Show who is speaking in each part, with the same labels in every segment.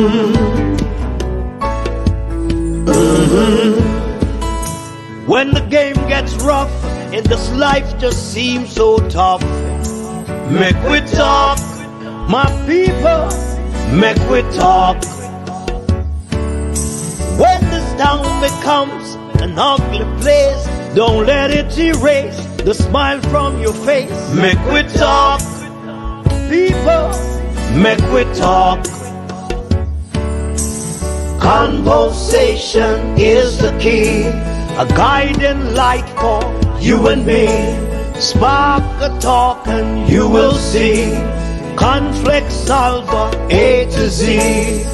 Speaker 1: When the game gets rough and this life just seems so tough, make we talk, my people, make we talk. When this town becomes an ugly place, don't let it erase the smile from your face. Make we talk, people, make we talk. Conversation is the key, a guiding light for you and me. Spark a talk and you will see. Conflict solver A to Z.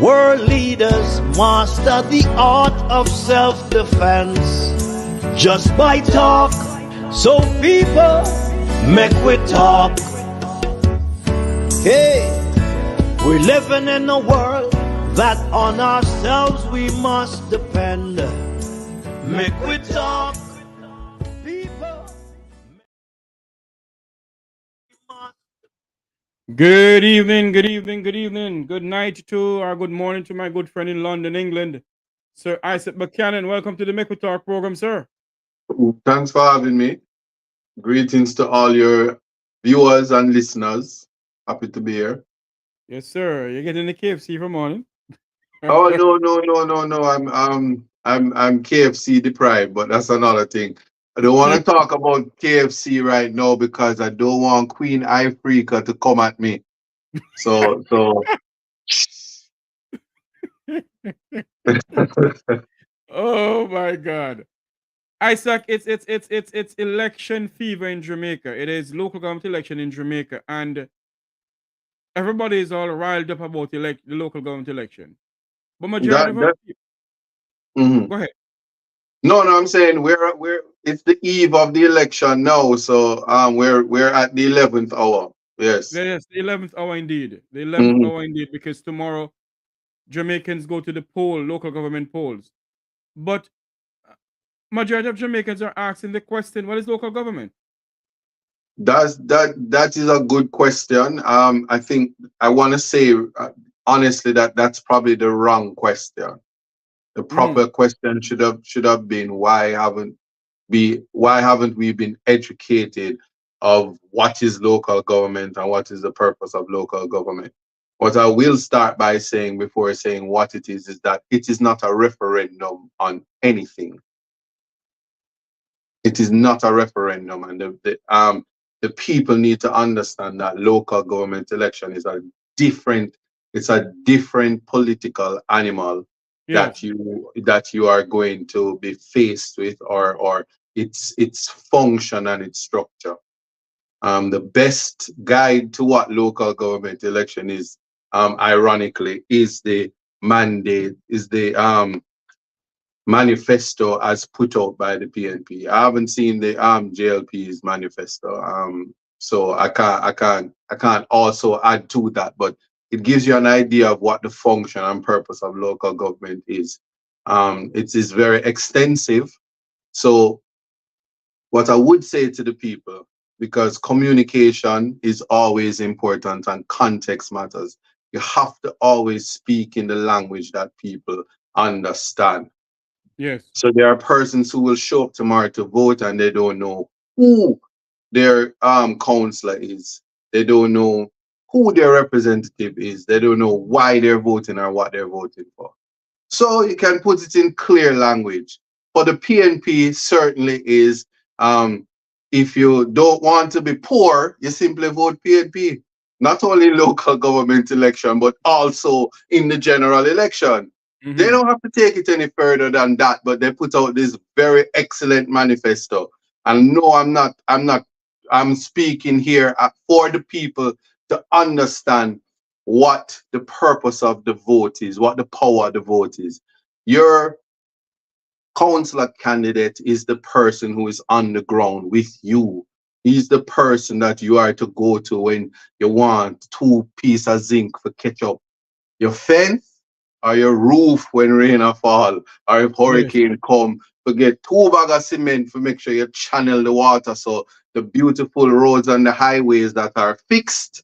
Speaker 1: World leaders master the art of self-defense just by talk. So people, make we talk. Hey, we're living in a world that on ourselves we must depend. Make we talk, people.
Speaker 2: Good evening, good evening, good evening. Good night to, or good morning to my good friend in London, England, Sir Isat Buchanan. Welcome to the Make We Talk program, sir.
Speaker 3: Thanks for having me. Greetings to all your viewers and listeners. Happy to be here.
Speaker 2: Yes, sir. You're getting the KFC for morning.
Speaker 3: Oh no. I'm KFC deprived, but that's another thing. I don't want to talk about KFC right now because I don't want Queen Ifrica to come at me. So
Speaker 2: Oh my God. Isaac, it's election fever in Jamaica. It is local government election in Jamaica, and everybody is all riled up about the local government election. But majority of
Speaker 3: Mhm.
Speaker 2: Go ahead.
Speaker 3: No, I'm saying we're it's the eve of the election now, so we're at the 11th hour. Yes.
Speaker 2: Yes, the 11th hour indeed. The 11th hour indeed, because tomorrow Jamaicans go to the poll, local government polls. But majority of Jamaicans are asking the question, what is local government?
Speaker 3: That is a good question. I think I want to say honestly that that's probably the wrong question. The proper question should have been why haven't we been educated of what is local government and what is the purpose of local government. What I will start by saying before saying what it is that it is not a referendum on anything. It is not a referendum, and the people need to understand that local government election is a different political animal.
Speaker 2: Yes.
Speaker 3: that you are going to be faced with, or its function and its structure. The best guide to what local government election is, ironically, is the mandate, is the manifesto as put out by the PNP. I haven't seen the JLP's manifesto, so I can't also add to that, but it gives you an idea of what the function and purpose of local government is. It is very extensive. So what I would say to the people, because communication is always important and context matters, you have to always speak in the language that people understand.
Speaker 2: Yes.
Speaker 3: So there are persons who will show up tomorrow to vote and they don't know who their counselor is. They don't know who their representative is. They don't know why they're voting or what they're voting for. So you can put it in clear language. For the PNP, certainly is, if you don't want to be poor, you simply vote PNP. Not only in local government election, but also in the general election. They don't have to take it any further than that, but they put out this very excellent manifesto. And no, I'm speaking here for the people to understand what the purpose of the vote is, what the power of the vote is. Your councillor candidate is the person who is on the ground with you. He's the person that you are to go to when you want 2 pieces of zinc for ketchup. Your fence or your roof when rain fall, or if hurricane come, to get 2 bags of cement to make sure you channel the water so the beautiful roads and the highways that are fixed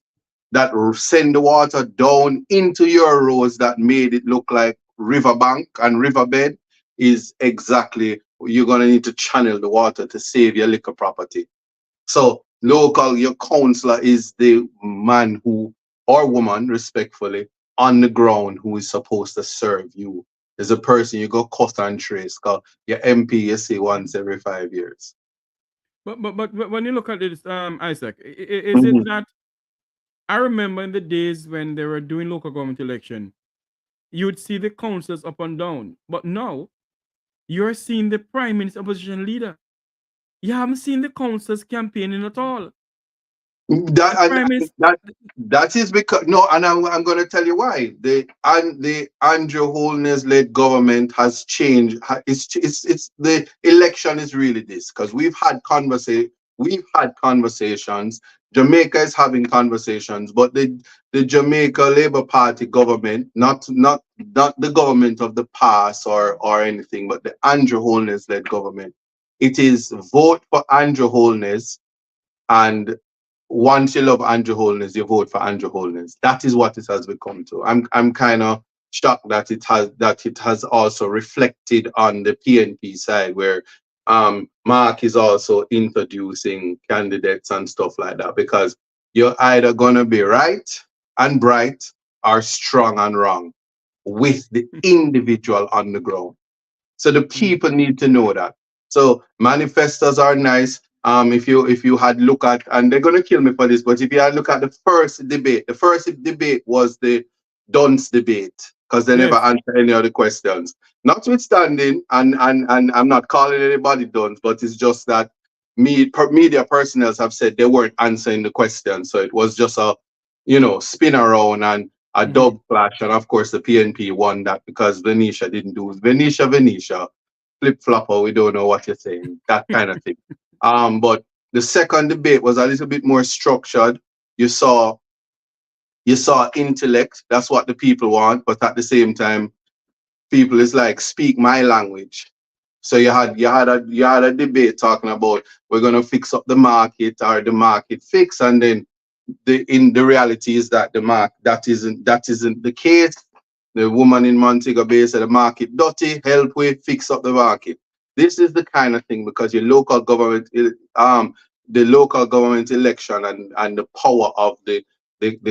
Speaker 3: that send the water down into your roads that made it look like riverbank and riverbed is exactly you're gonna need to channel the water to save your liquor property. So local, your counselor is the man who or woman, respectfully, on the ground who is supposed to serve you. Is a person you go cut and trace. Cause your MP you see once every 5 years.
Speaker 2: But when you look at this, Isaac, is it
Speaker 3: Mhm.
Speaker 2: that I remember in the days when they were doing local government election, you would see the councillors up and down, but now you're seeing the prime minister opposition leader. You haven't seen the councillors campaigning at all.
Speaker 3: That
Speaker 2: The
Speaker 3: and
Speaker 2: prime minister,
Speaker 3: that is because no, and I'm going to tell you why the Andrew Holness led government has changed. It's the election is really this because we've had conversations. Jamaica is having conversations, but the Jamaica Labour Party government, not the government of the past or anything, but the Andrew Holness led government. It is vote for Andrew Holness, and once you love Andrew Holness, you vote for Andrew Holness. That is what it has become to. I'm kind of shocked that it has also reflected on the PNP side where Mark is also introducing candidates and stuff like that because you're either gonna be right and bright or strong and wrong with the individual on the ground. So the people need to know that. So manifestos are nice. If you had look at, and they're gonna kill me for this, but if you had look at the first debate was the Dunce debate because they never
Speaker 2: yes.
Speaker 3: answer any of the questions. Notwithstanding, and I'm not calling anybody dunce, but it's just that media personnel have said they weren't answering the questions, so it was just a spin around and a
Speaker 2: Mm-hmm.
Speaker 3: dub clash, and of course the PNP won that because Venetia didn't do Venetia flip flopper. We don't know what you're saying, that kind of thing. But the second debate was a little bit more structured. You saw intellect. That's what the people want, but at the same time, people is like speak my language. So you had a debate talking about we're gonna fix up the market or the market fix, and then the reality is that the mark that isn't the case. The woman in Montego Bay said the market dirty, help we fix up the market. This is the kind of thing because your local government the local government election and the power of the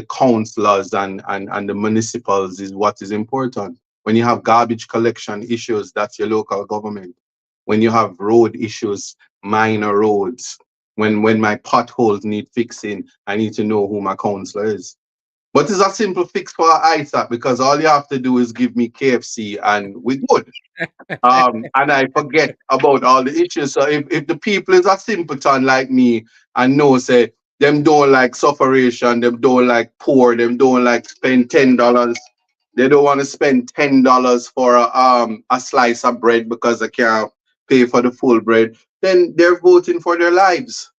Speaker 3: councillors and the municipals is what is important. When you have garbage collection issues, that's your local government. When you have road issues, minor roads, when my potholes need fixing, I need to know who my counselor is. But it's a simple fix for ISAT because all you have to do is give me KFC and we're good. And I forget about all the issues. So if the people is a simpleton like me and know say them don't like sufferation, them don't like poor, them don't like spend $10. They don't want to spend $10 for a slice of bread because they can't pay for the full bread. Then they're voting for their lives.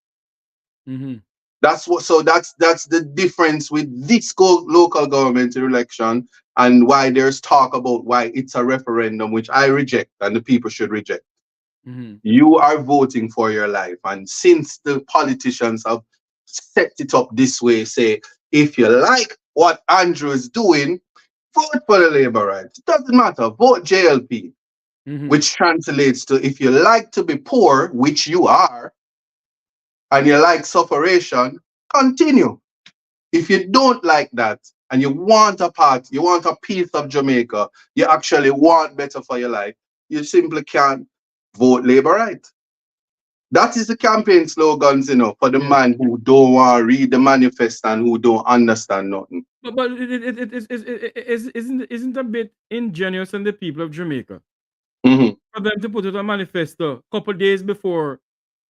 Speaker 2: Mm-hmm.
Speaker 3: That's the difference with this local government election and why there's talk about why it's a referendum, which I reject and the people should reject.
Speaker 2: Mm-hmm.
Speaker 3: You are voting for your life, and since the politicians have set it up this way, say if you like what Andrew is doing, vote for the labor rights. It doesn't matter. Vote JLP,
Speaker 2: Mm-hmm.
Speaker 3: which translates to if you like to be poor, which you are, and you like sufferation, continue. If you don't like that and you want a piece of Jamaica, you actually want better for your life, you simply can't vote Labour right. That is the campaign slogans, for the
Speaker 2: Yes.
Speaker 3: man who don't want to read the manifesto and who don't understand nothing.
Speaker 2: But isn't a bit ingenuous on the people of Jamaica
Speaker 3: Hmm.
Speaker 2: for them to put it on manifesto a couple days before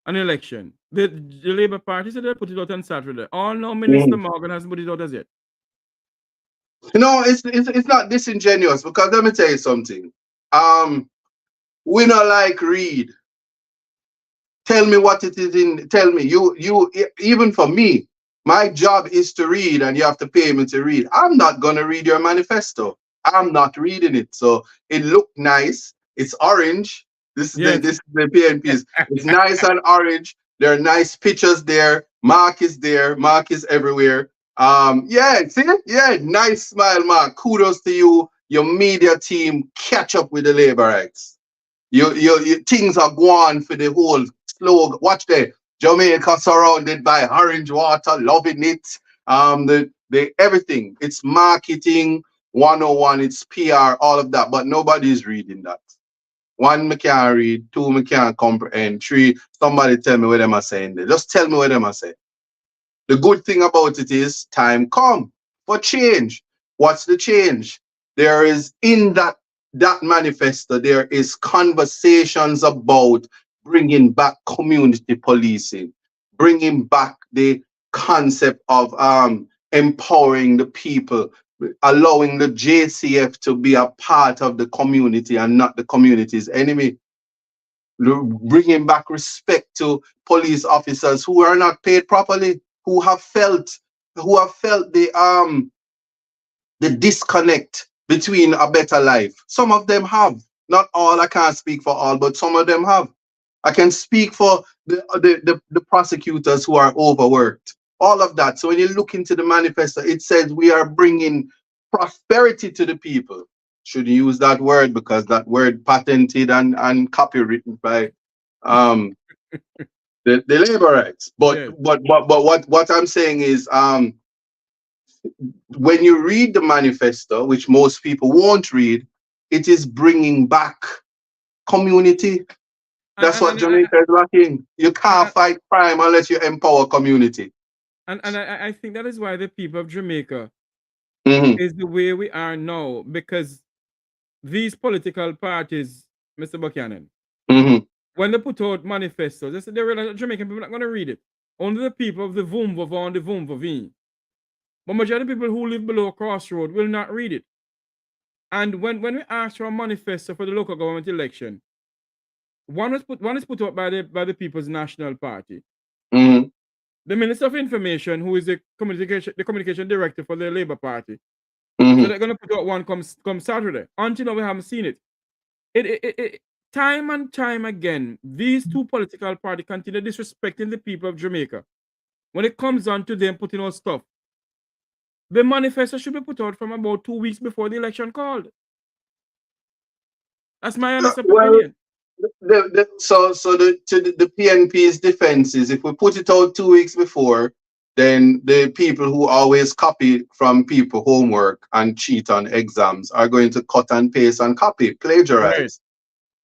Speaker 2: an election. The Labour Party said they put it out on Saturday. Oh no, Minister
Speaker 3: Hmm.
Speaker 2: Morgan hasn't put it out as yet.
Speaker 3: It's not disingenuous because let me tell you something. We not like read. Tell me what it is in. Tell me even for me, my job is to read, and you have to pay me to read. I'm not gonna read your manifesto. I'm not reading it. So it looked nice. It's orange.
Speaker 2: Yes.
Speaker 3: This is the PNPs. It's nice and orange. There are nice pictures there. Mark is there. Mark is everywhere. Yeah, see, yeah, nice smile, man. Kudos to you, your media team. Catch up with the labor rights. You things are going for the whole slogan. Watch the Jamaica surrounded by orange water, loving it. The everything. It's marketing 101, it's PR, all of that, but nobody's reading that. One, me can't read. Two, me can't comprehend. Three, somebody tell me what them are saying there. Just tell me what them are saying. The good thing about it is time come for change. What's the change? There is in that manifesto, there is conversations about bringing back community policing, bringing back the concept of empowering the people, allowing the JCF to be a part of the community and not the community's enemy, bringing back respect to police officers who are not paid properly, who have felt the disconnect between a better life. Some of them have, not all. I can't speak for all, but some of them have. I can speak for the prosecutors who are overworked. All of that. So when you look into the manifesto, it says we are bringing prosperity to the people. Should use that word because that word patented and copywritten by um the labor rights. But
Speaker 2: Yes.
Speaker 3: what I'm saying is when you read the manifesto, which most people won't read, it is bringing back community.
Speaker 2: And
Speaker 3: That's
Speaker 2: and
Speaker 3: what
Speaker 2: and I,
Speaker 3: Jamaica is lacking. You can't
Speaker 2: I,
Speaker 3: fight crime unless you empower community.
Speaker 2: I think that is why the people of Jamaica
Speaker 3: Hmm.
Speaker 2: is the way we are now, because these political parties, Mr. Buchanan,
Speaker 3: Hmm.
Speaker 2: when they put out manifestos, they said they realize that Jamaican people are not going to read it. Only the people of the Vumva and the Vumva. But majority of people who live below Crossroad will not read it. And when we asked for a manifesto for the local government election, one is put out by the People's National Party.
Speaker 3: Hmm.
Speaker 2: The Minister of Information, who is the communication director for the Labour Party, so
Speaker 3: Hmm.
Speaker 2: they're gonna put out one come Saturday. Until now, we haven't seen it. Time and time again, these two political parties continue disrespecting the people of Jamaica. When it comes on to them putting out stuff, the manifesto should be put out from about 2 weeks before the election called. That's my honest
Speaker 3: Well,
Speaker 2: opinion.
Speaker 3: the PNP's defense is if we put it out 2 weeks before, then the people who always copy from people homework and cheat on exams are going to cut and paste and copy,
Speaker 2: Right.
Speaker 3: plagiarize.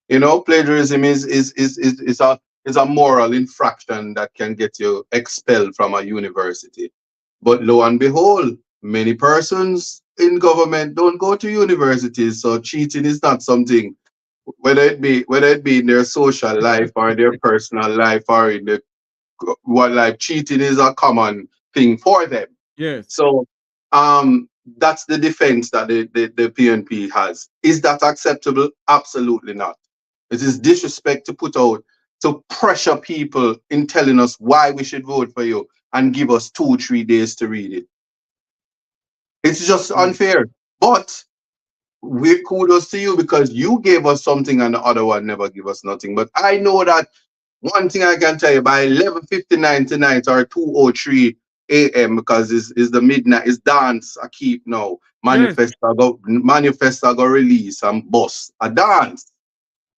Speaker 3: You know, plagiarism is a moral infraction that can get you expelled from a university. But lo and behold, many persons in government don't go to universities, so cheating is not something, whether it be in their social life or their personal life or in the what life, cheating is a common thing for them.
Speaker 2: Yes.
Speaker 3: So that's the defense that the PNP has. Is that acceptable? Absolutely not. It is disrespect to put out to pressure people in telling us why we should vote for you and give us 2 3 days to read it. It's just
Speaker 2: Mm.
Speaker 3: unfair. But we kudos to you because you gave us something and the other one never give us nothing. But I know that one thing I can tell you by 11:59 tonight or 2:03 a.m. because is the midnight is dance I keep now.
Speaker 2: Yes.
Speaker 3: Manifesto go release and bust a dance.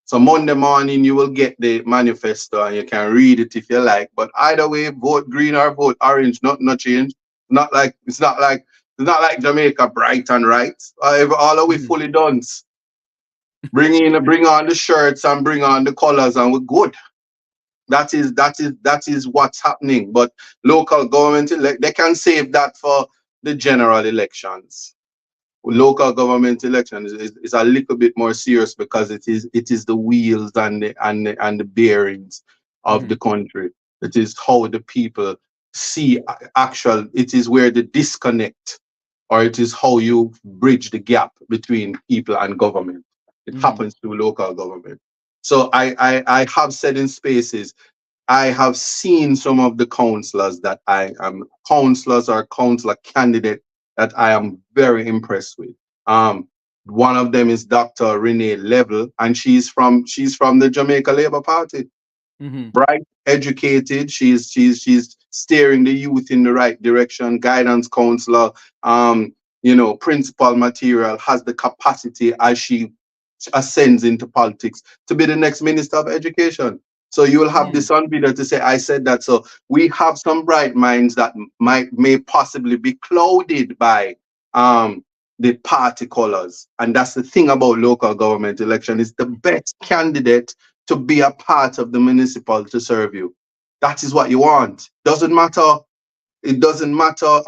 Speaker 3: So Monday morning you will get the manifesto and you can read it if you like. But either way, vote green or vote orange, nothing no change. It's not like Jamaica bright and right. All of we
Speaker 2: Mhm.
Speaker 3: fully done. Bring on the shirts and bring on the colors and we're good. That is what's happening. But local government they can save that for the general elections. Local government election is a little bit more serious because it is the wheels and the bearings of the
Speaker 2: Mhm.
Speaker 3: country. It is how the people see actual. It is where the disconnect, or it is how you bridge the gap between people and government. It
Speaker 2: Mhm.
Speaker 3: happens through local government. So I have said in spaces I have seen some of the counselors that I am counselors or counselor candidate that I am very impressed with. Um, one of them is Dr. Renee Level, and she's from the Jamaica Labour Party.
Speaker 2: Mhm.
Speaker 3: Bright, educated. She's steering the youth in the right direction, guidance counselor, principal material, has the capacity as she ascends into politics to be the next minister of education. So you will have
Speaker 2: Hmm.
Speaker 3: this on video to say, I said that. So we have some bright minds that may possibly be clouded by the party colors. And that's the thing about local government election, is the best candidate to be a part of the municipal to serve you. That is what you want. Doesn't matter. It doesn't matter.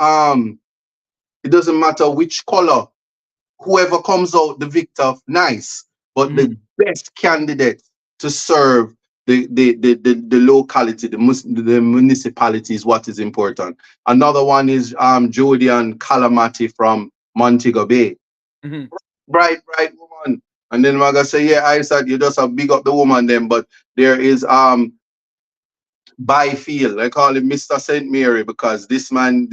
Speaker 3: It doesn't matter which color. Whoever comes out the victor, nice. But the
Speaker 2: Hmm.
Speaker 3: best candidate to serve the locality, the municipality is what is important. Another one is Jody and Calamati from Montego Bay.
Speaker 2: Hmm.
Speaker 3: Bright woman. And then I'm gonna say, yeah, I said you just have big up the woman then, but there is Byfield. I call him Mr. St. Mary because this man,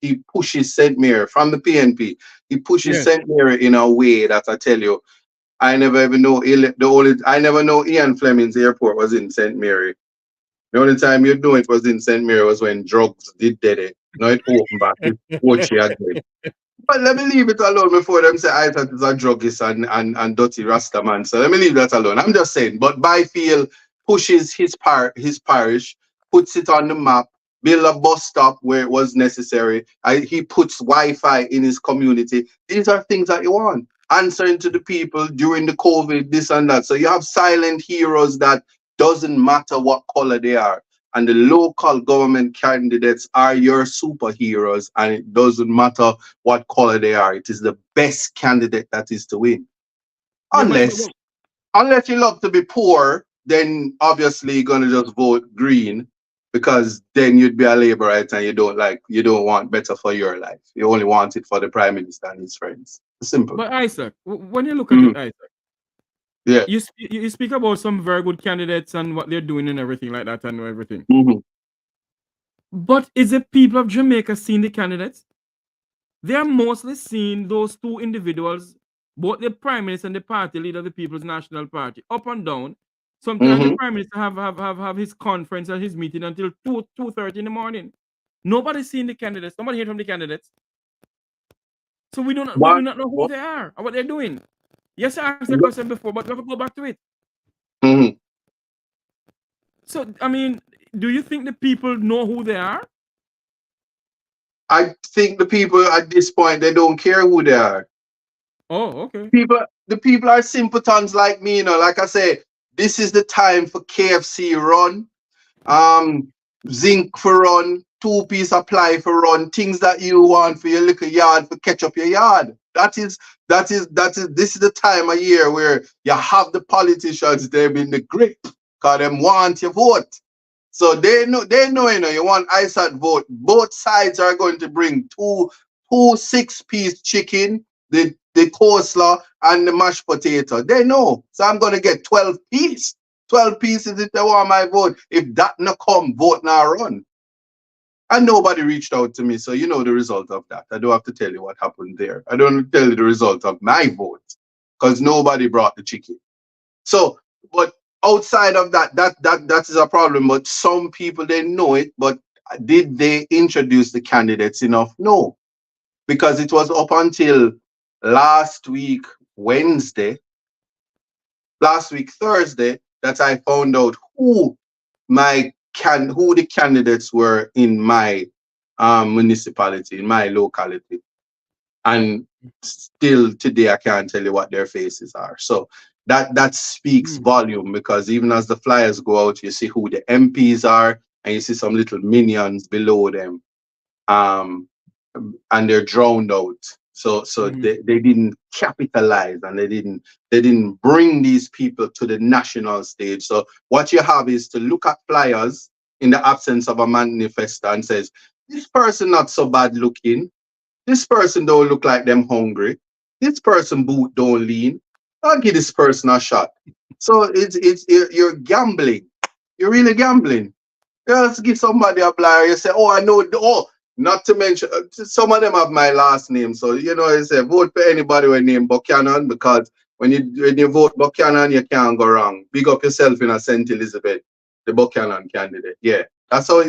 Speaker 3: he pushes St. Mary from the PNP. He pushes
Speaker 2: Yes.
Speaker 3: St. Mary in a way that I tell you, I never even know I never know Ian Fleming's airport was in St. Mary. The only time you know it was in St. Mary was when drugs did it. Now it open back. It's what she again. But let me leave it alone before them say I thought it's a druggist and dirty Rasta man. So let me leave that alone. I'm just saying. But Byfield pushes his parish, puts it on the map, build a bus stop where it was necessary. He puts Wi-Fi in his community. These are things that you want. Answering to the people during the COVID, this and that. So you have silent heroes that doesn't matter what color they are. And the local government candidates are your superheroes, and it doesn't matter what color they are. It is the best candidate that is to win.
Speaker 2: Yeah,
Speaker 3: Unless unless you love to be poor, then obviously you're gonna just vote green because then you'd be a laborite and you don't want better for your life. You only want it for the prime minister and his friends. Simple.
Speaker 2: but Isaac, when you look at
Speaker 3: Mhm.
Speaker 2: it, Isaac,
Speaker 3: Yeah.
Speaker 2: you speak about some very good candidates and what they're doing and everything like that and everything.
Speaker 3: hmm
Speaker 2: But is it people of Jamaica seeing the candidates? They are mostly seeing those two individuals, both the prime minister and the party leader of the People's National Party, up and down. Sometimes the
Speaker 3: hmm
Speaker 2: prime minister have his conference and his meeting until 2:30 in the morning. Nobody's seeing the candidates. Nobody heard from the candidates. So we do
Speaker 3: What?
Speaker 2: not know who
Speaker 3: What?
Speaker 2: they are or what they're doing. Yes, I asked the question before, but we have to go back to it.
Speaker 3: hmm
Speaker 2: So I mean, do you think the people know who they are?
Speaker 3: I think the people at this point they don't care who they are.
Speaker 2: Oh, okay.
Speaker 3: The people are simpletons like me, Like I say, this is the time for KFC run, um, zinc for run, two-piece apply for run, things that you want for your little yard for catch up your yard. This is the time of year where you have the politicians them in the grip, cause them want your vote. So they know, you want ISAT vote. Both sides are going to bring two 6-piece chicken, the coleslaw and the mashed potato. They know. So I'm gonna get 12 piece. 12 pieces if they want my vote. If that no come, vote now run. And nobody reached out to me. So you know the result of that. I don't have to tell you what happened there. I don't tell you the result of my vote. Because nobody brought the chicken. So, but outside of that is a problem. But some people they know it, but did they introduce the candidates enough? No, because it was up until last week Wednesday, last week Thursday that I found out who the candidates were in my municipality, in my locality, and still today I can't tell you what their faces are. So that speaks
Speaker 2: Hmm.
Speaker 3: volume because even as the flyers go out, you see who the MPs are, and you see some little minions below them, um, and they're drowned out. So
Speaker 2: Hmm.
Speaker 3: they didn't capitalize and they didn't bring these people to the national stage. So what you have is to look at flyers in the absence of a manifesto and says, this person not so bad looking, this person don't look like them hungry. This person boot don't lean. I'll give this person a shot. So you're gambling. You're really gambling. You just give somebody a flyer. You say, oh, I know. Oh, not to mention, some of them have my last name. So you say vote for anybody with name Buchanan because when you vote Buchanan, you can't go wrong. Big up yourself in a St. Elizabeth, the Buchanan candidate. Yeah. That's how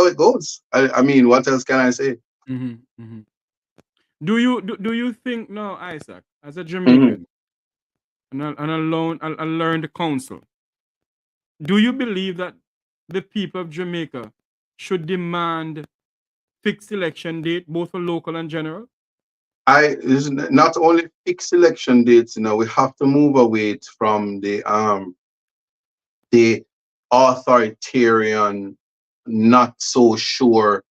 Speaker 3: it goes. I mean, what else can I say?
Speaker 2: Mm-hmm. Do you think now, Isaac, as a
Speaker 3: Mhm.
Speaker 2: Jamaican and a learned counsel, do you believe that the people of Jamaica should demand fixed election date both for local and general?
Speaker 3: It's not only fixed election dates. We have to move away from the authoritarian, not so sure.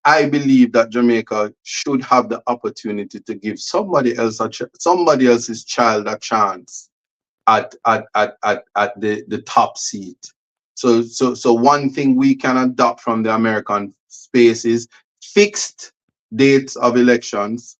Speaker 3: I believe that Jamaica should have the opportunity to give somebody else's child a chance at the top seat. So one thing we can adopt from the American space is fixed dates of elections,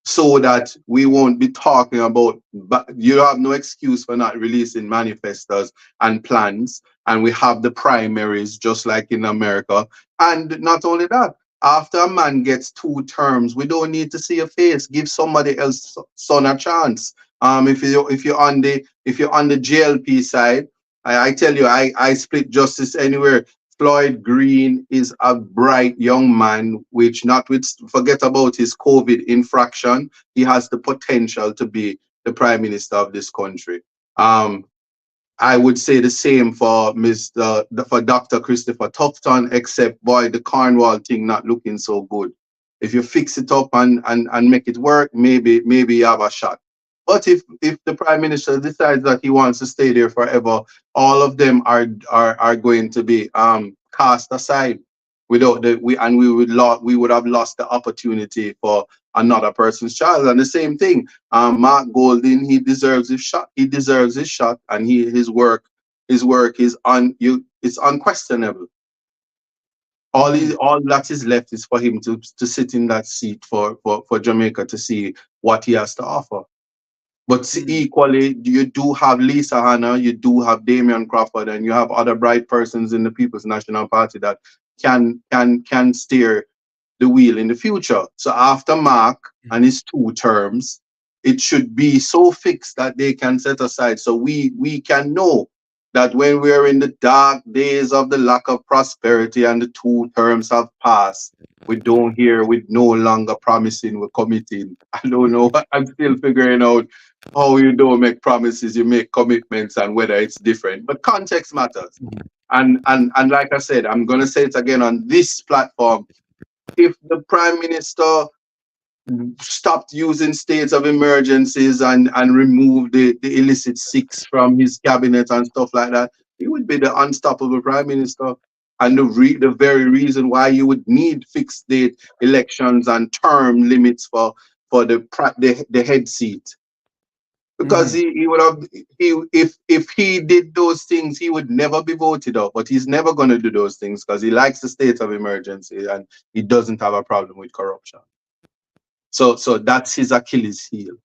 Speaker 3: so that we won't be talking about, but you have no excuse for not releasing manifestos and plans. And we have the primaries just like in America. And not only that, after a man gets 2 terms, we don't need to see a face. Give somebody else son a chance. If you're on the JLP side, I tell you, I split justice anywhere. Floyd Green is a bright young man, which not with forget about his COVID infraction. He has the potential to be the prime minister of this country. Um, I would say the same for Dr. Christopher Tufton, except boy, the Cornwall thing not looking so good. If you fix it up and make it work, maybe you have a shot. But if the prime minister decides that he wants to stay there forever, all of them are going to be cast aside. Without the we would have lost the opportunity for another person's child. And the same thing, Mark Golding, he deserves his shot. He deserves his shot, and his work is it's unquestionable.
Speaker 2: Mm-hmm.
Speaker 3: All that is left is for him to sit in that seat for Jamaica to see what he has to offer. But
Speaker 2: Mm-hmm.
Speaker 3: equally, you do have Lisa Hanna, you do have Damian Crawford, and you have other bright persons in the People's National Party that can steer the wheel in the future. So after Mark and his 2 terms, it should be so fixed that they can set aside. So we can know that when we're in the dark days of the lack of prosperity and the 2 terms have passed, we don't hear with no longer promising, we're committing. I don't know. I'm still figuring out how you don't make promises, you make commitments, and whether it's different. But context matters. And like I said, I'm gonna say it again on this platform. If the prime minister stopped using states of emergencies and removed the illicit six from his cabinet and stuff like that, he would be the unstoppable prime minister. And the very reason why you would need fixed date elections and term limits for the head seat, because
Speaker 2: Mm-hmm.
Speaker 3: he would have if he did those things, he would never be voted out. But he's never going to do those things because he likes the state of emergency and he doesn't have a problem with corruption. So that's his Achilles heel.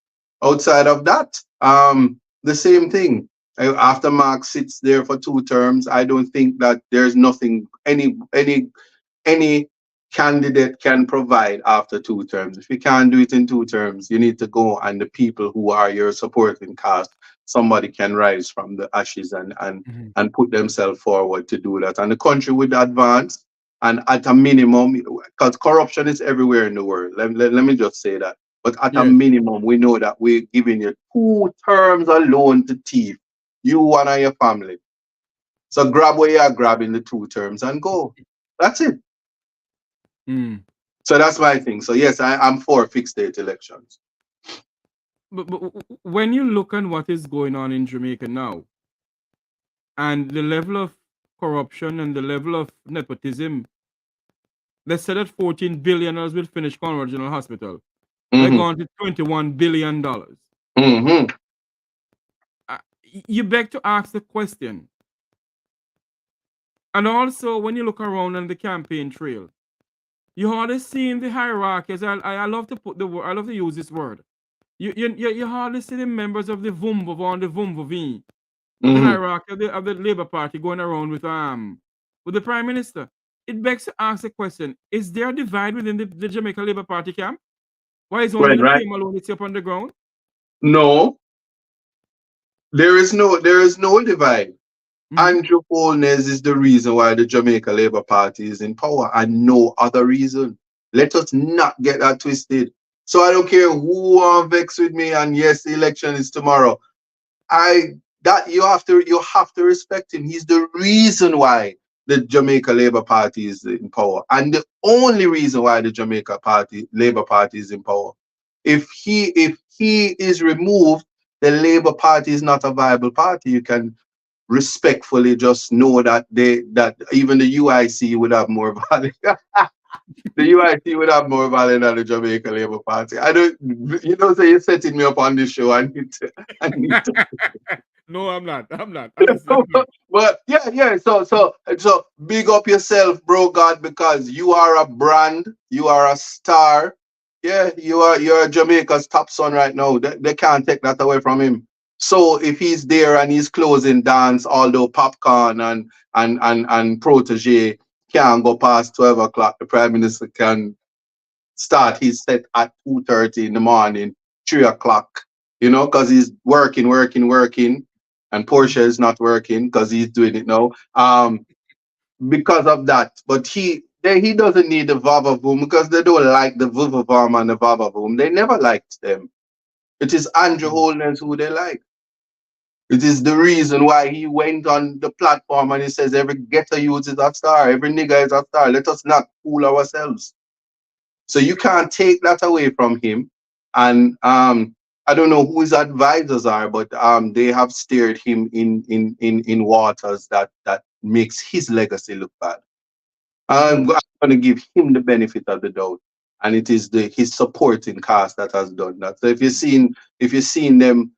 Speaker 3: Outside of that, the same thing. After Mark sits there for 2 terms, I don't think that there's nothing any candidate can provide after 2 terms. If you can't do it in 2 terms, you need to go, and the people who are your supporting cast, somebody can rise from the ashes
Speaker 2: Mm-hmm.
Speaker 3: and put themselves forward to do that. And the country would advance. And at a minimum, because corruption is everywhere in the world, let me just say that. But at a
Speaker 2: Yes.
Speaker 3: minimum, we know that we're giving you 2 terms alone to thief, you and your family. So grab where you're grabbing the 2 terms and go. That's it.
Speaker 2: Mm.
Speaker 3: So that's my thing. So yes, I'm for fixed date elections.
Speaker 2: But when you look at what is going on in Jamaica now, and the level of corruption and the level of nepotism, they said that $14 billion will finish Conroe Regional Hospital. They're
Speaker 3: Mm-hmm.
Speaker 2: going to $21 billion.
Speaker 3: Mm-hmm.
Speaker 2: You beg to ask the question. And also, when you look around on the campaign trail, you hardly see in the hierarchies. I love to put the word. I love to use this word. You hardly see the members of the Vumvuv or the Vumvuvi of the
Speaker 3: Mm-hmm.
Speaker 2: hierarchy of the Labour Party going around with the Prime Minister. It begs to ask the question: is there a divide within the Jamaica Labour Party camp? Why is only
Speaker 3: Right,
Speaker 2: the
Speaker 3: right.
Speaker 2: name alone that's up on the ground?
Speaker 3: No, there is no divide.
Speaker 2: Mm-hmm.
Speaker 3: Andrew Holness is the reason why the Jamaica Labour Party is in power and no other reason. Let us not get that twisted. So I don't care who are vexed with me, and yes, the election is tomorrow. I that you have to respect him. He's the reason why the Jamaica Labour Party is in power, and the only reason why the Jamaica Party Labour Party is in power. If he is removed, the Labour Party is not a viable party. You can respectfully just know that even the UIC would have more value. The UIC would have more value than the Jamaica Labour Party. I don't, so you're setting me up on this show. I need to.
Speaker 2: No, I'm not. I'm not. Honestly, I'm not.
Speaker 3: But yeah. So big up yourself, bro, God, because you are a brand, you are a star. Yeah, you're Jamaica's top son right now. They can't take that away from him. So if he's there and he's closing dance, although popcorn and protege can't go past 12 o'clock, the Prime Minister can start his set at 2:30 in the morning, 3 o'clock, because he's working, and Portia is not working because he's doing it now. Because of that, but he doesn't need the Vava Boom because they don't like the Vuvavam and the Vava Boom. They never liked them. It is Andrew
Speaker 2: Mm.
Speaker 3: Holness who they like. It is the reason why he went on the platform and he says every ghetto youth is a star, every nigga is a star. Let us not fool ourselves. So you can't take that away from him. And I don't know who his advisors are, but they have steered him in waters that makes his legacy look bad. I'm going to give him the benefit of the doubt, and it is his supporting cast that has done that. So if you're seeing them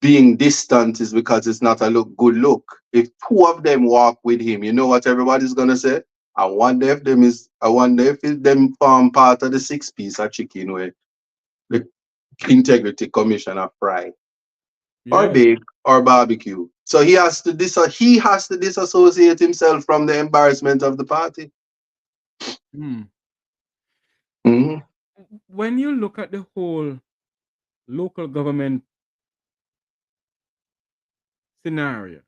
Speaker 3: being distant, is because it's not a good look. If two of them walk with him, you know what everybody's gonna say? I wonder if them form part of the six-piece of chicken where the integrity commissioner fry or
Speaker 2: Yeah.
Speaker 3: bake or barbecue. So he has to disassociate himself from the embarrassment of the party.
Speaker 2: Mm.
Speaker 3: Hmm.
Speaker 2: When you look at the whole local government scenario,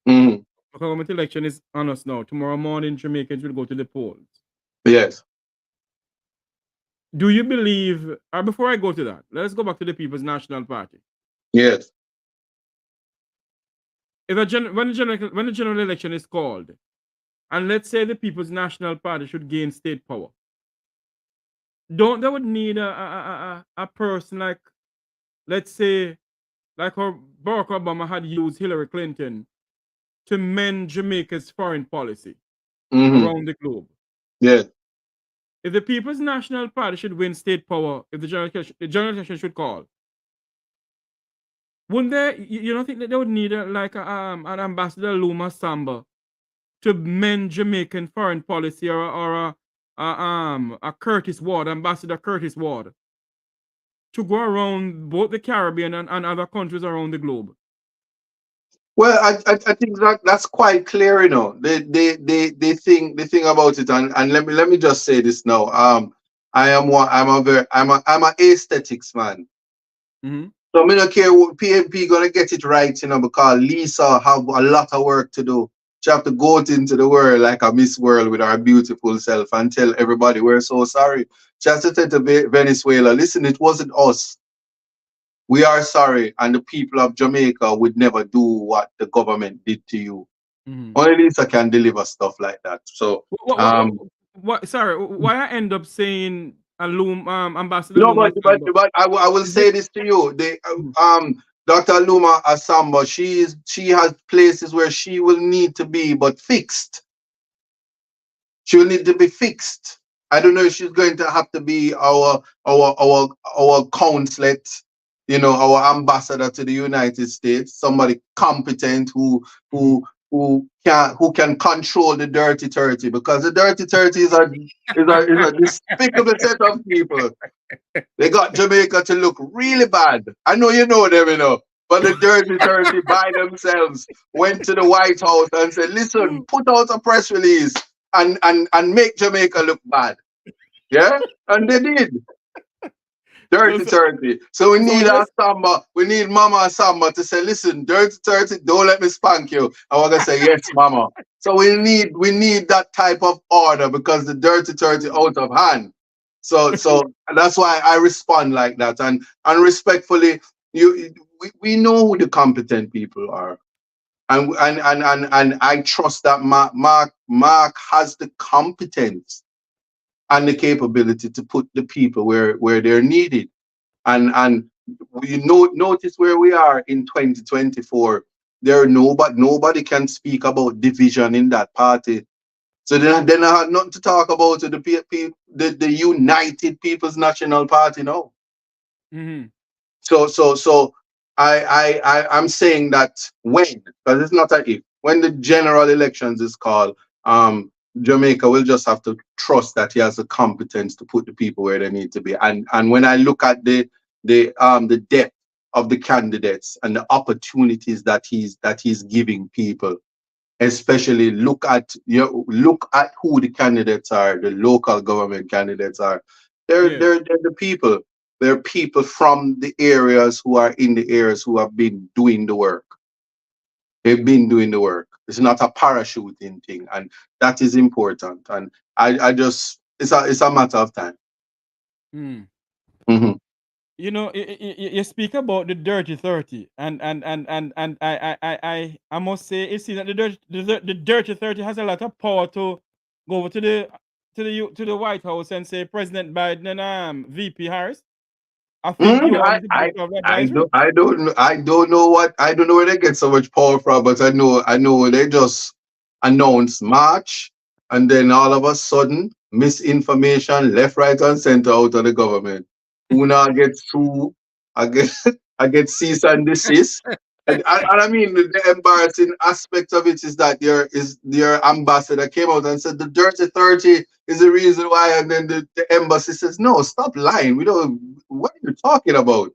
Speaker 3: Hmm.
Speaker 2: local government election is on us now. Tomorrow morning, Jamaicans will go to the polls.
Speaker 3: Yes.
Speaker 2: Do you believe, or before I go to that, let's go back to the People's National Party.
Speaker 3: Yes.
Speaker 2: If when the general election is called, and let's say the People's National Party should gain state power, don't they would need a person like, let's say, like how Barack Obama had used Hillary Clinton to mend Jamaica's foreign policy
Speaker 3: Hmm.
Speaker 2: around the globe.
Speaker 3: Yes.
Speaker 2: If the People's National Party should win state power, if the general election should call, wouldn't they? You don't think that they would need an ambassador Luma Samba to mend Jamaican foreign policy, or a Curtis Ward, Ambassador Curtis Ward, to go around both the Caribbean and other countries around the globe?
Speaker 3: Well, I think that's quite clear, they think about it, and let me just say this now. I'm a aesthetics man.
Speaker 2: Mm-hmm.
Speaker 3: So I don't care what PNP gonna get it right, because Lisa have a lot of work to do. She have to go out into the world like a Miss World with her beautiful self and tell everybody we're so sorry. She has to tell to Venezuela, listen, it wasn't us. We are sorry, and the people of Jamaica would never do what the government did to you.
Speaker 2: Mm-hmm.
Speaker 3: Only Lisa can deliver stuff like that. So,
Speaker 2: Sorry, why I end up saying Ambassador
Speaker 3: no,
Speaker 2: Luma
Speaker 3: but
Speaker 2: Samba?
Speaker 3: I will
Speaker 2: Is it?
Speaker 3: say this to you:
Speaker 2: Mhm.
Speaker 3: Dr. Luma Asamba, she has places where she will need to be, but fixed. She will need to be fixed. I don't know if she's going to have to be our consulate, our ambassador to the United States, somebody competent
Speaker 2: Mhm.
Speaker 3: who can control the dirty 30, because the dirty 30 is a despicable set of people. They got Jamaica to look really bad. I know you know them, but the dirty 30 by themselves went to the White House and said, listen, put out a press release and make Jamaica look bad. Yeah? And they did. Dirty
Speaker 2: so,
Speaker 3: 30. So we
Speaker 2: so
Speaker 3: need a
Speaker 2: yes.
Speaker 3: Samba. We need Mama Samba to say, listen, dirty 30, don't let me spank you. And we're gonna say, yes, Mama. So we need that type of order because the dirty 30 out of hand. So that's why I respond like that. And respectfully, we know who the competent people are. And I trust that Mark has the competence and the capability to put the people where they're needed. And we notice where we are in 2024. There are nobody can speak about division in that party. So then I had nothing to talk about to the United People's National Party now.
Speaker 2: Mm-hmm.
Speaker 3: So I'm saying that when, because it's not a if, when the general elections is called, Jamaica will just have to trust that he has the competence to put the people where they need to be. And when I look at the depth of the candidates and the opportunities that he's giving people, especially look at who the candidates are, the local government candidates are.
Speaker 2: Yeah.
Speaker 3: They're the people. They're people from the areas who are in the areas who have been doing the work. They've been doing the work. It's not a parachuting thing, and that is important. And I just it's a matter of time.
Speaker 2: Mm.
Speaker 3: Hmm.
Speaker 2: You know, you speak about the dirty 30, and I must say, it seems that the dirty 30 has a lot of power to go over to the White House and say President Biden and VP Harris. I think
Speaker 3: Mm,
Speaker 2: you all
Speaker 3: I,
Speaker 2: need to be
Speaker 3: I,
Speaker 2: part of
Speaker 3: I
Speaker 2: advisory.
Speaker 3: don't, I don't, know- I don't know where they get so much power from, but I know they just announce March, and then all of a sudden, misinformation, left, right, and center out of the government. Who now gets sued? I get, I get cease and desist. And I mean, the embarrassing aspect of it is that your ambassador came out and said the dirty 30 is the reason why, and then the embassy says, no, stop lying. We don't. What are you talking about?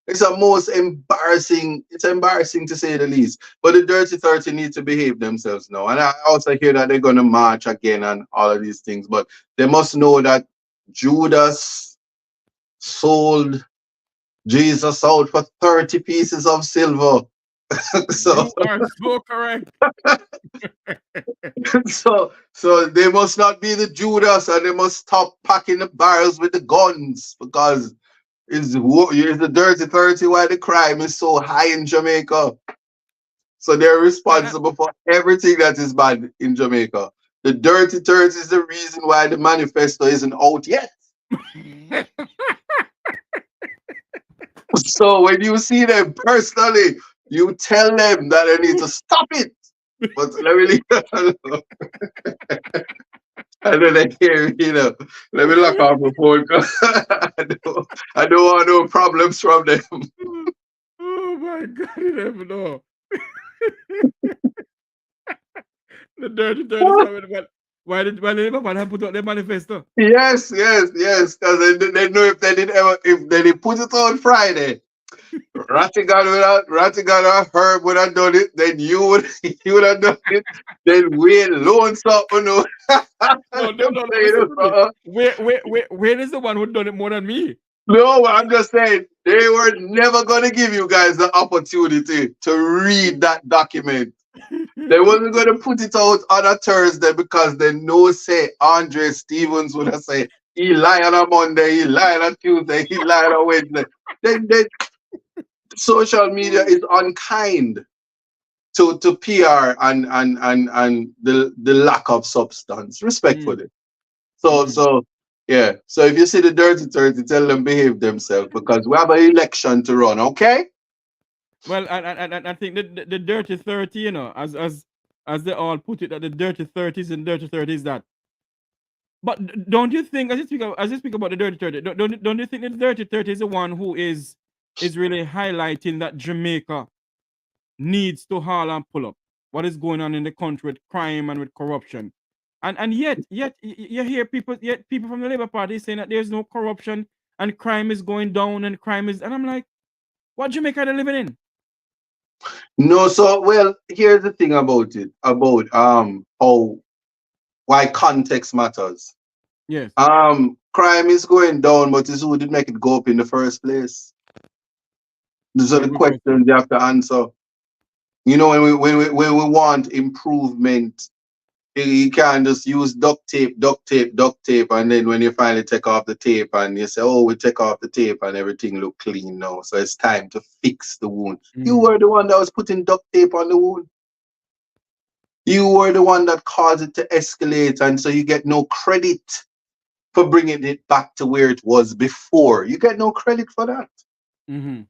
Speaker 3: It's a most embarrassing. It's embarrassing to say the least. But the dirty 30 need to behave themselves now. And I also hear that they're gonna march again and all of these things. But they must know that Judas sold Jesus out for 30 pieces of silver. So
Speaker 2: You are so correct.
Speaker 3: so they must not be the Judas, and they must stop packing the barrels with the guns because it's the dirty 30 why the crime is so high in Jamaica. So they're
Speaker 2: And,
Speaker 3: responsible for everything that is bad in Jamaica. The dirty 30 is the reason why the manifesto isn't out yet. So when you see them personally, you tell them that they need to stop it. But let me leave that alone. I don't like hear, let me lock off the phone 'cause I don't want no problems from them.
Speaker 2: oh my God, you never know. The dirty 30 something. Why did Papa have put out the manifesto?
Speaker 3: Yes. Because they know if they did put it on Friday, Rattigan or Herb would have done it, then you would have done it, then we loan something. No,
Speaker 2: No, no, no, no. Listen to me. Where is the one who done it more than me?
Speaker 3: no, I'm just saying they were never gonna give you guys the opportunity to read that document. They wasn't going to put it out on a Thursday because they know say Andre Stevens would have said he lied on a Monday, he lied on Tuesday, he lied on Wednesday. Then social media is unkind to PR and the lack of substance,
Speaker 2: Mm,
Speaker 3: respectfully. So
Speaker 2: mm.
Speaker 3: so yeah. So if you see the dirty 30, tell them behave themselves because we have an election to run, okay?
Speaker 2: Well, I think the dirty 30, as they all put it, that the dirty 30s and dirty 30s that. But don't you think, as you speak about the dirty 30, don't you think the dirty 30 is the one who is really highlighting that Jamaica needs to haul and pull up what is going on in the country with crime and with corruption? And yet you hear people from the Labour Party saying that there's no corruption and crime is going down and crime is, and I'm like, what Jamaica are they living in?
Speaker 3: No, so well, here's the thing about it, about how why context matters.
Speaker 2: Yes.
Speaker 3: Crime is going down, but it's who did make it go up in the first place. These are
Speaker 2: Yeah,
Speaker 3: the
Speaker 2: good question.
Speaker 3: questions you have to answer. You know, when we want improvement, you can't just use duct tape, and then when you finally take off the tape and you say, "Oh, we take off the tape and everything look clean now, so it's time to fix the wound." You
Speaker 2: Mm.
Speaker 3: were the one that was putting duct tape on the wound. You were the one that caused it to escalate, and so you get no credit for bringing it back to where it was before. You get no credit for that.
Speaker 2: Mm-hmm.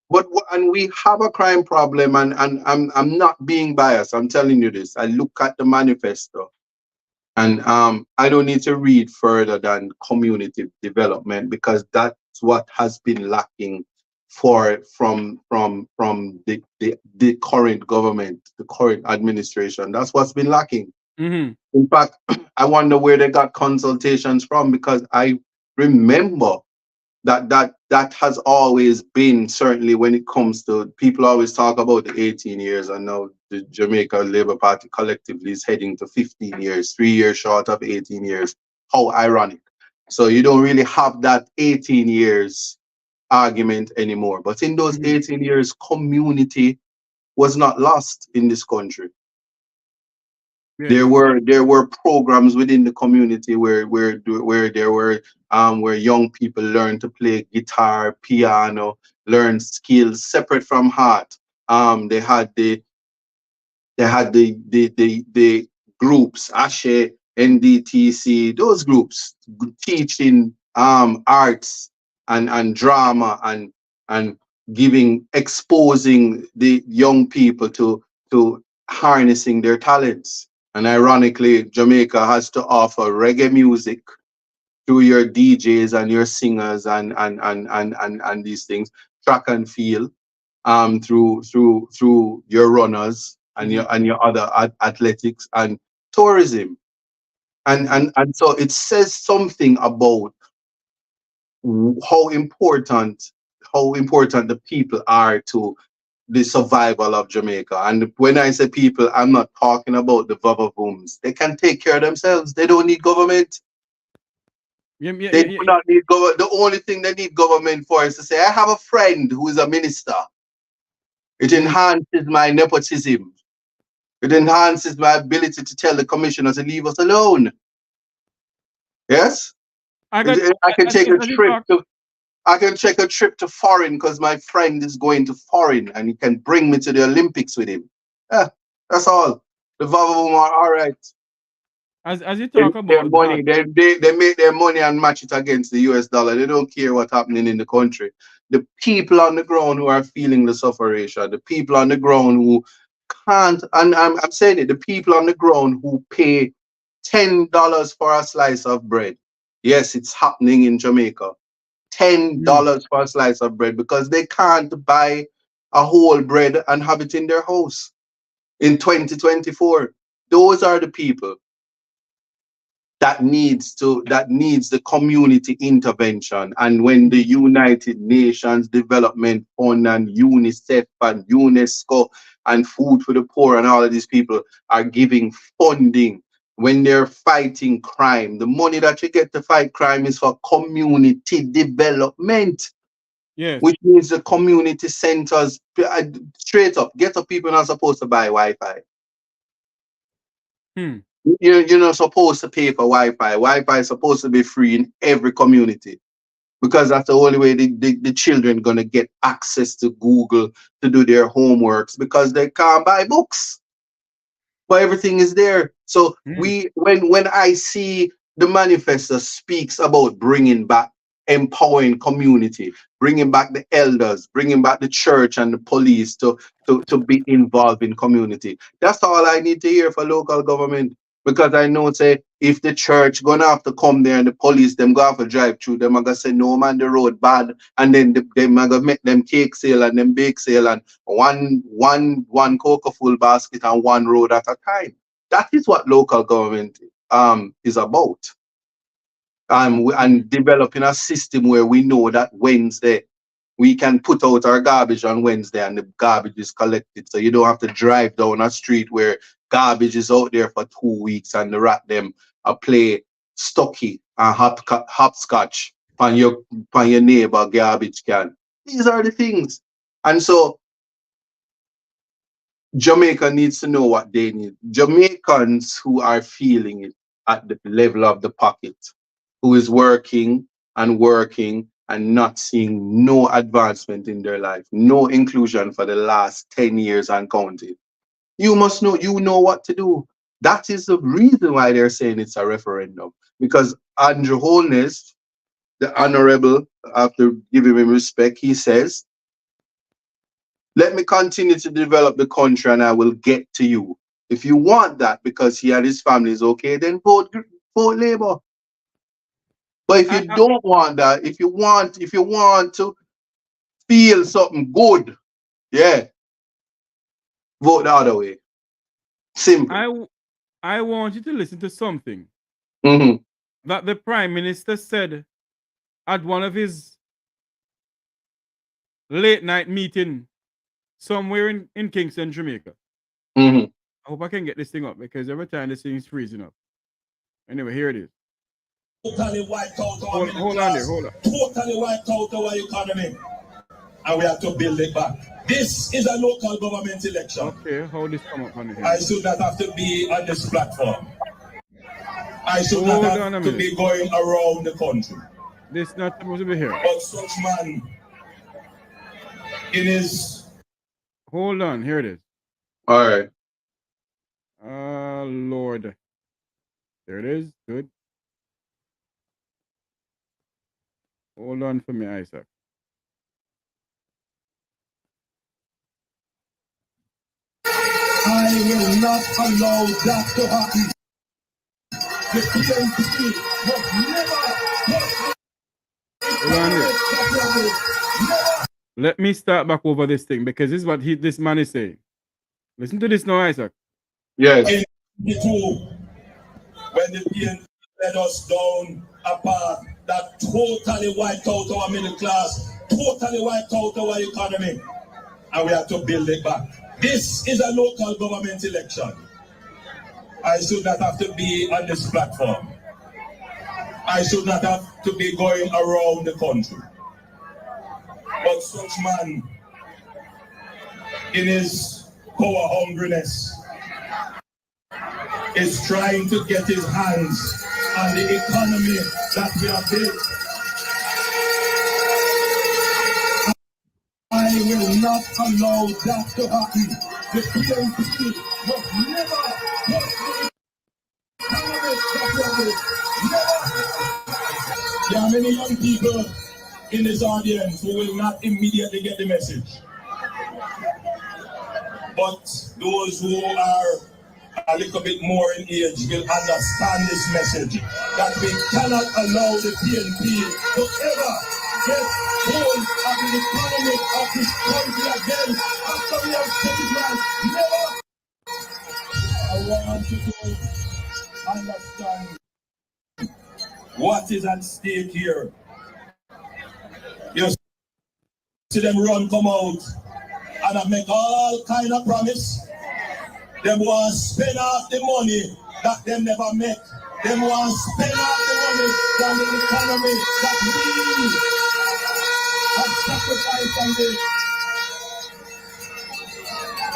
Speaker 3: But and we have a crime problem, and I'm not being biased. I'm telling you this. I look at the manifesto, and I don't need to read further than community development, because that's what has been lacking from the current government, the current administration. That's what's been lacking.
Speaker 2: Mm-hmm.
Speaker 3: In fact, I wonder where they got consultations from, because I remember that has always been, certainly when it comes to, people always talk about the 18 years, and now the Jamaica Labour Party collectively is heading to 15 years, 3 years short of 18 years. How ironic. So you don't really have that 18 years argument anymore. But in those
Speaker 2: Mm-hmm.
Speaker 3: 18 years, community was not lost in this country. There
Speaker 2: Yes.
Speaker 3: were programs within the community where there were where young people learn to play guitar, piano, learn skills separate from art. They had the groups, Ashe, NDTC, those groups teaching arts and drama, and giving, exposing the young people to harnessing their talents. And ironically, Jamaica has to offer reggae music through your DJs and your singers, and these things, track and field, through your runners and
Speaker 2: Mm-hmm.
Speaker 3: your other athletics and tourism. and
Speaker 2: Mm-hmm.
Speaker 3: and and so it says something about how important the people are to the survival of Jamaica. And when I say people, I'm not talking about the Vavavoons. They can take care of themselves. They don't need government.
Speaker 2: Yeah, yeah,
Speaker 3: They
Speaker 2: yeah,
Speaker 3: do
Speaker 2: yeah, yeah.
Speaker 3: not need government. The only thing they need government for is to say, I have a friend who is a minister. It
Speaker 2: Mm.
Speaker 3: enhances my nepotism. It enhances my ability to tell the commissioner to leave us alone. Yes?
Speaker 2: I got
Speaker 3: I can take a
Speaker 2: as you
Speaker 3: trip
Speaker 2: talk.
Speaker 3: to I can take a trip to foreign because my friend is going to foreign and he can bring me to the Olympics with him. Yeah, that's all. The Vavavoom are all right.
Speaker 2: As you
Speaker 3: They
Speaker 2: talk
Speaker 3: make their
Speaker 2: about that.
Speaker 3: money. They make their money and match it against the US dollar. They don't care what's happening in the country. The people on the ground who are feeling the sufferation, the people on the ground who can't, and I'm saying it, the people on the ground who pay $10 for a slice of bread. Yes, it's happening in Jamaica. ten
Speaker 2: Mm.
Speaker 3: dollars for a slice of bread because they can't buy a whole bread and have it in their house in 2024. Those are the people that needs the community intervention. And when the
Speaker 2: Mm.
Speaker 3: United Nations Development Fund and UNICEF and UNESCO and Food for the Poor and all of these people are giving funding, when they're fighting crime, the money that you get to fight crime is for community development,
Speaker 2: Yes.
Speaker 3: which means the community centers, straight up, get up, people not supposed to buy Wi-Fi.
Speaker 2: Hmm.
Speaker 3: You're not supposed to pay for Wi-Fi. Wi-Fi is supposed to be free in every community, because that's the only way the children gonna get access to Google to do their homeworks, because they can't buy books, but everything is there. So
Speaker 2: Mm.
Speaker 3: when I see the manifesto speaks about bringing back, empowering community, bringing back the elders, bringing back the church and the police to be involved in community. That's all I need to hear for local government. Because I know, say, if the church gonna have to come there and the police them go have to drive through, them are gonna say no man, the road bad, and then them are gonna make them cake sale and them bake sale, and one cocoa full basket and one road at a time. That is what local government is about.
Speaker 2: Mm.
Speaker 3: And developing a system where we know that Wednesday we can put out our garbage on Wednesday and the garbage is collected. So you don't have to drive down a street where garbage is out there for 2 weeks and the rat them play stocky and hopscotch on your neighbor garbage can. These are the things. And so Jamaica needs to know what they need. Jamaicans who are feeling it at the level of the pocket, who is working and not seeing no advancement in their life, no inclusion for the last 10 years and counting. You must know, you know what to do. That is the reason why they're saying it's a referendum. Because Andrew Holness, the honorable, after giving him respect, he says, let me continue to develop the country and I will get to you. If you want that because he and his family is okay, then vote Labour. But if you don't want that, if you want to feel something good, yeah, vote the other way. Simple.
Speaker 2: I want you to listen to something that the Prime Minister said at one of his late night meeting somewhere in Kingston, Jamaica. I hope I can get this thing up because every time this thing is freezing up. Anyway, here it is.
Speaker 4: Totally wiped out our
Speaker 2: hold on there, hold on.
Speaker 4: Totally wiped out our economy. And we have to build it back. This is a local government election.
Speaker 2: Okay, how this come up on here?
Speaker 4: I should not have to be on this platform. I should not have to be going around the country.
Speaker 2: This is not supposed to be here.
Speaker 4: But such man in his...
Speaker 2: Hold on, here it is.
Speaker 3: All right.
Speaker 2: Lord. There it is. Good. Hold on for me, Isaac.
Speaker 4: I will not allow that to happen. The PNP
Speaker 2: never. Let me start back over this thing because this is what this man is saying. Listen to this now, Isaac.
Speaker 3: Yes.
Speaker 4: In 1992, when the PNP led us down a path that totally wiped out our middle class, totally wiped out our economy, and we have to build it back. This is a local government election. I should not have to be on this platform. I should not have to be going around the country. But such man, in his power hungriness, is trying to get his hands on the economy that we have built. I will not allow that to happen. The PNP must never touch the economy that we have built. Never. There are many young people in this audience who will not immediately get the message. But those who are a little bit more in age will understand this message, that we cannot allow the PNP to ever get hold of the economy of this country again after we have taken it. Never. I want you to understand what is at stake here. You see them run, come out, and I make all kind of promise. Them want to spend off the money that them never make. Them want to spend off the money from the economy that we have sacrificed on this.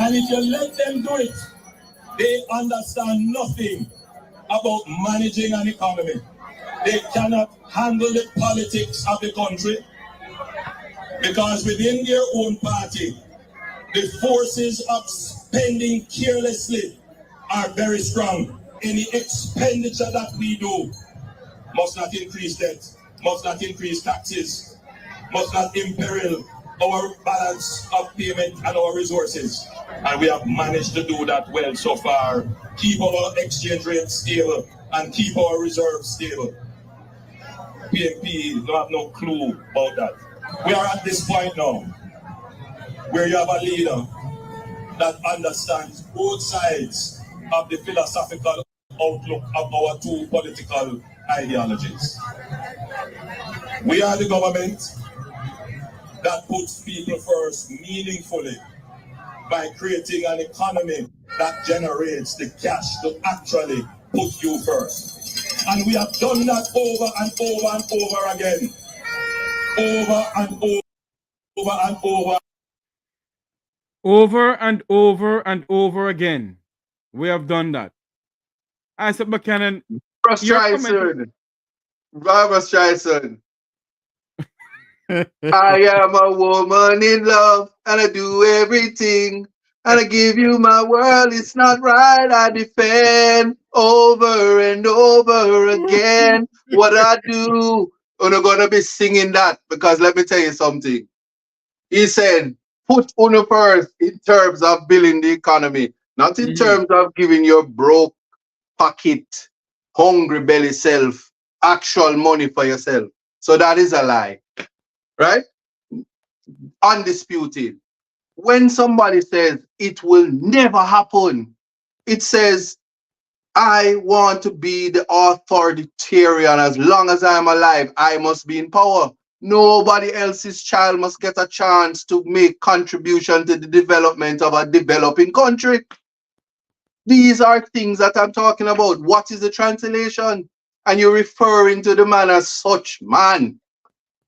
Speaker 4: And if you let them do it, they understand nothing about managing an economy. They cannot handle the politics of the country because within their own party, the forces of spending carelessly are very strong. Any expenditure that we do must not increase debt, must not increase taxes, must not imperil our balance of payment and our resources. And we have managed to do that well so far. Keep our exchange rate stable and keep our reserves stable. PNP don't have no clue about that. We are at this point now where you have a leader that understands both sides of the philosophical outlook of our two political ideologies. We are the government that puts people first meaningfully by creating an economy that generates the cash to actually put you first. And we have done that over and over and over again. Over and over and over.
Speaker 2: Over and over and over again. We have done that. Isat Buchanan, your comment.
Speaker 3: Barbara Streisand. I am a woman in love, and I do everything, and I give you my world. It's not right. I defend over and over again what I do. I'm not gonna be singing that because let me tell you something. He said, "Put Uno first in terms of building the economy, not in terms of giving your broke pocket, hungry belly self actual money for yourself." So that is a lie, right? Undisputed. When somebody says it will never happen, it says, I want to be the authoritarian. As long as I am alive, I must be in power. Nobody else's child must get a chance to make contribution to the development of a developing country. These are things that I'm talking about. What is the translation? And you're referring to the man as such man.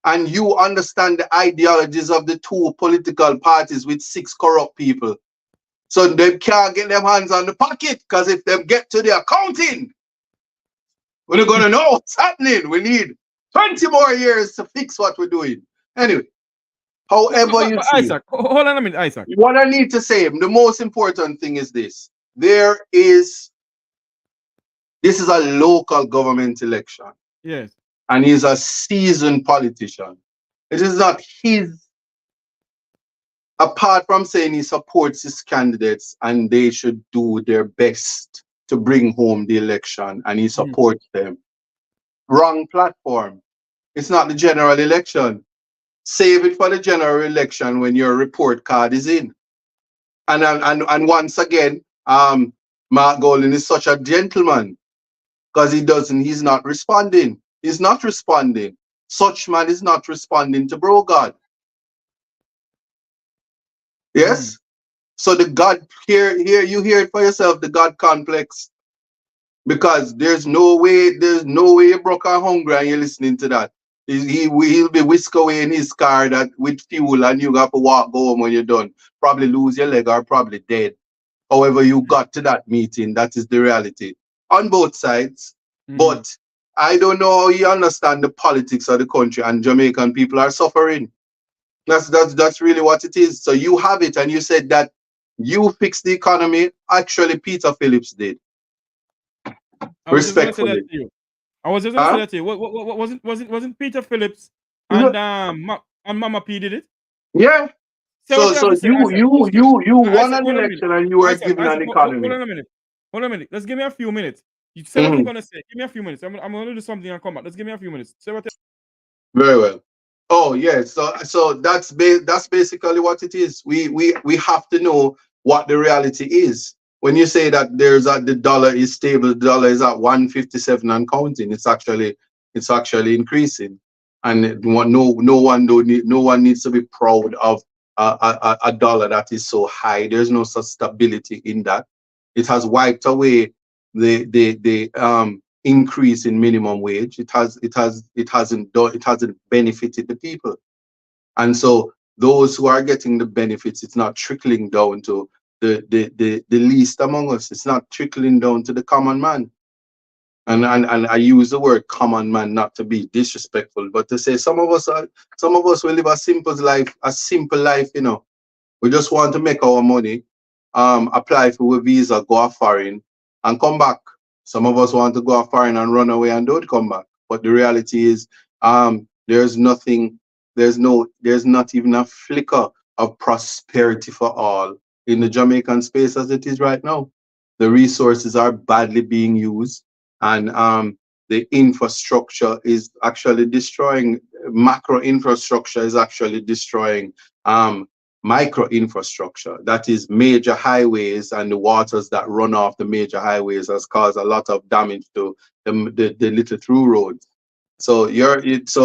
Speaker 3: And you understand the ideologies of the two political parties with 6 corrupt people. So they can't get their hands on the pocket, because if they get to the accounting, we're going to know what's happening. We need 20 more years to fix what we're doing. Anyway, however you see
Speaker 2: Isaac, hold on a minute, Isaac.
Speaker 3: What I need to say, the most important thing is this. This is a local government election.
Speaker 2: Yes.
Speaker 3: And he's a seasoned politician. It is not his, apart from saying he supports his candidates and they should do their best to bring home the election, and he supports them. Wrong platform. It's not the general election. Save it for the general election when your report card is in. And once again, Mark Golden is such a gentleman because he's not responding. He's not responding. Such man is not responding to bro God. Yes? So the God, here you hear it for yourself, the God complex. Because there's no way you're broke and hungry and you're listening to that. He'll be whisked away in his car that with fuel, and you have to walk home when you're done. Probably lose your leg or probably dead. However, you got to that meeting, that is the reality. On both sides. But I don't know how you understand the politics of the country, and Jamaican people are suffering. That's really what it is. So you have it, and you said that you fixed the economy. Actually, Peter Phillips did. Respectfully.
Speaker 2: I was just going to say that to you. Wasn't Peter Phillips and Mama P did it?
Speaker 3: Yeah. So you won an election and you were given an economy.
Speaker 2: Hold on a minute. Let's give me a few minutes. You say what you're gonna say. Give me a few minutes. I'm gonna do something and come back. Let's give me a few minutes. Say what.
Speaker 3: Very well. Oh yes. So that's basically what it is. We have to know what the reality is. When you say that the dollar is stable, the dollar is at 157 and counting. It's actually increasing, and no one needs to be proud of a dollar that is so high. There's no such stability in that. It has wiped away the increase in minimum wage. It hasn't benefited the people, and so those who are getting the benefits, it's not trickling down to the least among us. It's not trickling down to the common man. And I use the word common man not to be disrespectful, but to say some of us will live a simple life, you know. We just want to make our money, apply for a visa, go off foreign, and come back. Some of us want to go off foreign and run away and don't come back. But the reality is, there's not even a flicker of prosperity for all in the Jamaican space as it is right now. The resources are badly being used, and the infrastructure is actually destroying. Macro infrastructure is actually destroying micro infrastructure. That is major highways, and the waters that run off the major highways has caused a lot of damage to the little through roads. So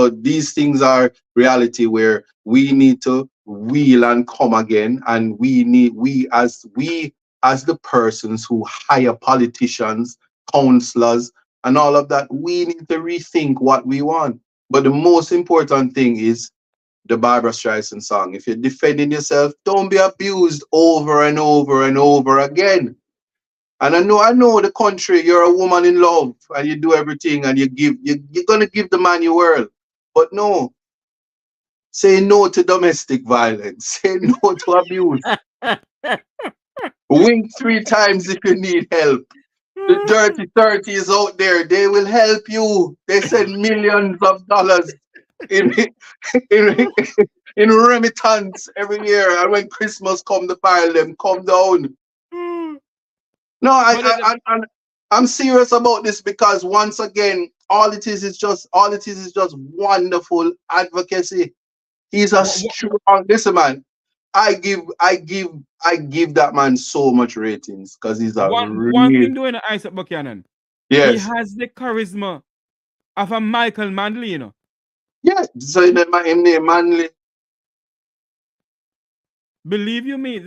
Speaker 3: these things are reality where we need to wheel and come again, and we as the persons who hire politicians, councillors, and all of that, we need to rethink what we want. But the most important thing is the Barbara Streisand song. If you're defending yourself, don't be abused over and over and over again. And I know the country, you're a woman in love and you do everything and you're gonna give the man your world. But no, say no to domestic violence, say no to abuse. Wink 3 times if you need help. The dirty 30 is out there, they will help you. They send millions of dollars in in, in remittance every year. And when Christmas come, the pile them come down. No, I'm serious about this because once again, all it is just wonderful advocacy. He's a strong. Listen, man, I give that man so much ratings because he's a
Speaker 2: one thing doing Isat Buchanan.
Speaker 3: Yes.
Speaker 2: He has the charisma of a Michael Manley, you know.
Speaker 3: Yeah, so him name Manley.
Speaker 2: Believe you me,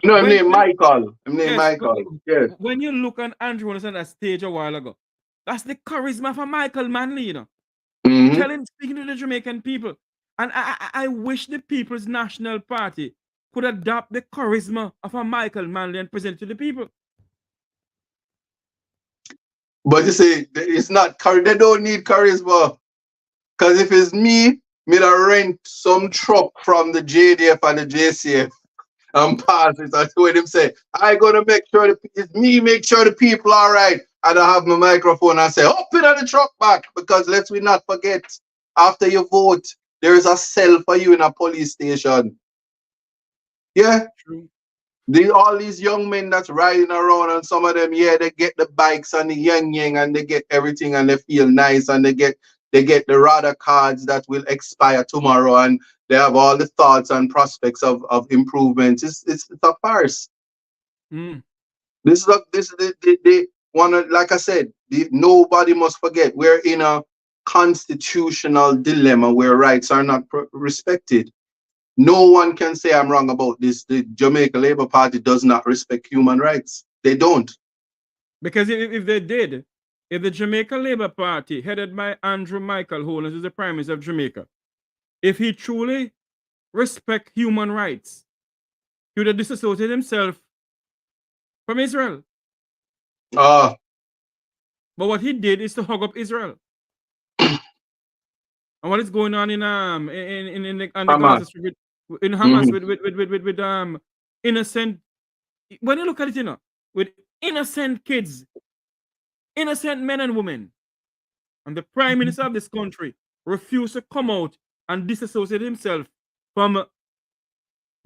Speaker 3: No, him name Michael. Him name
Speaker 2: yes,
Speaker 3: Michael. Yes.
Speaker 2: When you look at Andrew Holness on that stage a while ago, that's the charisma of a Michael Manley, you know. Speaking to the Jamaican people. And I wish the People's National Party could adopt the charisma of a Michael Manley and present it to the people.
Speaker 3: But you see, it's not, they don't need charisma. Because if it's me to rent some truck from the JDF and the JCF and pass it. That's what him say. I gotta make sure make sure the people are right. And I have my microphone and say, up in the truck back. Because let's we not forget, after you vote, there is a cell for you in a police station. Yeah.
Speaker 2: True.
Speaker 3: All these young men that's riding around, and some of them, yeah, they get the bikes and the yang and they get everything and they feel nice and they get the RADA cards that will expire tomorrow and they have all the thoughts and prospects of improvements. It's a farce. This is they wanna, like I said, nobody must forget we're in a constitutional dilemma where rights are not respected. No one can say I'm wrong about this. The Jamaica Labour Party does not respect human rights. They don't.
Speaker 2: Because if they did, if the Jamaica Labour Party, headed by Andrew Michael Holness, is the Prime Minister of Jamaica, if he truly respect human rights, he would have disassociated himself from Israel. But what he did is to hug up Israel. And what is going on in the Gaza Strip in Hamas with innocent, when you look at it, you know, with innocent kids, innocent men and women, and the Prime Minister of this country refused to come out and disassociate himself from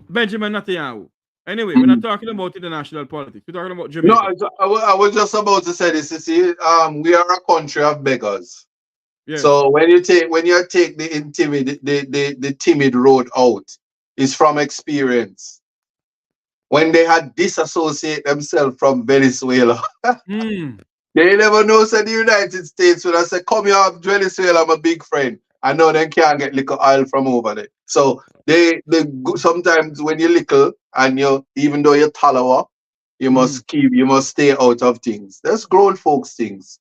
Speaker 2: Benjamin Netanyahu. Anyway, we're not talking about international politics. We're talking about Jamaica.
Speaker 3: No, I was just about to say this. You see, we are a country of beggars. Yes. So when you take the timid road out, it's from experience. When they had disassociate themselves from Venezuela, they never know. Said the United States when I say, "Come here, Venezuela, I'm a big friend." I know they can't get liquor oil from over there. So they sometimes when you're little and you, even though you're taller, you must stay out of things. That's grown folks things.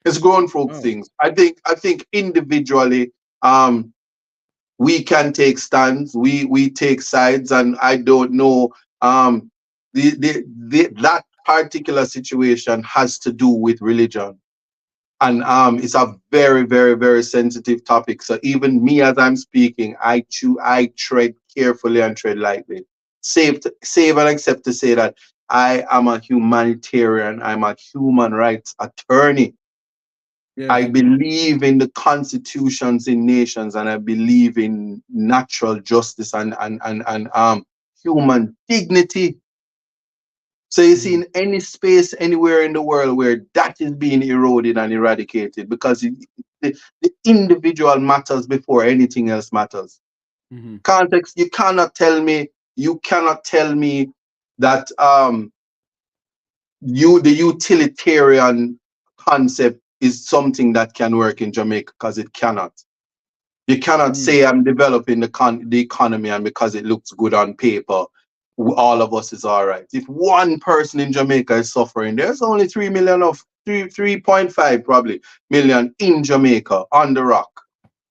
Speaker 3: It's grown folks things. I think individually, we can take stands, we take sides, and I don't know, that particular situation has to do with religion. And it's a very, very, very sensitive topic. So even me as I'm speaking, I tread carefully and tread lightly. Save and accept to say that I am a humanitarian, I'm a human rights attorney. Yeah. I believe in the constitutions in nations, and I believe in natural justice and human dignity. So you see, in any space, anywhere in the world where that is being eroded and eradicated, because the individual matters before anything else matters. Context, you cannot tell me that the utilitarian concept is something that can work in Jamaica, because it cannot. You cannot say I'm developing the economy, and because it looks good on paper, all of us is all right. If one person in Jamaica is suffering, there's only 3 million of 3.5 probably million in Jamaica on the rock.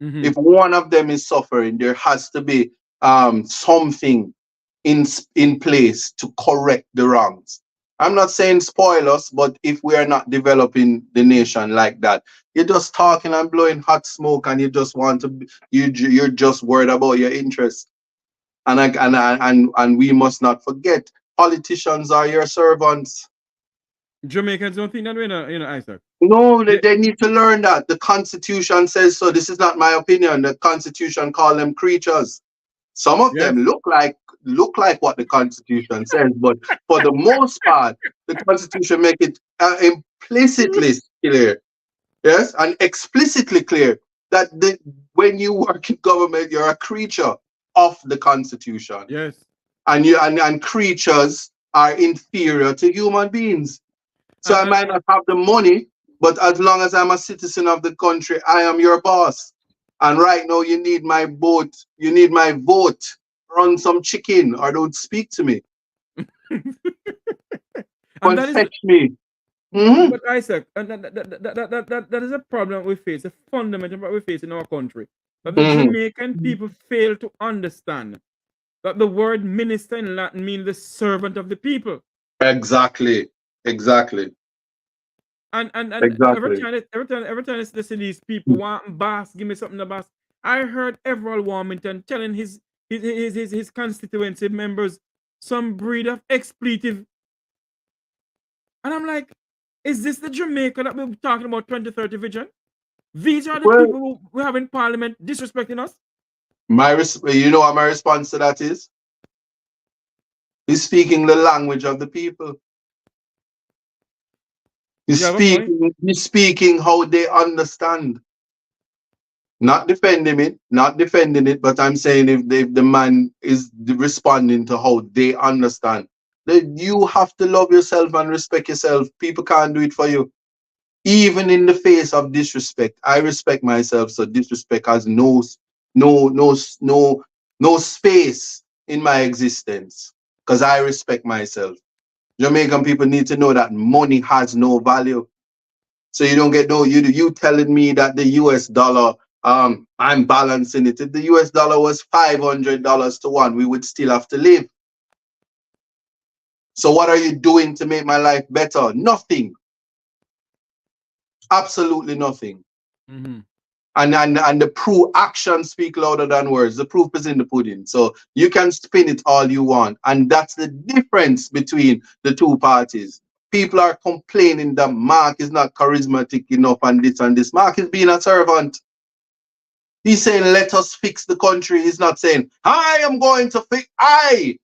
Speaker 3: If one of them is suffering, there has to be something in place to correct the wrongs. I'm not saying spoil us, but if we are not developing the nation like that, you're just talking and blowing hot smoke, and you just want to, you're just worried about your interests. And we must not forget, politicians are your servants.
Speaker 2: Jamaicans don't think that way, Isaac.
Speaker 3: No, they need to learn that. The Constitution says so. This is not my opinion. The Constitution call them creatures. Some of them look like what the Constitution says, but for the most part, the Constitution make it implicitly clear, yes, and explicitly clear that when you work in government, you're a creature of the Constitution.
Speaker 2: Yes,
Speaker 3: and creatures are inferior to human beings. So I might not have the money, but as long as I'm a citizen of the country, I am your boss. And right now, you need my vote. You need my vote. Run some chicken or don't speak to me.
Speaker 2: And
Speaker 3: fetch me. Mm-hmm.
Speaker 2: But Isaac, that is a problem we face, a fundamental problem we face in our country. That the Jamaican people fail to understand that the word minister in Latin means the servant of the people.
Speaker 3: Exactly.
Speaker 2: And
Speaker 3: Exactly.
Speaker 2: every time I listen to these people want boss, give me something to boss. I heard Everall Warmington telling his constituency members some breed of expletive. And I'm like, is this the Jamaica that we're talking about 2030 vision? These are the people who we have in parliament disrespecting us?
Speaker 3: You know what my response to that is? He's speaking the language of the people. He's speaking how they understand. Not defending it, but I'm saying if the man is responding to how they understand, then you have to love yourself and respect yourself. People can't do it for you. Even in the face of disrespect, I respect myself, so disrespect has no space in my existence because I respect myself. Jamaican people need to know that money has no value. So you don't get you telling me that the US dollar, I'm balancing it. If the US dollar was $500 to one, we would still have to live. So what are you doing to make my life better? Nothing. Absolutely nothing. And the proof, actions speak louder than words. The proof is in the pudding. So you can spin it all you want. And that's the difference between the two parties. People are complaining that Mark is not charismatic enough and this. Mark is being a servant. He's saying, let us fix the country. He's not saying, I am going to fix, I.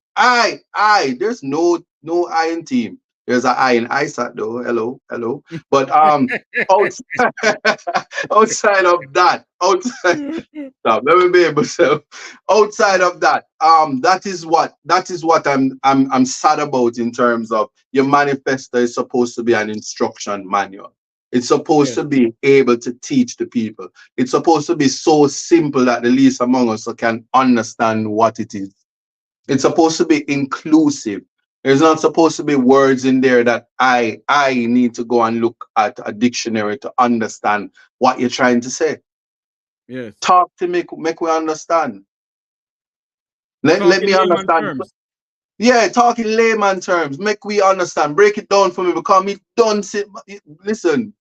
Speaker 3: There's no I in team. There's an I in Isat though. Hello. But outside of that, outside of that, that is what I'm sad about in terms of your manifesto is supposed to be an instruction manual. It's supposed to be able to teach the people. It's supposed to be so simple that the least among us can understand what it is. It's supposed to be inclusive. There's not supposed to be words in there that I need to go and look at a dictionary to understand what you're trying to say.
Speaker 2: Yes.
Speaker 3: Talk to make we understand. Let me understand.
Speaker 2: Terms.
Speaker 3: Yeah, talk in layman terms. Make we understand. Break it down for me because me don't see. Listen,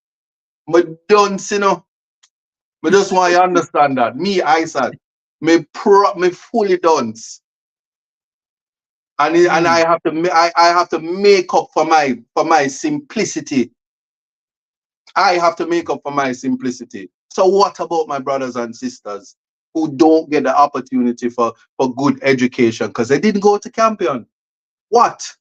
Speaker 3: but don't see no. But just want you to understand that. Me, Isat, me fully don't. And I have to make up for my simplicity. I have to make up for my simplicity. So what about my brothers and sisters who don't get the opportunity for good education because they didn't go to Campion? What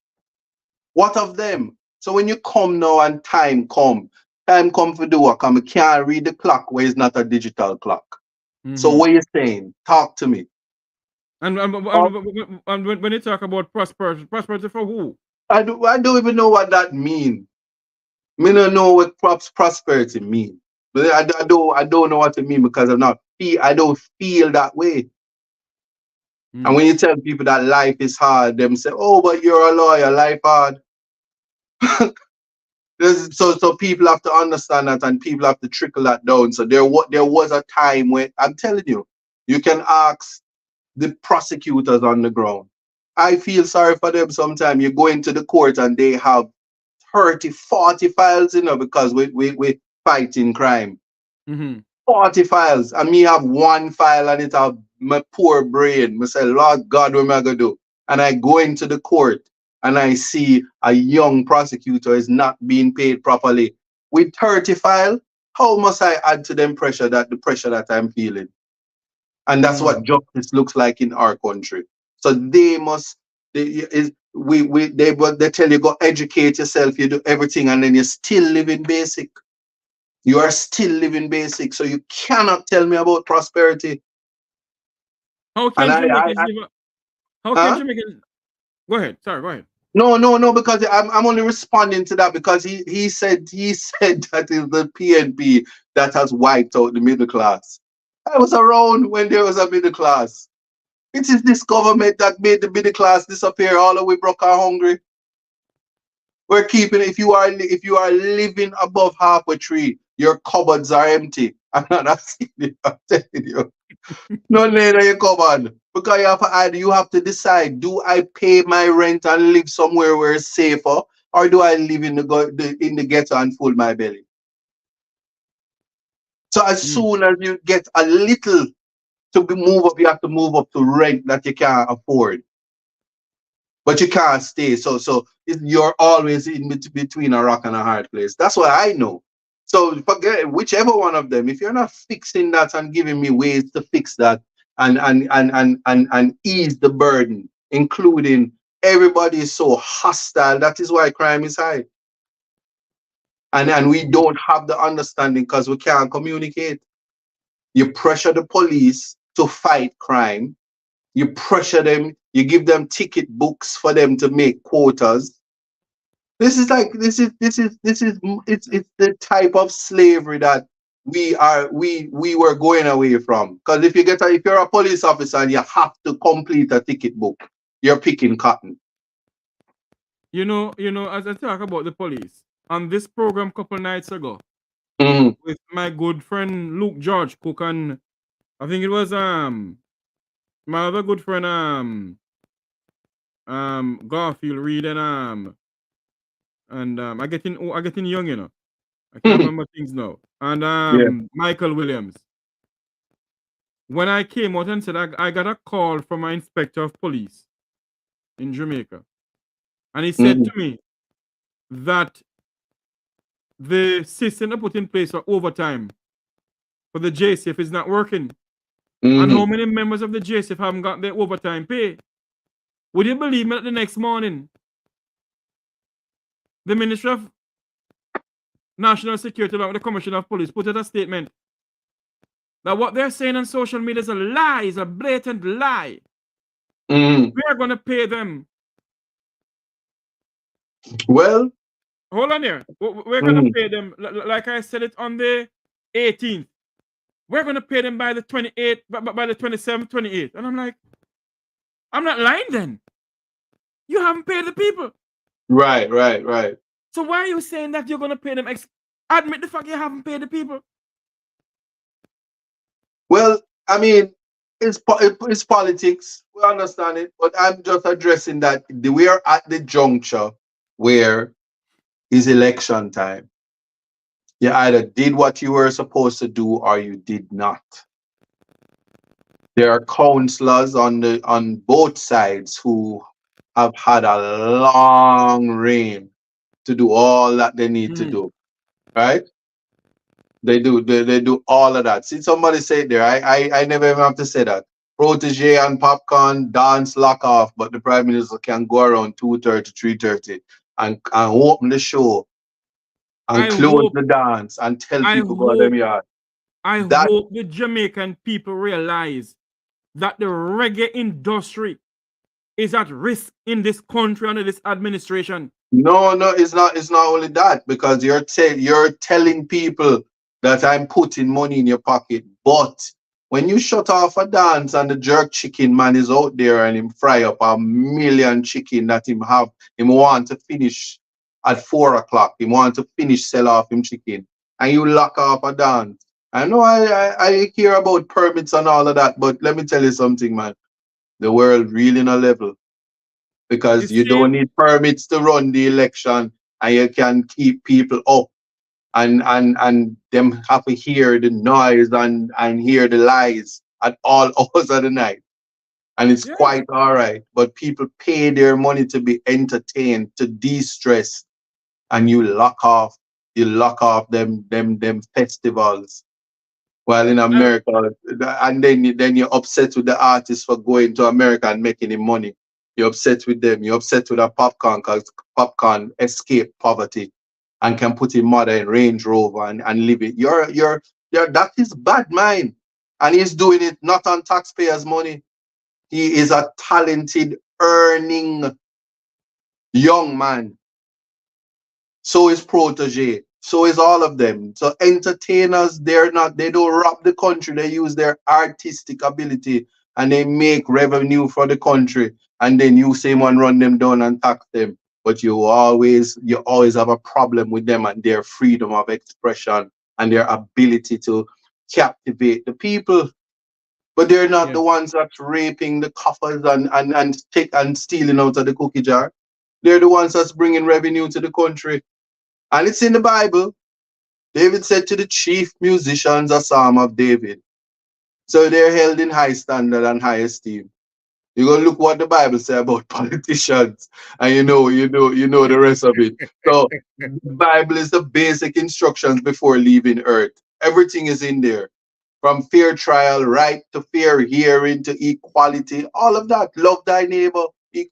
Speaker 3: of them? So when you come now and time come for do work, I can't read the clock where it's not a digital clock. So what you saying? Talk to me.
Speaker 2: And when you talk about prosperity for who?
Speaker 3: I don't even know what that means. Me don't know what prosperity means. But I don't know what it means because I don't feel that way. And when you tell people that life is hard, them say, oh, but you're a lawyer, life hard. So people have to understand that, and people have to trickle that down. So there was a time when, I'm telling you, you can ask the prosecutors on the ground. I feel sorry for them sometimes. You go into the court and they have 30, 40 files, because we fighting crime.
Speaker 2: Mm-hmm.
Speaker 3: 40 files. And me have one file and it have my poor brain. I say, Lord God, what am I going to do? And I go into the court and I see a young prosecutor is not being paid properly. With 30 files, how must I add to them the pressure that I'm feeling? And that's what justice looks like in our country. So they tell you go educate yourself, you do everything, and then you're still living basic. You are still living basic, so you cannot tell me about prosperity.
Speaker 2: How can Jamaicans? Go ahead. Sorry, go ahead.
Speaker 3: No, because I'm only responding to that because he said that is the PNP that has wiped out the middle class. I was around when there was a middle class. It is this government that made the middle class disappear. All the way broke and hungry. We're keeping, if you are living above halfway tree, your cupboards are empty. I'm not asking you, I'm telling you. No need in your cupboard. Because you have to decide, do I pay my rent and live somewhere where it's safer, or do I live in the ghetto and full my belly? So as soon as you get a little to move up, you have to move up to rent that you can't afford. But you can't stay. So you're always in between a rock and a hard place. That's what I know. So forget whichever one of them. If you're not fixing that and giving me ways to fix that and ease the burden, including everybody is so hostile. That is why crime is high. And we don't have the understanding because we can't communicate. You pressure the police to fight crime. You pressure them, you give them ticket books for them to make quotas. It's the type of slavery that we were going away from. Because if you're a police officer and you have to complete a ticket book, you're picking cotton.
Speaker 2: You know, as I talk about the police, on this program a couple nights ago, with my good friend Luke George Cook, and I think it was my other good friend Garfield Reed and I getting young, I can't remember things now. And Michael Williams. When I came out and said I got a call from an inspector of police in Jamaica, and he said to me that the system they put in place for overtime for the JCF is not working. And how many members of the JCF haven't got their overtime pay? Would you believe me that the next morning, the Ministry of National Security, along with the Commissioner of Police, put out a statement that what they're saying on social media is a lie, is a blatant lie. We are going to pay them.
Speaker 3: Well,
Speaker 2: hold on here. We're going to pay them, like I said it on the 18th. We're going to pay them by the 28th, by the 27th, 28th. And I'm like, I'm not lying then. You haven't paid the people.
Speaker 3: Right.
Speaker 2: So why are you saying that you're going to pay them? Admit the fact you haven't paid the people.
Speaker 3: Well, I mean, it's politics. We understand it. But I'm just addressing that we are at the juncture where it's election time. You either did what you were supposed to do or you did not. There are councillors on both sides who have had a long reign to do all that they need to do, right? They do all of that. See, somebody say there, I never even have to say that. Protege and popcorn dance lock off, but the Prime Minister can go around 2:30, 3:30 and open the show and close the dance and tell people about them yard.
Speaker 2: I hope the Jamaican people realize that the reggae industry is at risk in this country under this administration.
Speaker 3: No, it's not only that, because you're telling people that I'm putting money in your pocket, but when you shut off a dance and the jerk chicken man is out there and him fry up 1 million chicken that him want to finish at 4 o'clock. He want to finish sell off him chicken. And you lock off a dance. I know I hear about permits and all of that, but let me tell you something, man. The world really not level. Because you don't need permits to run the election, and you can keep people up and them have to hear the noise and hear the lies at all hours of the night. And it's quite all right. But people pay their money to be entertained, to de-stress, and you lock off them festivals. While in America, and then you're upset with the artist for going to America and making him money. You're upset with them. You're upset with a popcorn because popcorn escaped poverty and can put his mother in Range Rover and live it. That is bad mind. And he's doing it not on taxpayers' money. He is a talented, earning young man. So is protege. So is all of them. So entertainers, they don't rob the country. They use their artistic ability and they make revenue for the country. And then you same one run them down and tax them. But you always have a problem with them and their freedom of expression and their ability to captivate the people. But they're not the ones that's raping the coffers and stealing out of the cookie jar. They're the ones that's bringing revenue to the country. And it's in the Bible. David said to the chief musicians a psalm of David. So they're held in high standard and high esteem. You're gonna look what the Bible says about politicians, and you know the rest of it. So the Bible is the basic instructions before leaving earth. Everything is in there. From fair trial, right to fair hearing to equality, all of that. Love thy neighbor.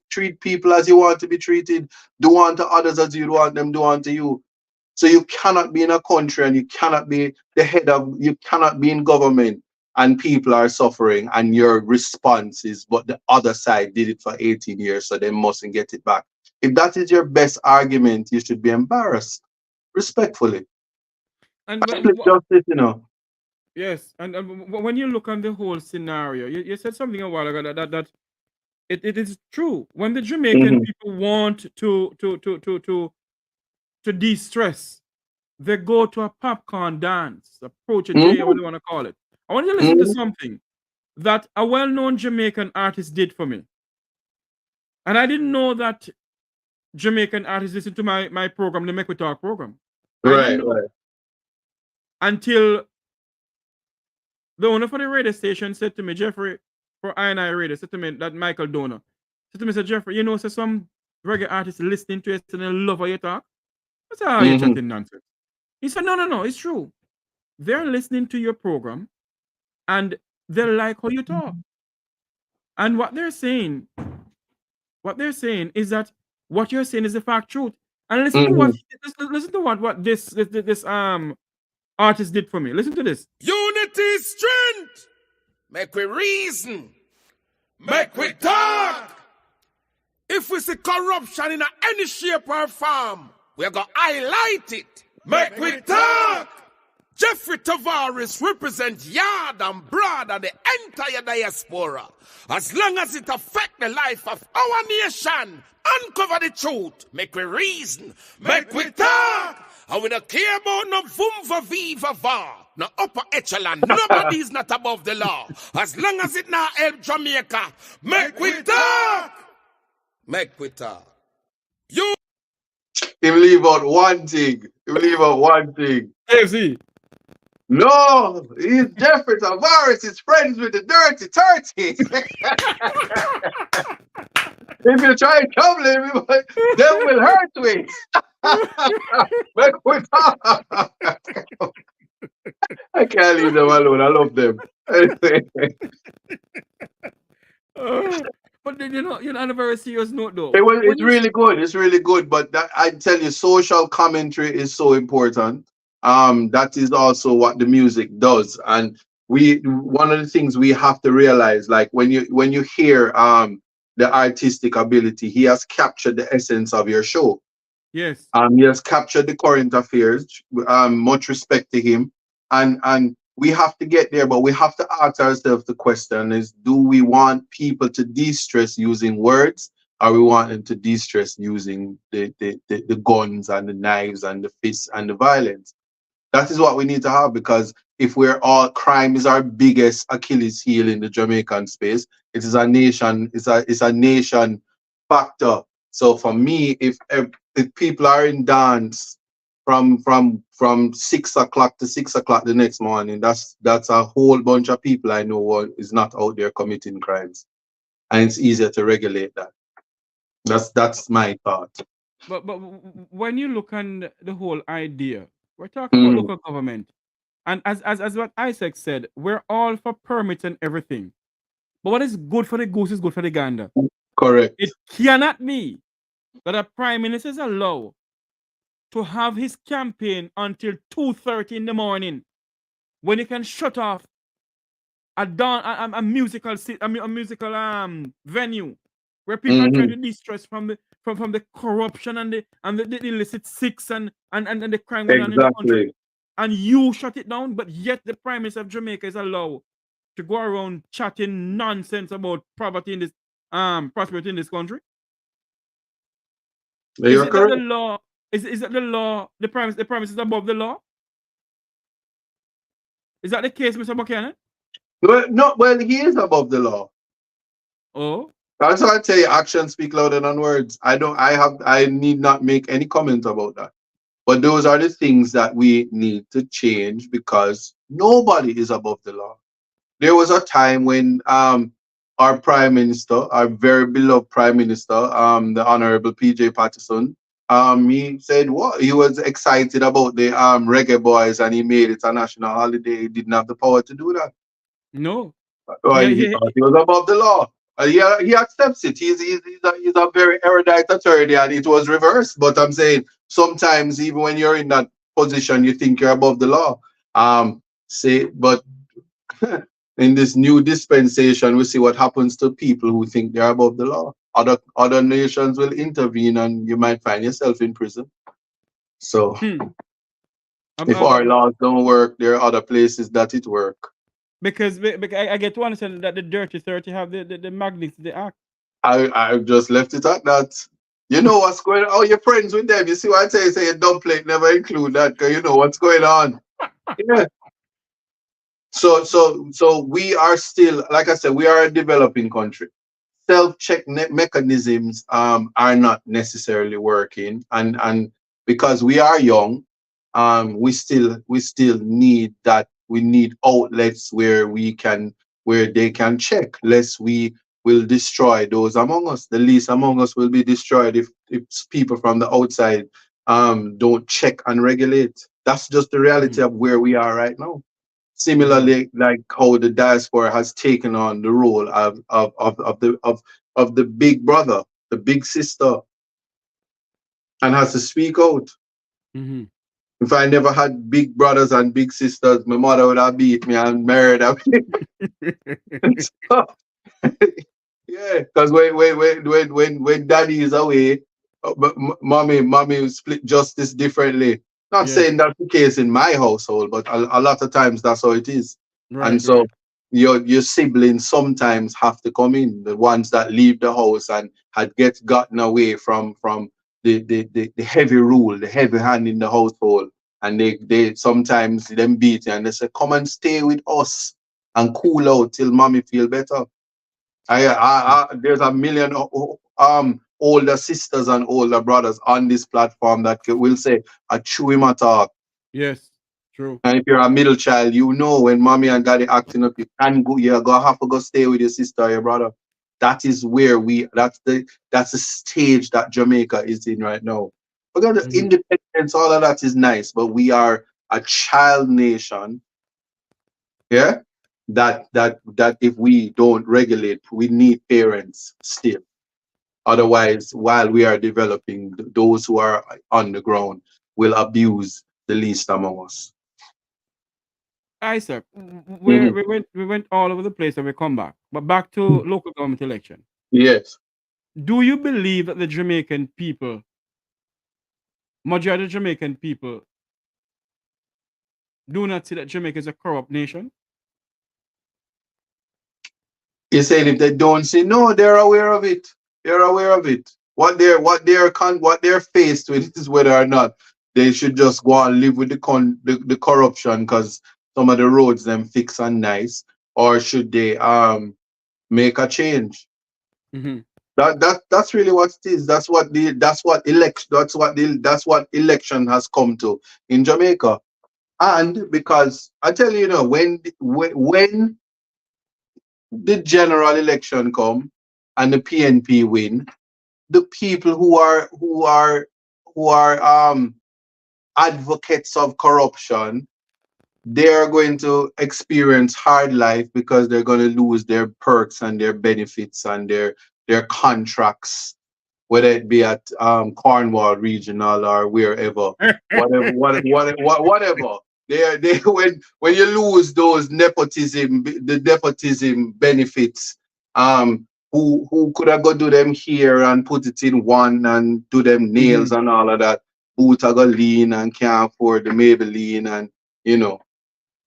Speaker 3: Treat people as you want to be treated. Do unto others as you want them do unto you. So you cannot be in a country and you cannot be you cannot be in government and people are suffering and your response is, but the other side did it for 18 years, so they mustn't get it back. If that is your best argument, you should be embarrassed, respectfully.
Speaker 2: And
Speaker 3: justice, you know.
Speaker 2: Yes, and when you look on the whole scenario, you said something a while ago that it is true. When the Jamaican people want to de-stress, they go to a popcorn dance, approach a J, what do you want to call it. I want you to listen to something that a well-known Jamaican artist did for me. And I didn't know that Jamaican artists listen to my program, the Make We Talk program.
Speaker 3: Right.
Speaker 2: Until the owner for the radio station said to me, Jeffrey, for I Radio, said to me, that Michael Donor, said to me, Jeffrey, you know, so some reggae artists listening to it and they love how you talk. I said, how you chatting nonsense? He said, no, it's true. They're listening to your program and they like how you talk. And what they're saying is that what you're saying is the fact truth. And listen to what this artist did for me. Listen to this.
Speaker 5: Unity is strength. Make we reason. Make we talk. If we see corruption in any shape or form, we're going to highlight it. Make we talk. Jeffrey Tavares represents yard and broad and the entire diaspora. As long as it affects the life of our nation, uncover the truth. Make we reason. Make we talk. And we don't care about no vumva viva va. No upper echelon. Nobody's not above the law. As long as it not help Jamaica. Make we talk. Make we talk. You.
Speaker 3: He leave out one thing.
Speaker 2: AFC.
Speaker 3: No, he's Jeffrey Tavares is friends with the dirty 30s. If you try and trouble him, them will hurt me. I can't leave them alone. I love them.
Speaker 2: But then, on a very serious note, though.
Speaker 3: It's really good. It's really good. But I tell you, social commentary is so important. That is also what the music does. And one of the things we have to realize, like when you hear the artistic ability, he has captured the essence of your show.
Speaker 2: Yes.
Speaker 3: He has captured the current affairs. Much respect to him. And we have to get there, but we have to ask ourselves the question is, do we want people to de-stress using words? or we want them to de-stress using the guns and the knives and the fists and the violence. That is what we need to have, because if we're all, crime is our biggest Achilles heel in the Jamaican space. It is a nation, it's a nation factor. So for me, if people are in dance from 6 o'clock to 6 o'clock the next morning, that's a whole bunch of people I know what is not out there committing crimes. And it's easier to regulate that. That's my thought.
Speaker 2: But when you look on the whole idea, we're talking about local government, and as what Isaac said, we're all for permits and everything. But what is good for the goose is good for the gander.
Speaker 3: Correct.
Speaker 2: It cannot be that a prime minister is allowed to have his campaign until 2:30 in the morning, when he can shut off a musical venue where people are trying to de-stress from the corruption and the illicit six and the crime going on in the country.
Speaker 3: Exactly.
Speaker 2: And you shut it down, but yet the Prime Minister of Jamaica is allowed to go around chatting nonsense about poverty in this prosperity in this country.
Speaker 3: You're
Speaker 2: That
Speaker 3: correct.
Speaker 2: the law? Is that the law? The Prime Minister is above the law? Is that the case, Mr. Buchanan?
Speaker 3: Well, no, well, he is above the law.
Speaker 2: Oh,
Speaker 3: That's why I tell you, actions speak louder than words. I need not make any comment about that. But those are the things that we need to change, because nobody is above the law. There was a time when our Prime Minister, our very beloved Prime Minister, the Honorable PJ Patterson, he said what he was excited about the reggae boys, and he made it a national holiday. He didn't have the power to do that.
Speaker 2: no.
Speaker 3: Well,
Speaker 2: Yeah,
Speaker 3: he
Speaker 2: yeah,
Speaker 3: thought he was above the law. He accepts it. He's a very erudite attorney, and it was reversed. But I'm saying sometimes, even when you're in that position, you think you're above the law. But in this new dispensation, we see what happens to people who think they're above the law. Other nations will intervene, and you might find yourself in prison. So if our laws don't work, there are other places that it work.
Speaker 2: because I get to understand that the dirty 30 have the Magnitsky Act.
Speaker 3: I just left it at that. You know what's going on. Oh, you're friends with them. You see what I tell you? Say your dumb plate never include that, because you know what's going on. Yeah. So we are still, like I said, we are a developing country. Self-check mechanisms are not necessarily working, and because we are young, we still need that. We need outlets where they can check, lest we will destroy those among us. The least among us will be destroyed if people from the outside don't check and regulate. That's just the reality of where we are right now. Similarly, like how the diaspora has taken on the role of the big brother, the big sister, and has to speak out. If I never had big brothers and big sisters, my mother would have beat me and murdered me. So, yeah, because when daddy is away, mommy will split justice differently. Not saying that's the case in my household, but a lot of times that's how it is. And so your siblings sometimes have to come in, the ones that leave the house and had gotten away from the heavy rule, the heavy hand in the household. And they sometimes them beat you and they say, come and stay with us and cool out till mommy feel better. There's a million older sisters and older brothers on this platform that will say, I chew him at all.
Speaker 2: Yes, true.
Speaker 3: And if you're a middle child, you know when mommy and daddy acting up, you're gonna have to go stay with your sister or your brother. That is where that's the stage that Jamaica is in right now. Because the independence, all of that is nice, but we are a child nation. Yeah. That if we don't regulate, we need parents still. Otherwise, while we are developing, those who are on the ground will abuse the least among us.
Speaker 2: Isaac, we went all over the place and we come back. But back to local government election.
Speaker 3: Yes.
Speaker 2: Do you believe that the Jamaican people, majority of Jamaican people, do not see that Jamaica is a corrupt nation?
Speaker 3: You're saying if they don't see, no, they're aware of it. They're aware of it. What they're faced with is whether or not they should just go and live with the corruption because some of the roads them fix and nice, or should they make a change.
Speaker 2: Mhm.
Speaker 3: That's really what it is. That's what election has come to in Jamaica. And because I tell you, when the general election come and the PNP win, the people who are advocates of corruption, they are going to experience hard life because they're going to lose their perks and their benefits and their contracts, whether it be at Cornwall Regional or wherever, whatever. They when you lose those the nepotism benefits, who could have go do them here and put it in one and do them nails
Speaker 2: Mhm.
Speaker 3: and all of that, boot a go lean and can't afford the Maybelline and you know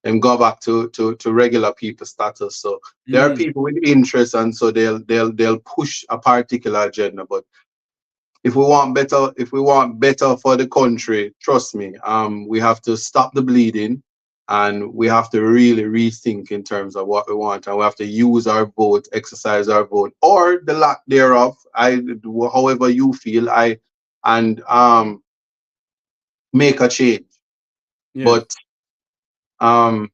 Speaker 3: and go back to regular people status. So there are
Speaker 2: Mhm.
Speaker 3: people with interest, and so they'll push a particular agenda. But if we want better for the country, trust me, we have to stop the bleeding, and we have to really rethink in terms of what we want, and we have to use our vote, exercise our vote, or the lack thereof. However you feel, and make a change.
Speaker 2: Yes.
Speaker 3: But um,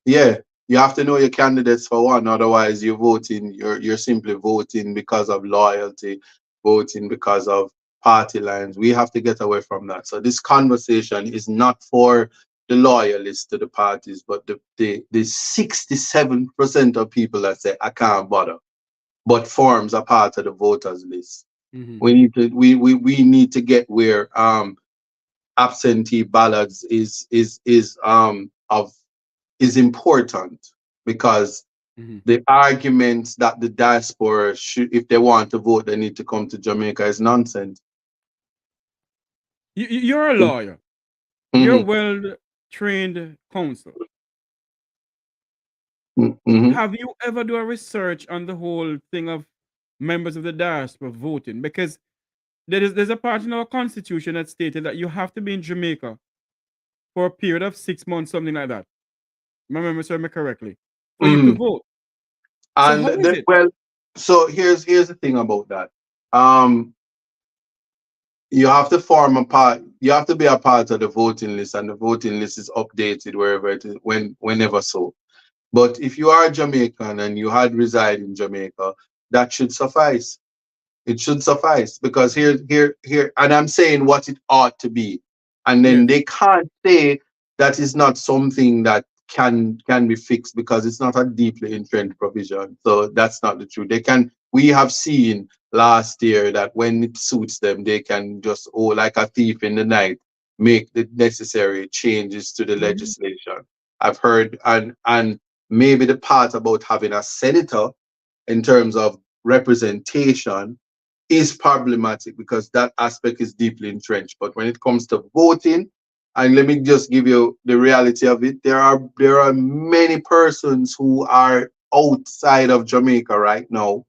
Speaker 3: yeah, you have to know your candidates for one. Otherwise, You're simply voting because of loyalty, voting because of party lines. We have to get away from that. So this conversation is not for the loyalists to the parties, but the 67% of people that say I can't bother, but forms a part of the voters list.
Speaker 2: Mhm.
Speaker 3: We need to get where absentee ballots is important, because
Speaker 2: Mhm.
Speaker 3: the arguments that the diaspora should, if they want to vote, they need to come to Jamaica is nonsense.
Speaker 2: You're a lawyer. You're a
Speaker 3: Hmm.
Speaker 2: well-trained counsel.
Speaker 3: Hmm.
Speaker 2: Have you ever do a research on the whole thing of members of the diaspora voting? Because there's a part in our constitution that stated that you have to be in Jamaica for a period of 6 months, something like that. My memory serves me correctly, for you to
Speaker 3: Hmm.
Speaker 2: vote. So
Speaker 3: And
Speaker 2: how is it?
Speaker 3: well, so here's the thing about that. Um, you have to form a part. You have to be a part of the voting list, and the voting list is updated wherever it is, whenever so. But if you are Jamaican and you had reside in Jamaica, that should suffice. It should suffice, because here, and I'm saying what it ought to be, and then
Speaker 2: Yes.
Speaker 3: they can't say that is not something that can be fixed, because it's not a deeply entrenched provision. So that's not the truth. They can. We have seen last year that when it suits them, they can just, oh, like a thief in the night, make the necessary changes to the
Speaker 2: Mhm.
Speaker 3: legislation. I've heard, and maybe the part about having a senator in terms of representation is problematic, because that aspect is deeply entrenched. But when it comes to voting, and let me just give you the reality of it, there are many persons who are outside of Jamaica right now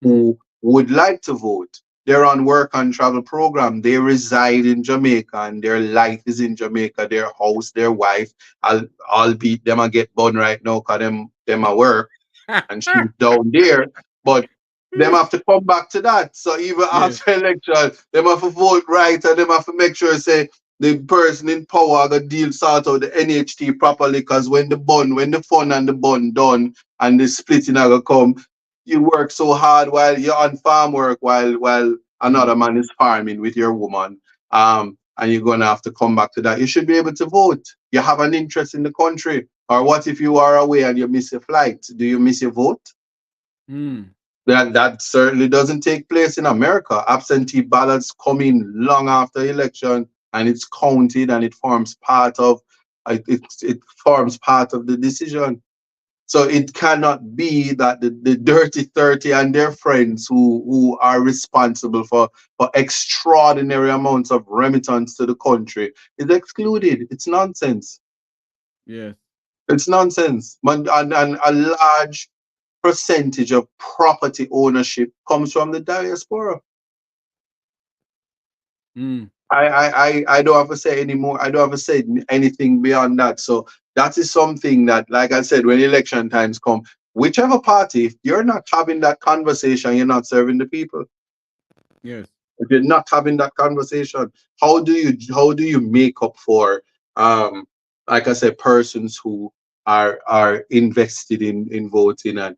Speaker 2: Mhm.
Speaker 3: who would like to vote. They're on work and travel program. They reside in Jamaica and their life is in Jamaica, their house, their wife. I'll beat them and get bun right now because them at work and she's down there. But them have to come back to that. So even
Speaker 2: Yes.
Speaker 3: after election, them have to vote right, and them have to make sure say the person in power got deal sort out the NHT properly. Because when the fun and the bun done and the splitting are gonna come, you work so hard while you're on farm work, while
Speaker 2: Mhm.
Speaker 3: another man is farming with your woman. And you're gonna have to come back to that. You should be able to vote. You have an interest in the country. Or what if you are away and you miss a flight? Do you miss your vote?
Speaker 2: Mm.
Speaker 3: That certainly doesn't take place in America. Absentee ballots come in long after election, and it's counted, and it forms part of it forms part of the decision. So it cannot be that the dirty 30 and their friends who are responsible for extraordinary amounts of remittance to the country is excluded. It's nonsense.
Speaker 2: Yes.
Speaker 3: It's nonsense. And a large percentage of property ownership comes from the diaspora. I don't have to say anymore. I don't have to say anything beyond that. So that is something that, like I said, when election times come, whichever party, if you're not having that conversation, you're not serving the people.
Speaker 2: Yes.
Speaker 3: If you're not having that conversation, how do you make up for like I said, persons who are invested in voting, and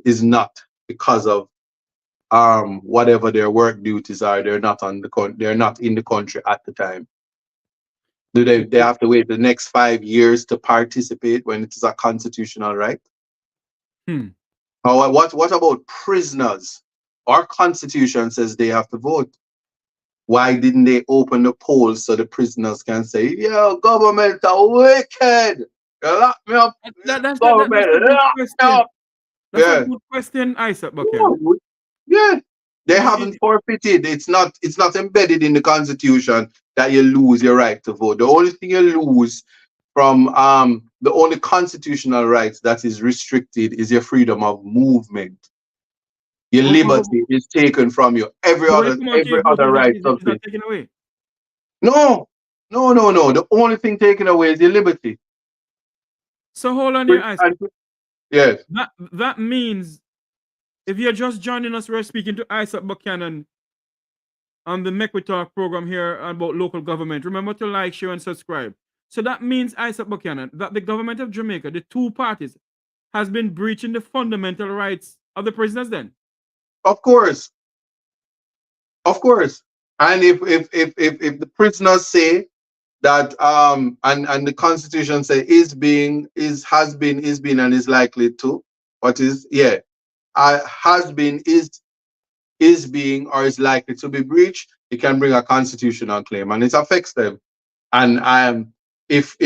Speaker 3: is not because of whatever their work duties are, they're not in the country at the time. Do they have to wait the next 5 years to participate when it is a constitutional right? What about prisoners? Our constitution says they have to vote. Why didn't they open the polls so the prisoners can say, "Yo, government are wicked. You lock me up.
Speaker 2: That's
Speaker 3: Government,
Speaker 2: a good
Speaker 3: lock me
Speaker 2: question.
Speaker 3: up."
Speaker 2: That's
Speaker 3: Yeah.
Speaker 2: a good question, Isat Buchanan.
Speaker 3: Yeah. They
Speaker 2: It-
Speaker 3: haven't forfeited. It's not embedded in the constitution that you lose your right to vote. The only thing you lose from the only constitutional rights that is restricted is your freedom of movement. Your liberty is taken from you. Every
Speaker 2: But when you come out to your vote,
Speaker 3: other right
Speaker 2: is
Speaker 3: subsidy.
Speaker 2: that taken away?
Speaker 3: No. The only thing taken away is your liberty.
Speaker 2: So hold on here, Isaac.
Speaker 3: Yes.
Speaker 2: That means if you're just joining us, we're speaking to Isat Buchanan on the Make We Talk program here about local government. Remember to like, share, and subscribe. So that means, Isat Buchanan, that the government of Jamaica, the two parties, has been breaching the fundamental rights of the prisoners then?
Speaker 3: Of course. And if the prisoners say that and the constitution say is being, has been, and is likely to, has been, is being, or is likely to be breached, it can bring a constitutional claim and it affects them. And if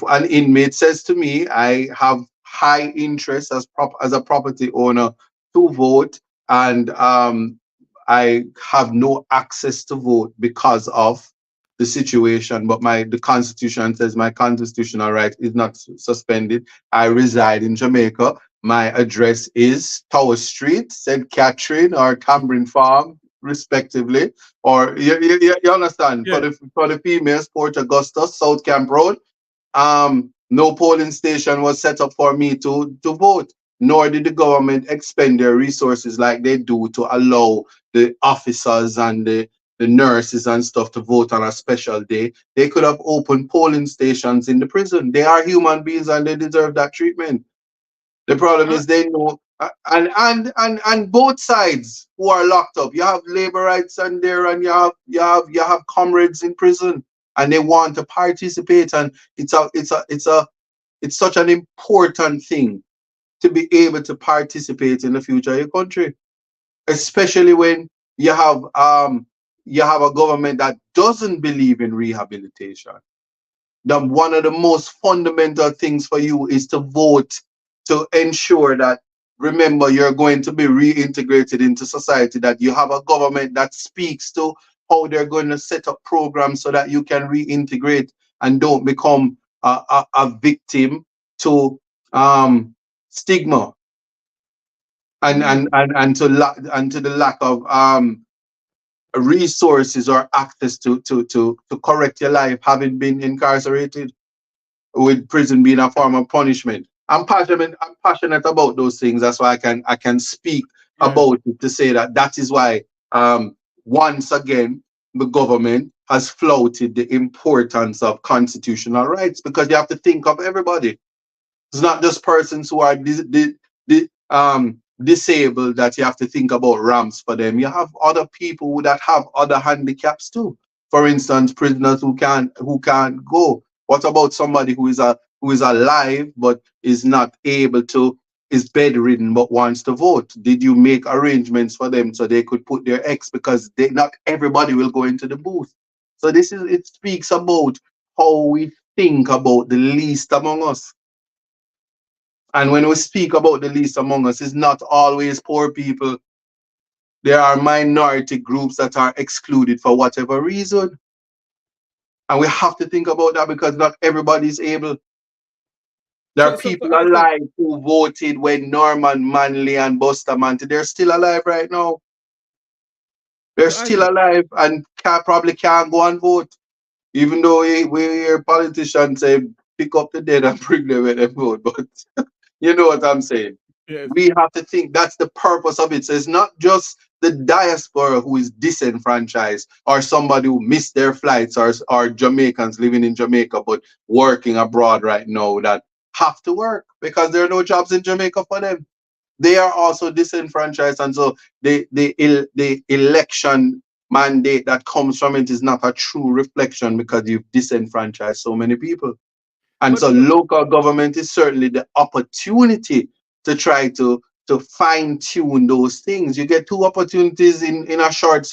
Speaker 3: an inmate says to me, I have high interest as a property owner to vote, and I have no access to vote because of the situation, but the constitution says my constitutional right is not suspended. I reside in Jamaica. My address is Tower Street, St. Catherine, or Cambrin Farm, respectively. Or you understand?
Speaker 2: Yeah.
Speaker 3: For the females, Port Augusta, South Camp Road. No polling station was set up for me to vote, nor did the government expend their resources like they do to allow the officers and the nurses and stuff to vote on a special day. They could have opened polling stations in the prison. They are human beings and they deserve that treatment. The problem is they know, and both sides who are locked up. You have labor rights and there, and you have comrades in prison, and they want to participate. And it's such an important thing to be able to participate in the future of your country, especially when you have a government that doesn't believe in rehabilitation. One of the most fundamental things for you is to vote, to ensure that, remember, you're going to be reintegrated into society, that you have a government that speaks to how they're going to set up programs so that you can reintegrate and don't become a victim to stigma and to the lack of resources or access to correct your life, having been incarcerated, with prison being a form of punishment. I'm passionate about those things. That's why I can speak about it, to say that is why once again the government has flouted the importance of constitutional rights, because you have to think of everybody. It's not just persons who are disabled that you have to think about ramps for them. You have other people that have other handicaps too. For instance, prisoners who can't go. What about somebody who is alive but is not able to, is bedridden but wants to vote? Did you make arrangements for them so they could put their X, because not everybody will go into the booth? So it speaks about how we think about the least among us. And when we speak about the least among us, it's not always poor people. There are minority groups that are excluded for whatever reason. And we have to think about that, because not everybody is able. There are people
Speaker 2: Isaac,
Speaker 3: alive who voted when Norman Manley and Bustamante, they're still alive right now. They're
Speaker 2: so
Speaker 3: still
Speaker 2: Isaac,
Speaker 3: alive and probably can't go and vote. Even though we hear politicians say pick up the dead and bring them when they vote. But you know what I'm saying?
Speaker 2: yes.
Speaker 3: We have to think that's the purpose of it. So it's not just the diaspora who is disenfranchised or somebody who missed their flights or Jamaicans living in Jamaica but working abroad right now that have to work because there are no jobs in Jamaica for them. They are also disenfranchised, and so the election mandate that comes from it is not a true reflection because you've disenfranchised so many people. And so
Speaker 2: But
Speaker 3: local government is certainly the opportunity to try to fine tune those things. You get two opportunities in in a short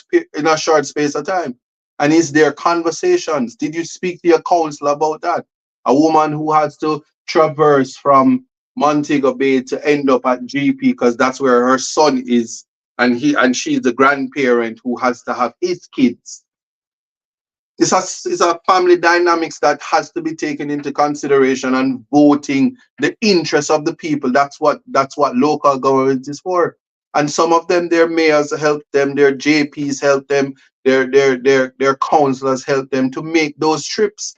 Speaker 3: space of time. And is there conversations? Did you speak to your council about that? A woman who has to traverse from Montego Bay to end up at GP because that's where her son is, and she's the grandparent who has to have his kids. It's a family dynamics that has to be taken into consideration, and voting the interests of the people. That's what local government is for. And some of them, their mayors help them, their JPs help them, their councillors help them to make those trips.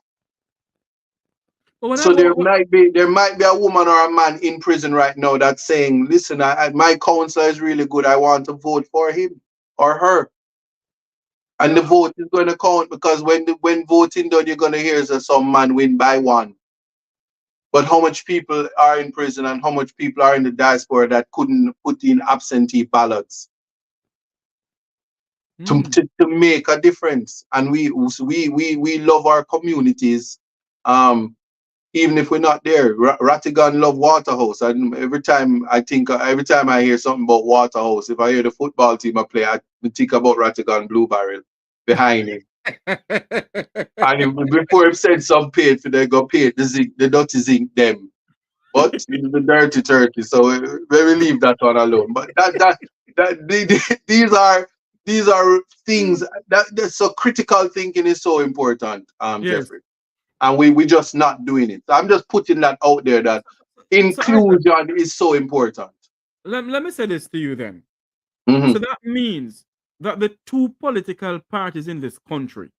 Speaker 2: when I
Speaker 3: So
Speaker 2: what,
Speaker 3: there might be a woman or a man in prison right now that's saying, listen, my councillor is really good. I want to vote for him or her. And the
Speaker 2: yeah,
Speaker 3: vote is going to count because when voting done, you're going to hear that some man win by one. But how much people are in prison and how much people are in the diaspora that couldn't put in absentee ballots
Speaker 2: mm,
Speaker 3: to make a difference? And we love our communities, even if we're not there. Rattigan love Waterhouse, and every time I hear something about Waterhouse, if I hear the football team I play, I think about Rattigan Blue Barrel behind him. And before him send some paint for they go paint the zinc, the dirty zinc them. But it's the dirty turkey. So we leave that one alone. But these are things that so critical thinking is so important,
Speaker 2: yes.
Speaker 3: Jeffrey. And we just not doing it. So I'm just putting that out there that
Speaker 2: So Isaac,
Speaker 3: inclusion is so important.
Speaker 2: let me say this to you then.
Speaker 3: Hmm.
Speaker 2: So that means that the two political parties in this country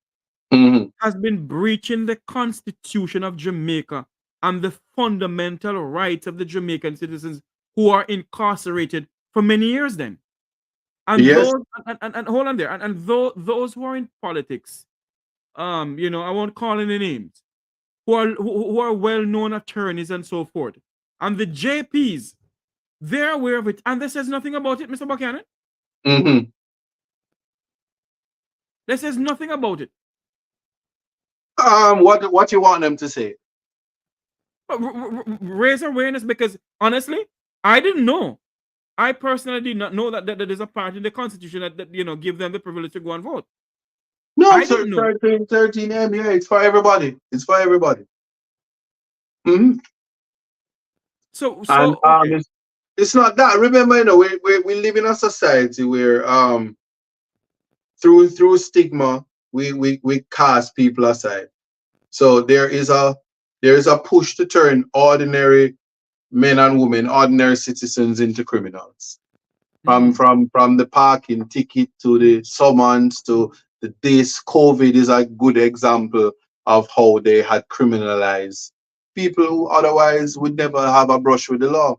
Speaker 3: Hmm.
Speaker 2: has been breaching the Constitution of Jamaica and the fundamental rights of the Jamaican citizens who are incarcerated for many years then. And
Speaker 3: Yes.
Speaker 2: those and hold on there. Those who are in politics, I won't call any names, who are well-known attorneys and so forth. And the JPs, they're aware of it, and they says nothing about it, Mr. Buchanan.
Speaker 3: Hmm.
Speaker 2: They says nothing about it.
Speaker 3: What you want them to say?
Speaker 2: Raise awareness, because honestly, I didn't know. I personally did not know that there's a part in the Constitution that give them the privilege to go and vote.
Speaker 3: No,
Speaker 2: I didn't know.
Speaker 3: 13M, yeah, it's for everybody. It's for everybody. Hmm. And
Speaker 2: Okay.
Speaker 3: it's not that. Remember, we live in a society where through stigma we cast people aside. So there is a push to turn ordinary men and women, ordinary citizens into criminals.
Speaker 2: Mm,
Speaker 3: From the parking ticket to the summons to this COVID is a good example of how they had criminalized people who otherwise would never have a brush with the law.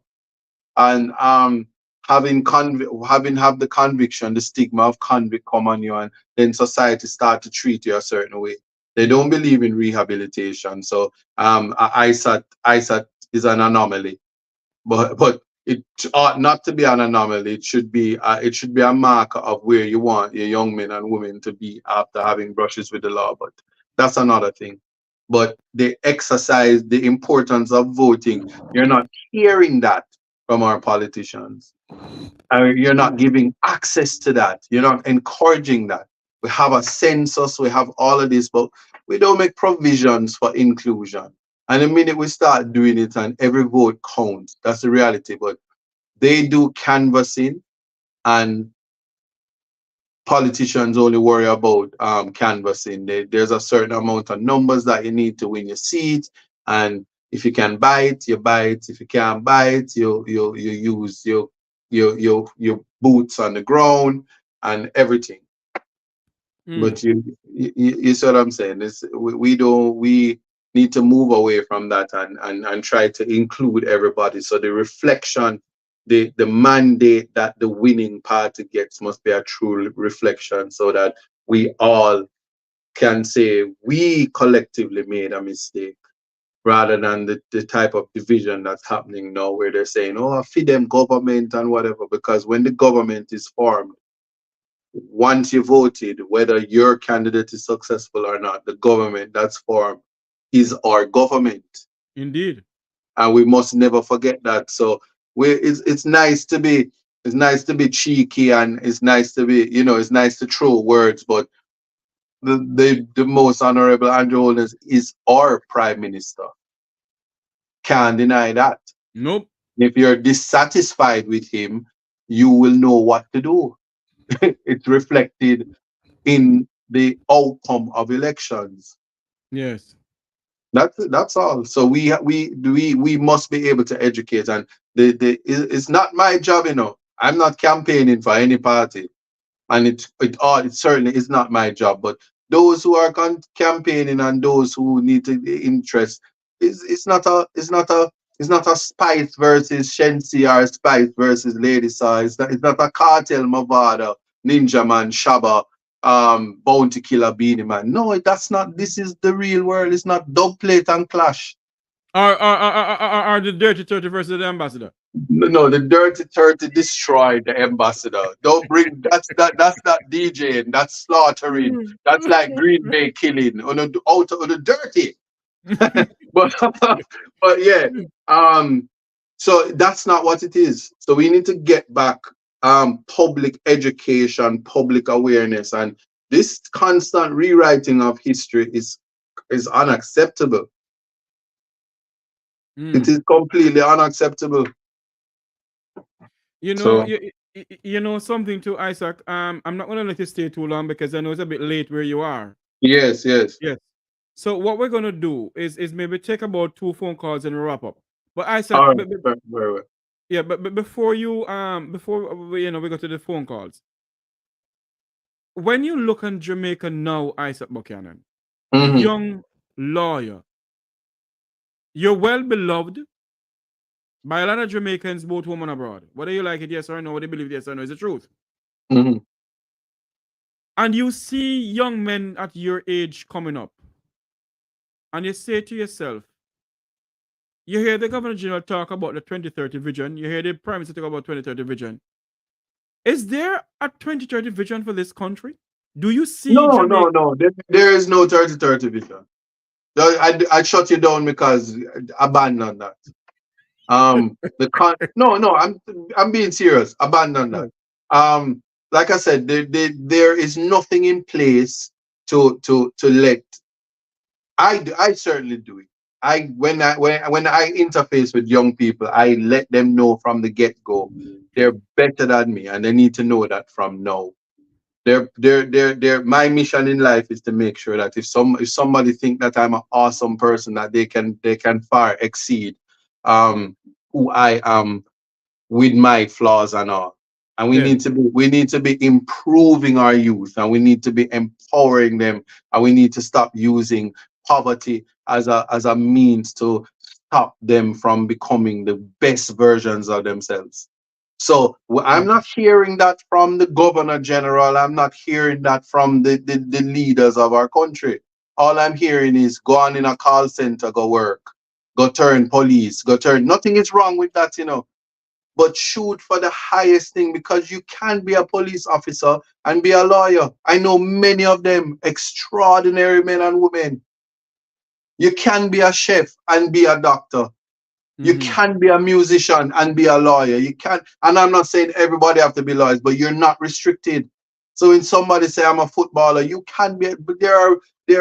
Speaker 3: And having have the conviction, the stigma of convict come on you, and then society start to treat you a certain way. They don't believe in rehabilitation. So ISAT is an anomaly, but it ought not to be an anomaly. It should be a marker of where you want your young men and women to be after having brushes with the law. But that's another thing. But they exercise the importance of voting. You're not hearing that from our politicians. You're not giving access to that. You're not encouraging that. We have a census, we have all of this, but we don't make provisions for inclusion. And the minute we start doing it and every vote counts, that's the reality. But they do canvassing, and politicians only worry about canvassing. There's a certain amount of numbers that you need to win your seat, and If you can buy it, you buy it. If you can't buy it, you use your boots on the ground and everything. But you see what I'm saying? We need to move away from that and try to include everybody. So the reflection, the mandate that the winning party gets must be a true reflection, so that we all can say we collectively made a mistake, rather than the type of division that's happening now, where they're saying, oh, feed them government and whatever. Because when the government is formed, once you voted, whether your candidate is successful or not, the government that's formed is our government.
Speaker 2: Indeed.
Speaker 3: And we must never forget that. So it's nice to be cheeky, and it's nice to be, it's nice to throw words, but the most honorable Andrew Holness is our prime minister. Can't deny that.
Speaker 2: Nope.
Speaker 3: If you're dissatisfied with him, you will know what to do. It's reflected in the outcome of elections.
Speaker 2: Yes.
Speaker 3: That's all. So we must be able to educate, and it's not my job, I'm not campaigning for any party, and it certainly is not my job. But those who are campaigning and those who need to interest, it's not a Spice versus Shensi or Spice versus Lady Saw. It's not a Cartel, Mavada, Ninja Man, Shabba, Bounty Killer, Beanie Man. No, that's not. This is the real world. It's not dog plate and clash.
Speaker 2: Are the Dirty 30 versus the Ambassador?
Speaker 3: No, the Dirty 30 destroyed the Ambassador. Don't bring that's not DJing. That's slaughtering. That's like Green Bay killing on the dirty. but yeah, so that's not what it is. So we need to get back public education, public awareness, and this constant rewriting of history is unacceptable. It is completely unacceptable.
Speaker 2: You know something too, Isaac. I'm not gonna let you stay too long because I know it's a bit late where you are.
Speaker 3: Yes.
Speaker 2: So what we're gonna do is maybe take about 2 phone calls and wrap up. But Isaac,
Speaker 3: All right, very well.
Speaker 2: yeah, but before you before we go to the phone calls, when you look on Jamaica now, Isat Buchanan, young lawyer, you're well beloved by a lot of Jamaicans, both home and abroad. Whether you like it, yes or no, whether you believe yes or no, is the truth. And you see young men at your age coming up, and you say to yourself, you hear the Governor General talk about the 2030 vision, you hear the Prime Minister talk about 2030 vision. Is there a 2030 vision for this country? Do you see Jamaica?
Speaker 3: No. There is no 3030 vision. I shut you down because abandon that. No, I'm being serious. Abandon that. Like I said, there is nothing in place to let. I certainly do it. When I interface with young people, I let them know from the get-go they're better than me, and they need to know that from now. My mission in life is to make sure that if somebody think that I'm an awesome person, that they can far exceed who I am with my flaws and all. And we need to be improving our youth, and we need to be empowering them, and we need to stop using poverty as a means to stop them from becoming the best versions of themselves. So I'm not hearing that from the Governor General. I'm not hearing that from the leaders of our country. All I'm hearing is go on in a call center, go work, go turn police, nothing is wrong with that, but shoot for the highest thing, because you can be a police officer and be a lawyer. I know many of them, extraordinary men and women. You can be a chef and be a doctor. You can be a musician and be a lawyer. You can, and I'm not saying everybody have to be lawyers, but you're not restricted. So when somebody say I'm a footballer, you can be. But there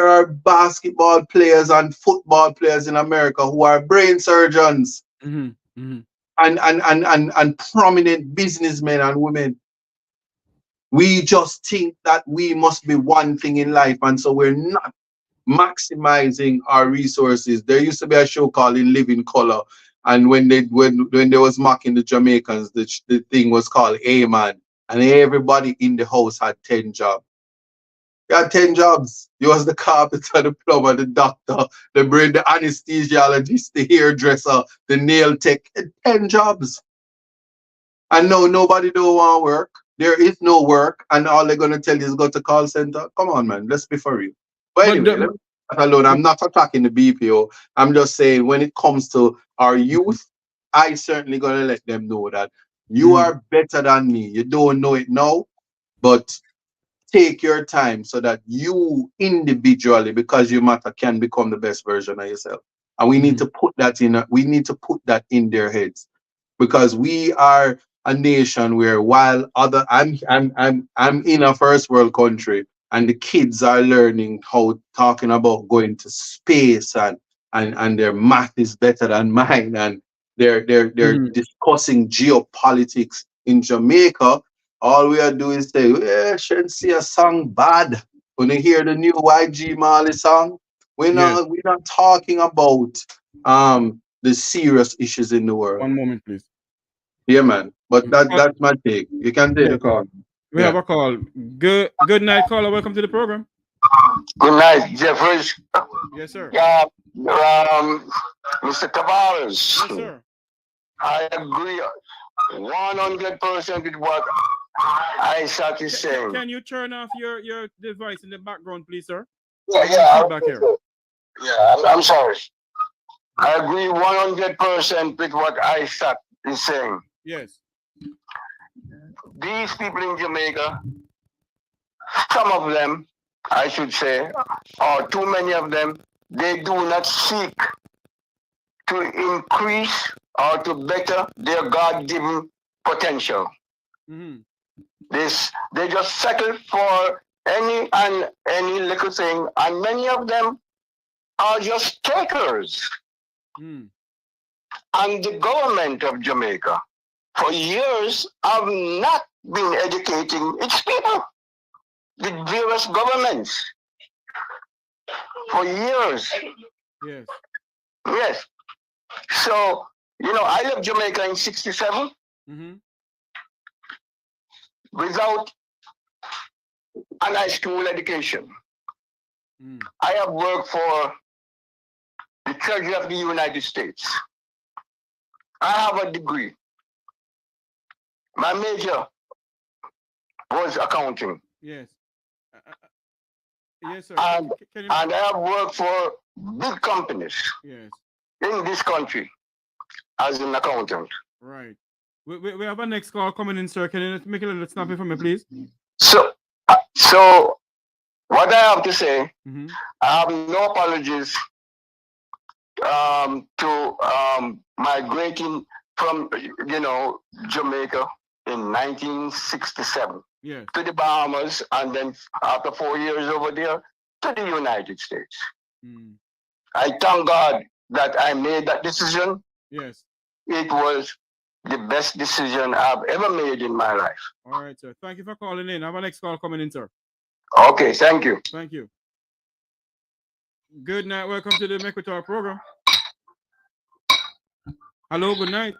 Speaker 3: are basketball players and football players in America who are brain surgeons and prominent businessmen and women. We just think that we must be one thing in life, and so we're not maximizing our resources. There used to be a show called In Living Color, and when they was mocking the Jamaicans, the thing was called A-Man, and everybody in the house had 10 jobs. You had 10 jobs. You was the carpenter, the plumber, the doctor, the brain, the anesthesiologist, the hairdresser, the nail tech. 10 jobs. And no, nobody don't want work. There is no work, and all they're gonna tell you is go to call center. Come on, man. Let's be for real. But
Speaker 2: But
Speaker 3: anyway, let me that alone. I'm not attacking the BPO. I'm just saying when it comes to our youth, I certainly gonna let them know that you are better than me. You don't know it now, but take your time so that you individually, because you matter, can become the best version of yourself. And we need to put that in. We need to put that in their heads, because we are a nation where, while other, I'm in a first world country, and the kids are learning how, talking about going to space, and their math is better than mine, and they're discussing geopolitics in Jamaica. All we are doing is say, yeah, shouldn't see a song bad. When you hear the new YG Marley song, we're not talking about the serious issues in the world.
Speaker 2: one moment, please.
Speaker 3: Yeah, man. But that's my take. You can take
Speaker 2: Yeah.
Speaker 3: the call.
Speaker 2: We have a call. Good night, caller. Welcome to the program.
Speaker 6: Good night, Jeffries.
Speaker 2: Yes, sir.
Speaker 6: Yeah, Mr. Tavares.
Speaker 2: Yes, sir.
Speaker 6: I agree 100% with what Isat is saying.
Speaker 2: Can you turn off your device in the background, please, sir?
Speaker 6: Yeah,
Speaker 2: Feedback here.
Speaker 6: Yeah, I'm sorry. I agree 100% with what Isat is saying.
Speaker 2: Yes.
Speaker 6: These people in Jamaica, some of them, I should say, or too many of them, they do not seek to increase or to better their God-given potential. They just settle for any little thing, and many of them are just takers. And the government of Jamaica, for years, have not been educating its people. The various governments, for years.
Speaker 2: Yes.
Speaker 6: Yes. So, I left Jamaica in 67 without an high school education. I have worked for the Treasury of the United States. I have a degree. My major was accounting.
Speaker 2: Yes. Yes, sir.
Speaker 6: And I have worked for big companies
Speaker 2: yes.
Speaker 6: in this country as an accountant.
Speaker 2: Right. We have a next call coming in, sir. Can you make it a little snappy for me, please?
Speaker 6: So what I have to say, I have no apologies to migrating from Jamaica in 1967 to the Bahamas, and then after 4 years over there to the United States. I thank God that I made that decision.
Speaker 2: Yes.
Speaker 6: It was the best decision I've ever made in my life.
Speaker 2: All right, sir. Thank you for calling in. I have a next call coming in, sir.
Speaker 6: Okay, thank you.
Speaker 2: Thank you. Good night. Welcome to the Make We Talk program. Hello, good night.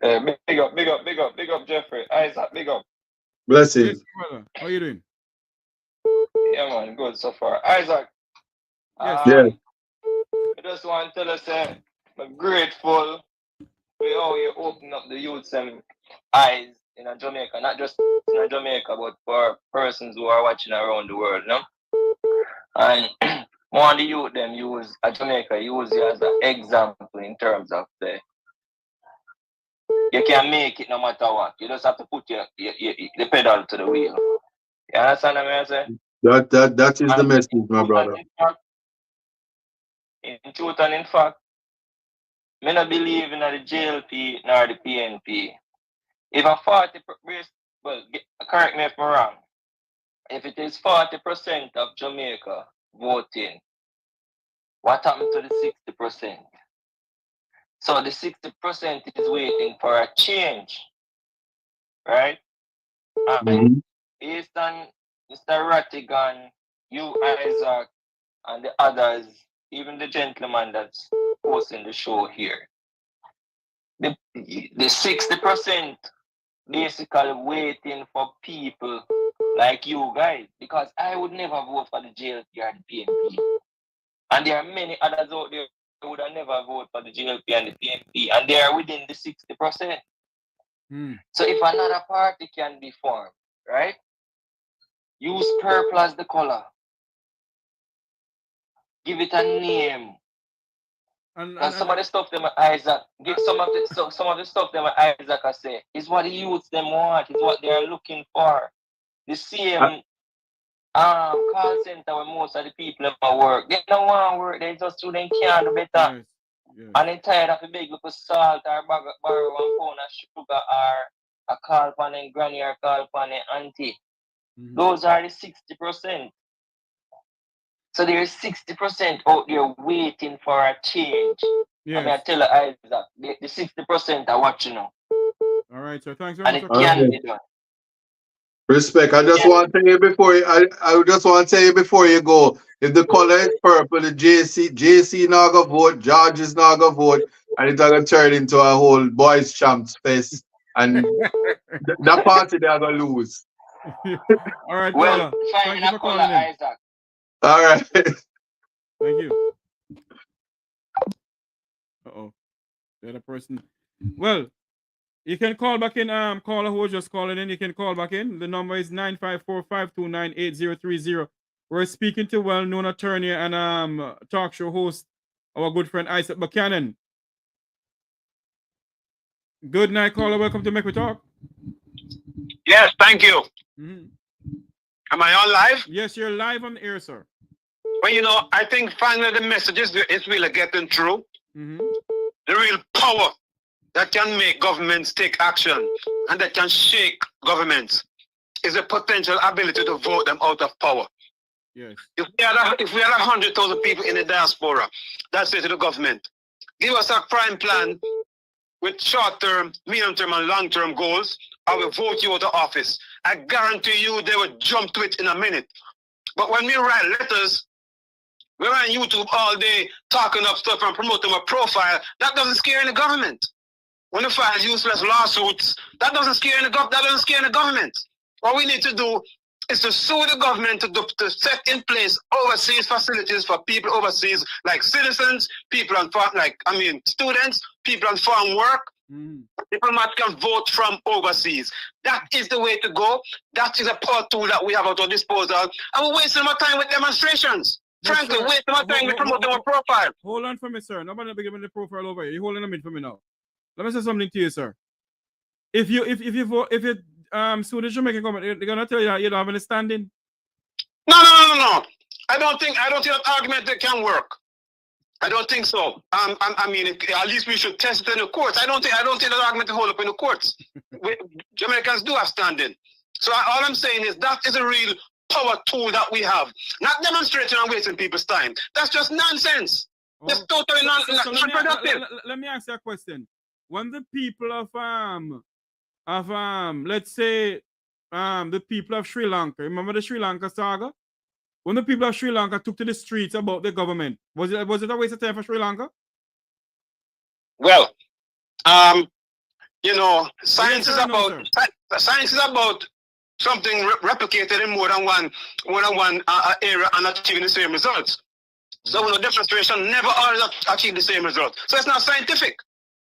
Speaker 7: Big up, Jeffrey. Isaac, big up.
Speaker 3: Blessings.
Speaker 2: Yes, brother. How you doing?
Speaker 7: Yeah, man, good so far. Isaac.
Speaker 2: Yes.
Speaker 7: I just want to tell us I'm grateful for how you open up the youth's eyes in Jamaica, not just in Jamaica, but for persons who are watching around the world, And more of the youth them use Jamaica use you as an example in terms of you can make it no matter what. You just have to put the pedal to the wheel. You understand what I say?
Speaker 3: That is the message, my brother.
Speaker 7: In truth and in fact, I don't believe in the JLP nor the PNP. If a 40%, well, correct me if I'm wrong. If it is 40% of Jamaica voting, what happened to the 60%? So the 60% is waiting for a change, right? Based on Mr. Rattigan, you, Isaac, and the others, even the gentleman that's hosting the show here, the 60% basically waiting for people like you guys, because I would never vote for the JLP or the PNP. And there are many others out there who would have never voted for the JLP and the PNP, and they are within the 60%. So if another party can be formed, right? Use purple as the color. Give it a name. And some of the stuff them Isaac, give some of the stuff them Isaac I say is what the youths them want, is what they are looking for. The same call center where most of the people ever work. They don't want to work, they just do them can't do better. Yes. Yes. And they tired of a big little salt or borrow 1 pound of sugar or a call pan and granny or call pan and auntie. Those are the 60%. So there's 60% out there waiting for a change. Yes. I mean, I tell you, Isaac, the 60% are watching now.
Speaker 2: All right, so thanks very
Speaker 7: much. And it can be done.
Speaker 3: Respect. I just want to tell you before I just want to tell you before you go. If the color is purple, the JC not gonna vote, George is not gonna vote, and it's gonna turn into a whole boys champs fest, and that party they're gonna lose.
Speaker 2: All right,
Speaker 7: well, thank you for calling in. Isaac.
Speaker 3: All right.
Speaker 2: Thank you. The other person. Well, you can call back in. Caller who was just calling in, you can call back in. The number is 954-529-8030. We're speaking to well-known attorney and talk show host, our good friend Isat Buchanan. Good night, caller. Welcome to Make We Talk.
Speaker 8: Yes, thank you. Am I on live?
Speaker 2: Yes, you're live on the air, sir.
Speaker 8: Well, you know, I think finally the message is really getting through. The real power that can make governments take action and that can shake governments is the potential ability to vote them out of power.
Speaker 2: Yes.
Speaker 8: If we had 100,000 people in the diaspora that say to the government, give us a prime plan with short-term, medium-term, and long-term goals, I will vote you out of office. I guarantee you they will jump to it in a minute. But when we write letters, we're on YouTube all day talking up stuff and promoting a profile, that doesn't scare any government. When we file useless lawsuits, that doesn't scare any government. What we need to do is to sue the government to set in place overseas facilities for people overseas, like citizens, people on farm, students, people on farm work. Diplomats can vote from overseas. That is the way to go. That is a power tool that we have at our disposal. And we're wasting our time with demonstrations. Frankly, wasting our time with promoting our profile.
Speaker 2: Hold on for me, sir. Nobody be giving the profile over here. You're holding a minute for me now. Let me say something to you, sir. If you sue the Jamaican government, they're gonna tell you that you don't have any standing.
Speaker 8: No. I don't think that argument that can work. I don't think so. I mean, at least we should test it in the courts. I don't think that argument will hold up in the courts. Jamaicans do have standing. So all I'm saying is that is a real power tool that we have. Not demonstrating and wasting people's time. That's just nonsense. That's totally non-productive.
Speaker 2: Let me ask you a question. When the people of let's say the people of Sri Lanka, remember the Sri Lanka saga? When the people of Sri Lanka took to the streets about the government, was it a waste of time for Sri Lanka?
Speaker 8: Well, you know, science is about something replicated in more than one area and achieving the same results. So the demonstration never always achieve the same result. So it's not scientific.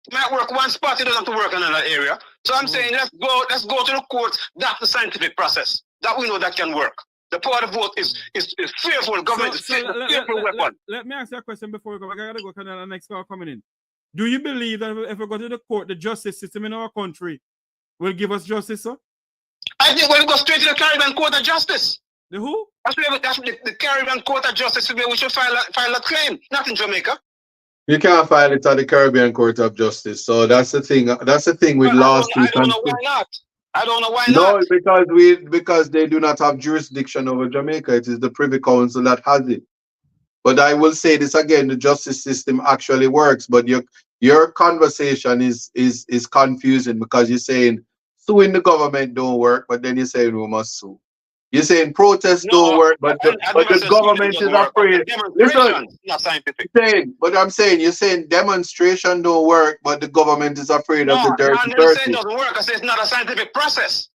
Speaker 8: It might work one spot, it doesn't have to work in another area. So I'm saying let's go to the courts. That's the scientific process. That we know that can work. The power to vote is fearful. Government is fearful weapon.
Speaker 2: Let me ask you a question before we go. I gotta go because the next call coming in. Do you believe that if we go to the court, the justice system in our country will give us justice, sir?
Speaker 8: I think we'll go straight to the Caribbean Court of Justice.
Speaker 2: The who?
Speaker 8: That's the Caribbean Court of Justice where we should file a claim, not in Jamaica.
Speaker 3: You can't file it at the Caribbean Court of Justice. So that's the thing. That's the thing with lawsuits.
Speaker 8: I don't know why not. I don't know why
Speaker 3: not. No, because they do not have jurisdiction over Jamaica. It is the Privy Council that has it. But I will say this again: the justice system actually works. But your conversation is confusing because you're saying suing the government don't work, but then you're saying we must sue. You're saying protests don't work, but the government is afraid. Listen,
Speaker 8: not scientific.
Speaker 3: But you're saying demonstration don't work, but the government is afraid of the dirty.
Speaker 8: I never said it doesn't work. I said it's not a scientific process.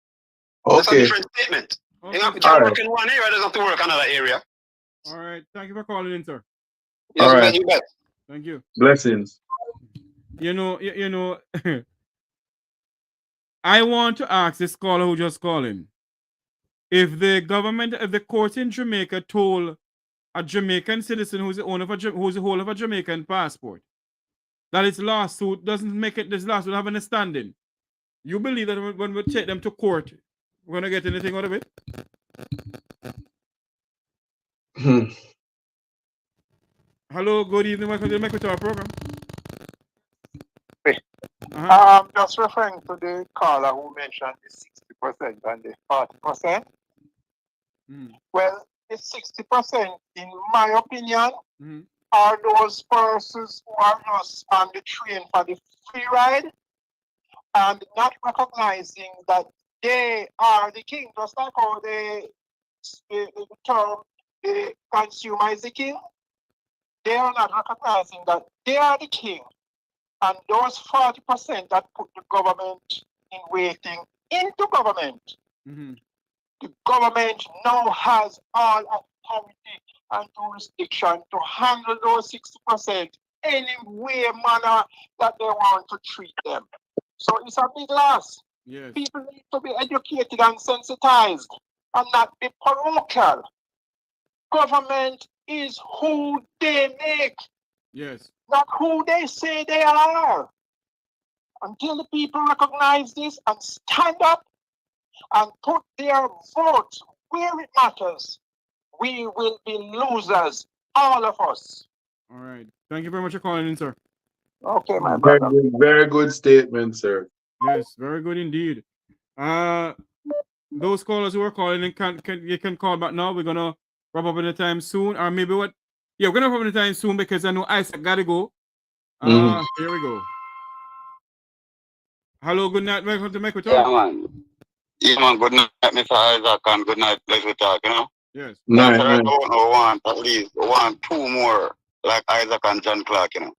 Speaker 8: That's a different statement.
Speaker 2: Okay.
Speaker 8: If you work in one area, it doesn't have to work another area.
Speaker 2: All right. Thank you for calling in, sir.
Speaker 8: Yes, all right. You bet.
Speaker 2: Thank you.
Speaker 3: Blessings.
Speaker 2: You know, I want to ask this caller who just called in. If the court in Jamaica told a Jamaican citizen who's the holder of a Jamaican passport that its lawsuit doesn't make it, this lawsuit have an standing, you believe that when we take them to court, we're gonna get anything out of it? Hello, good evening. Welcome to the Mekwitara program.
Speaker 9: Just referring to the caller who mentioned the 60% and the 40%. Well, the 60%, in my opinion, are those persons who are just on the train for the free ride and not recognizing that they are the king, just like how the term the consumer is the king. They are not recognizing that they are the king. And those 40% that put the government in waiting into government, the government now has all authority and jurisdiction to handle those 60% any way, manner that they want to treat them. So it's a big loss.
Speaker 2: Yes.
Speaker 9: People need to be educated and sensitized and not be parochial. Government is who they make.
Speaker 2: Yes.
Speaker 9: Not who they say they are. Until the people recognize this and stand up and put their vote where it matters, we will be losers, all of us.
Speaker 2: All right. Thank you very much for calling in, sir.
Speaker 9: Okay, my brother.
Speaker 3: Very good statement, sir.
Speaker 2: Yes, very good indeed. Those callers who are calling in, you can call back now. We're gonna wrap up in the time soon, or maybe what? Yeah, we're gonna wrap up in the time soon because I know Isaac gotta go. Here we go. Hello, good night. Welcome to Mekwitara.
Speaker 10: Yeah, man. Yeah, man. Good night, Mr. Isaac, and good night, Pleasure Talk, you know?
Speaker 2: Yes.
Speaker 3: Night.
Speaker 10: I want at least two more, like Isaac and John Clark, you know?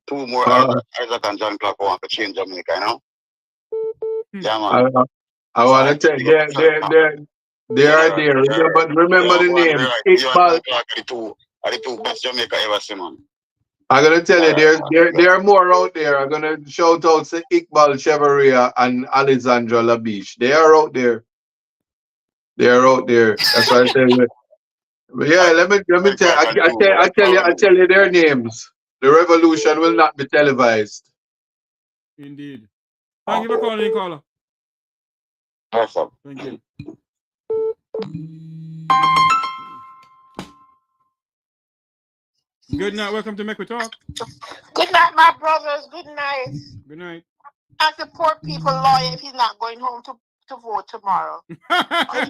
Speaker 10: Two more Isaac and John Clark want to change Jamaica, you know? Yeah, man.
Speaker 3: I want to tell you, they are there. Remember the name. Iqbal.
Speaker 10: Are the two best Jamaica ever see, man.
Speaker 3: I'm gonna tell you, there are more out there. I'm gonna shout out to Iqbal Chevaria and Alexandra Labiche. They are out there. They are out there. That's what I tell you. But yeah, let me tell. I tell you their names. The revolution will not be televised.
Speaker 2: Indeed. Thank you for calling in, caller.
Speaker 10: Awesome.
Speaker 2: Thank you. Good night. Welcome to Mekwitara.
Speaker 11: Good night, my brothers. Good night.
Speaker 2: Good night.
Speaker 11: As a poor people lawyer, if he's not going home to vote tomorrow. Poor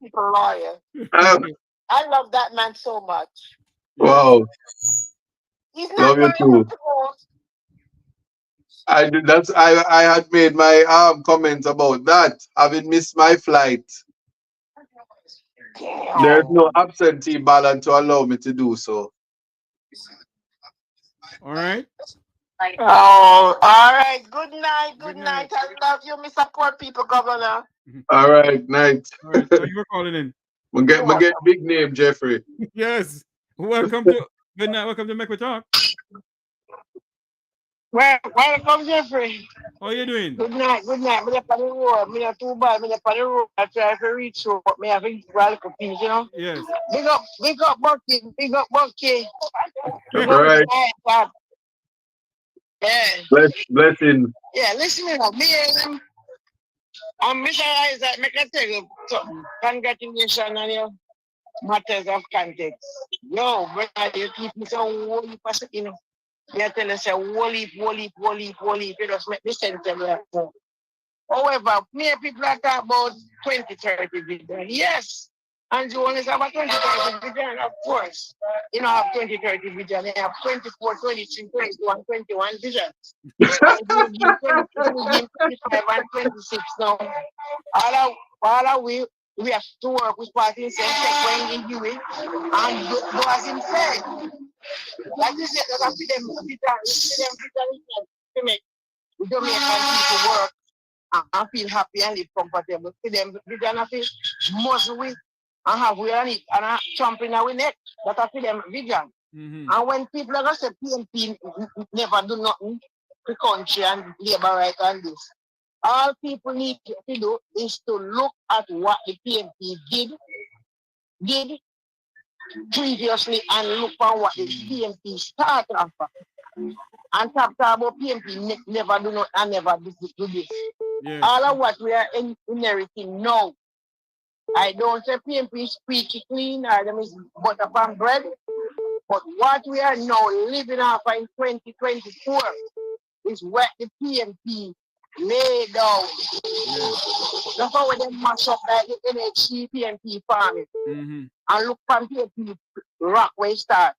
Speaker 11: people lawyer. I love that man so much.
Speaker 3: Wow.
Speaker 11: He's not going home to vote.
Speaker 3: I had made my comments about that. Having missed my flight. There's no absentee ballot to allow me to do so.
Speaker 2: All right.
Speaker 11: Oh, all right. Good night. Good night. I love you, Mr. Poor People Governor.
Speaker 3: All right, night.
Speaker 2: All right. Thank you for calling in.
Speaker 3: We get big name, Jeffrey.
Speaker 2: Yes. Welcome to good night. Welcome to Mekwitara.
Speaker 11: Welcome, Jeffrey.
Speaker 2: How are you doing?
Speaker 11: Good night. Good night. I'm on the road. I'm not too bad. I'm on the road. I try to reach you, but I have a radical piece, you know?
Speaker 2: Yes.
Speaker 11: Big up, Bucky. Big up, Bucky.
Speaker 3: All right.
Speaker 11: Yeah.
Speaker 3: Blessing.
Speaker 11: Yeah, listen, me and Mr. Isaac, make I tell you something. Congratulations on your matters of context. Yo, brother, you keep me so holy person, you know. They tell us, holy. You just make me sense of that. However, many people are talking about 2030 vision. Yes. And you only have a 2030 vision, of course. You don't have 2030 vision. You have 24, 23, 21, 21 visions. And you give 25 and 26 now. All we have to work with party check when in you and do as him said. Like you said, that I see them we don't make people work and feel happy and live comfortable. See them vision of it, muscle with and have we on it and a champion our neck. That I see them vision. And when people are going to say PNP never do nothing for country and labor right and this, all people need to do is to look at what the PNP did previously and look at what the PNP started off. And talk about PNP never do not and never do this. Yes. All of what we are inheriting now. I don't say PNP is squeaky clean or them is butter pan bread. But what we are now living off in 2024 is what the PNP laid out. Yes. That's how they mash up like the NHC PNP farming. And look from PNP rock where it start.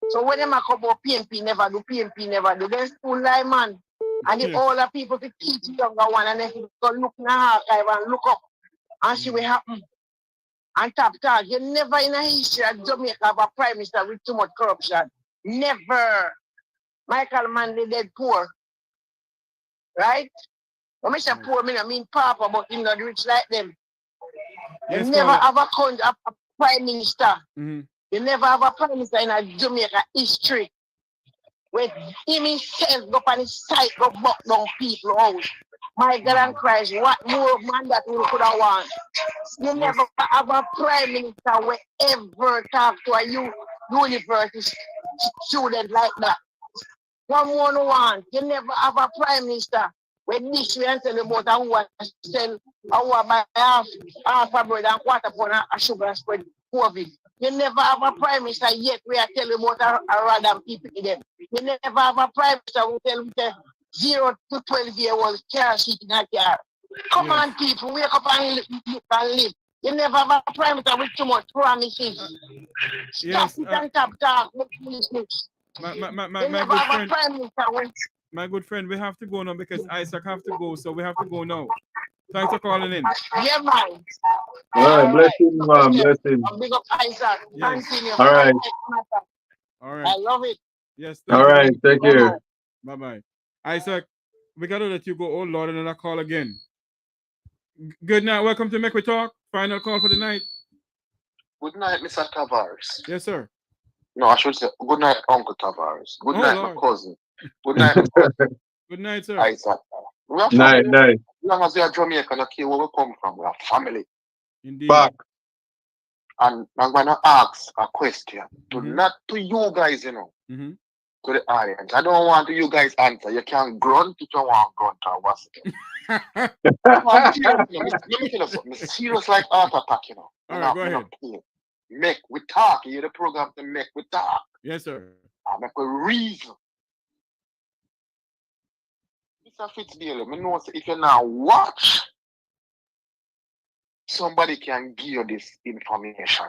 Speaker 11: So when they talk about PNP never do, they school like man. And the older people to teach the younger one and then go look in the archive and look up and see what happen. And top talk, you never in a history of Jamaica have a prime minister with too much corruption. Never. Michael Manley dead poor. Right? When I say poor, I mean papa, but him not rich like them. You never have a prime minister. You never have a prime minister in a Jamaica history. Where him himself go on his site, go buck down people house. My God and Christ, what more man that we could have want? You never have a prime minister where ever talk to a university student like that. One more want. You never have a prime minister where this way and tell about who want to sell, who want to buy half a bread and quarter pound of sugar and spread COVID. You never have a prime minister yet we are telling about a random people to them. You never have a prime minister who tell the 0 to 12-year-olds car seat in a car. Come on, people, wake up and live. You never have a prime minister with too much promises. Stop it and stop talk.
Speaker 2: My good friend, we have to go now because Isaac have to go, so we have to go now. Thanks for calling in.
Speaker 11: Yeah, man.
Speaker 3: All right, bless him, man. Bless him.
Speaker 11: Big up Isaac.
Speaker 3: Yes.
Speaker 11: Continue.
Speaker 3: All right.
Speaker 2: All right.
Speaker 11: I love it.
Speaker 2: Yes.
Speaker 3: All right. Take care.
Speaker 2: Bye-bye. Isaac, we got to let you go. Oh, Lord, another call again. Good night. Welcome to Make We Talk. Final call for the night.
Speaker 12: Good night, Mr. Tavares.
Speaker 2: Yes, sir.
Speaker 12: No, I should say good night, Uncle Tavares. Good night,
Speaker 2: Lord.
Speaker 12: my cousin. Good night,
Speaker 2: good night, sir.
Speaker 12: Isaac. We are
Speaker 3: night, night.
Speaker 12: As long as we are Jamaican, I care where we come from. We are family.
Speaker 2: Indeed.
Speaker 3: Back.
Speaker 12: And I'm going to ask a question. Not to you guys, you know. To the audience. I don't want you guys answer. You can grunt if you want grunt or what's it. Let me tell you something. Serious like heart attack, you know.
Speaker 2: All right, go ahead.
Speaker 12: Make we talk. You hear the program to make we talk.
Speaker 2: Yes, sir.
Speaker 12: I make we reason. Mr. Fitzdaly, I know if you now watch, somebody can give you this information.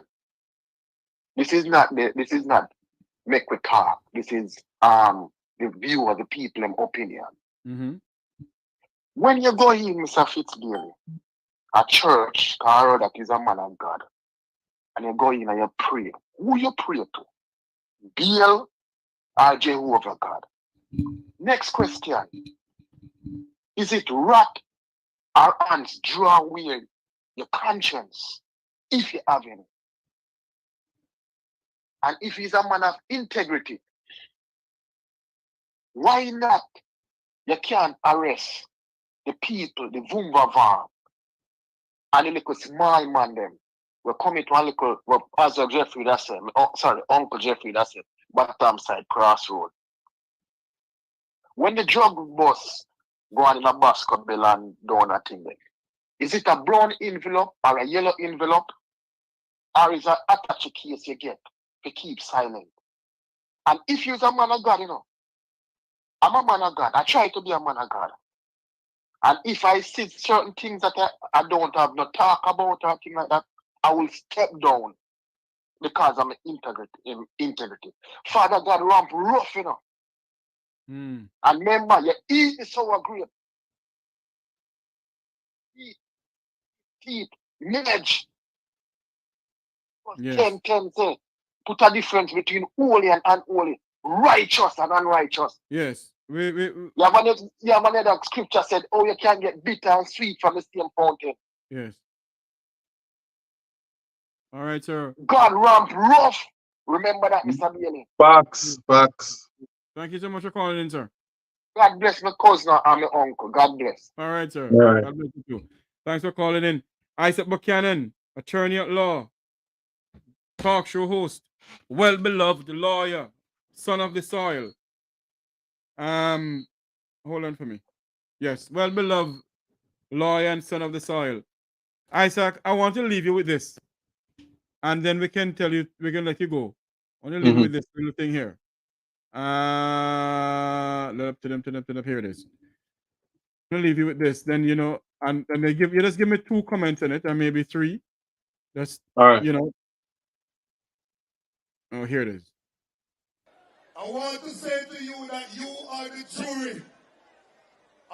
Speaker 12: This is not make we talk. This is the view of the people and opinion. When you go in, Mr. Fitzdaly, a church, or that is a man of God, and you go in and you pray, who you pray to? Baal or Jehovah God? Next question. Is it rat or ants draw away your conscience, if you have any? And if he's a man of integrity, why not? You can't arrest the people, the Vumba and the little small man them. We're coming to a little, as Jeffrey that said, Uncle Jeffrey that said, bottom side crossroad. When the drug bus go on in a basket bill and down a thing there, is it a brown envelope or a yellow envelope? Or is it an attached case you get to keep silent? And if you're a man of God, you know, I'm a man of God. I try to be a man of God. And if I see certain things that I don't have no talk about or things like that, I will step down because I'm integrity. Father God ramp rough, you know. And remember, you eat the sour grape. Eat Midge.
Speaker 2: Yes.
Speaker 12: 10 say, put a difference between holy and unholy, righteous and unrighteous.
Speaker 2: Yes.
Speaker 12: You have another scripture said, oh, you can't get bitter and sweet from the same fountain.
Speaker 2: Yes. All right, sir.
Speaker 12: God ramp rough. Remember that, Mr. Bailey.
Speaker 3: Facts.
Speaker 2: Thank you so much for calling in, sir.
Speaker 12: God bless my cousin and my uncle. God bless.
Speaker 2: All right, sir.
Speaker 3: All right.
Speaker 2: God bless you too. Thanks for calling in. Isat Buchanan, attorney at law, talk show host, well-beloved lawyer, son of the soil. Hold on for me. Yes, well-beloved lawyer and son of the soil. Isaac, I want to leave you with this. And then we can let you go. I want to leave you with this little thing here. Here it is. I'm gonna leave you with this. Then and they just give me 2 comments in it, and maybe 3. Just
Speaker 3: all right.
Speaker 2: Oh, here it is.
Speaker 4: I want to say to you that you are the jury,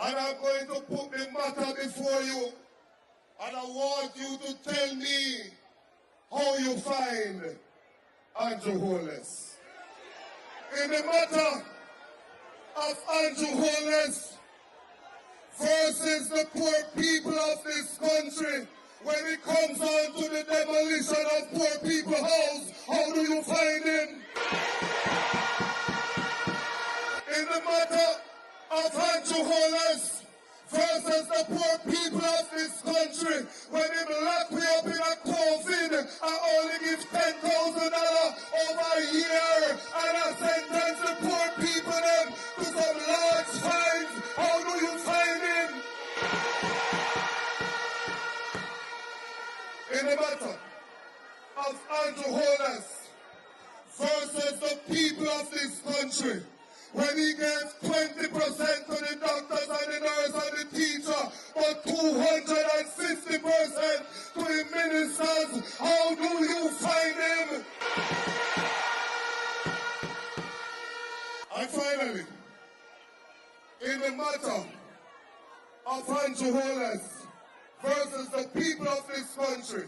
Speaker 4: and I'm going to put the matter before you, and I want you to tell me how you find Andrew Holness. In the matter of Andrew Holness versus the poor people of this country, when it comes on to the demolition of poor people's house, how do you find him? In the matter of Andrew Holness versus the poor people of this country, when him lock me up in a COVID, I only give $10,000 over a year, and I sentence the poor people them to some large fines. How do you find him? In the matter of Andrew Holness versus the people of this country, when he gave 20% to the doctors and the nurse and the teacher, but 250% to the ministers, how do you find him? And finally, in the matter of Andrew Holness versus the people of this country,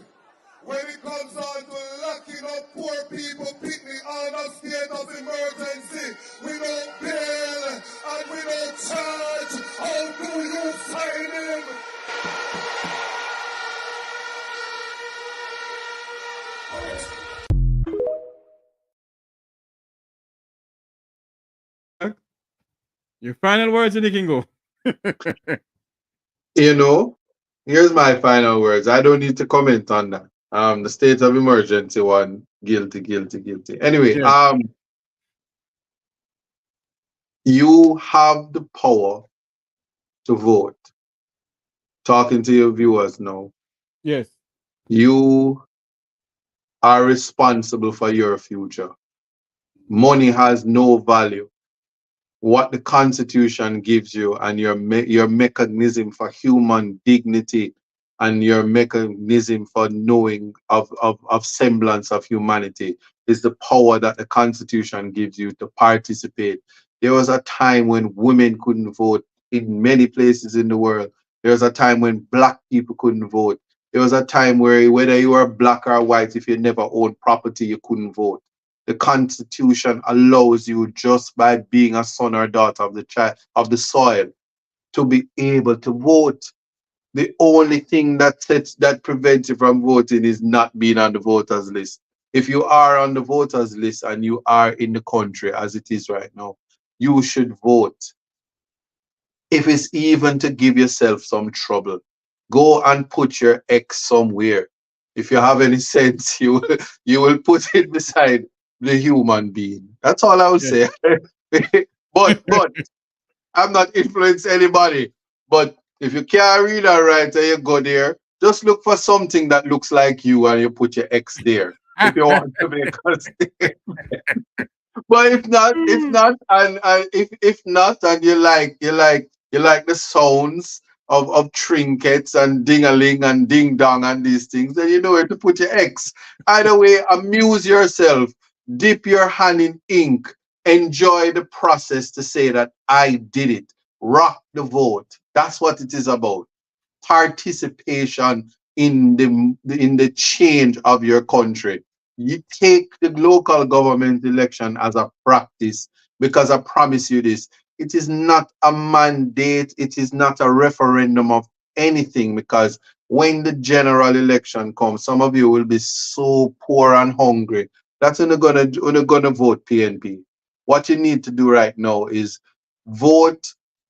Speaker 4: when it comes on to locking up poor people, picnic on a state of emergency, without bail and without charge, how do you find him?
Speaker 2: Your final words, and you can go.
Speaker 3: Here's my final words. I don't need to comment on that. The state of emergency one, guilty. Anyway, you have the power to vote. Talking to your viewers now.
Speaker 2: Yes.
Speaker 3: You are responsible for your future. Money has no value. What the Constitution gives you and your mechanism for human dignity and your mechanism for knowing of semblance of humanity is the power that the Constitution gives you to participate. There was a time when women couldn't vote in many places in the world. There was a time when black people couldn't vote. There was a time where whether you were black or white, if you never owned property, you couldn't vote. The Constitution allows you, just by being a son or daughter of the soil, to be able to vote. The only thing that prevents you from voting is not being on the voters list. If you are on the voters list and you are in the country as it is right now, you should vote. If it's even to give yourself some trouble, go and put your ex somewhere. If you have any sense, you will put it beside the human being. That's all I would say. but I'm not influencing anybody. But if you can't read or write and you go there, just look for something that looks like you and you put your ex there. If you want to make a statement. But if not, and if not, and you like the sounds of trinkets and ding-a-ling and ding-dong and these things, then you know where to put your X. Either way, amuse yourself, dip your hand in ink, enjoy the process to say that I did it. Rock the vote. That's what it is about. Participation in the change of your country. You take the local government election as a practice, because I promise you this, it is not a mandate, it is not a referendum of anything, because when the general election comes, some of you will be so poor and hungry that you're gonna vote PNP. What you need to do right now is vote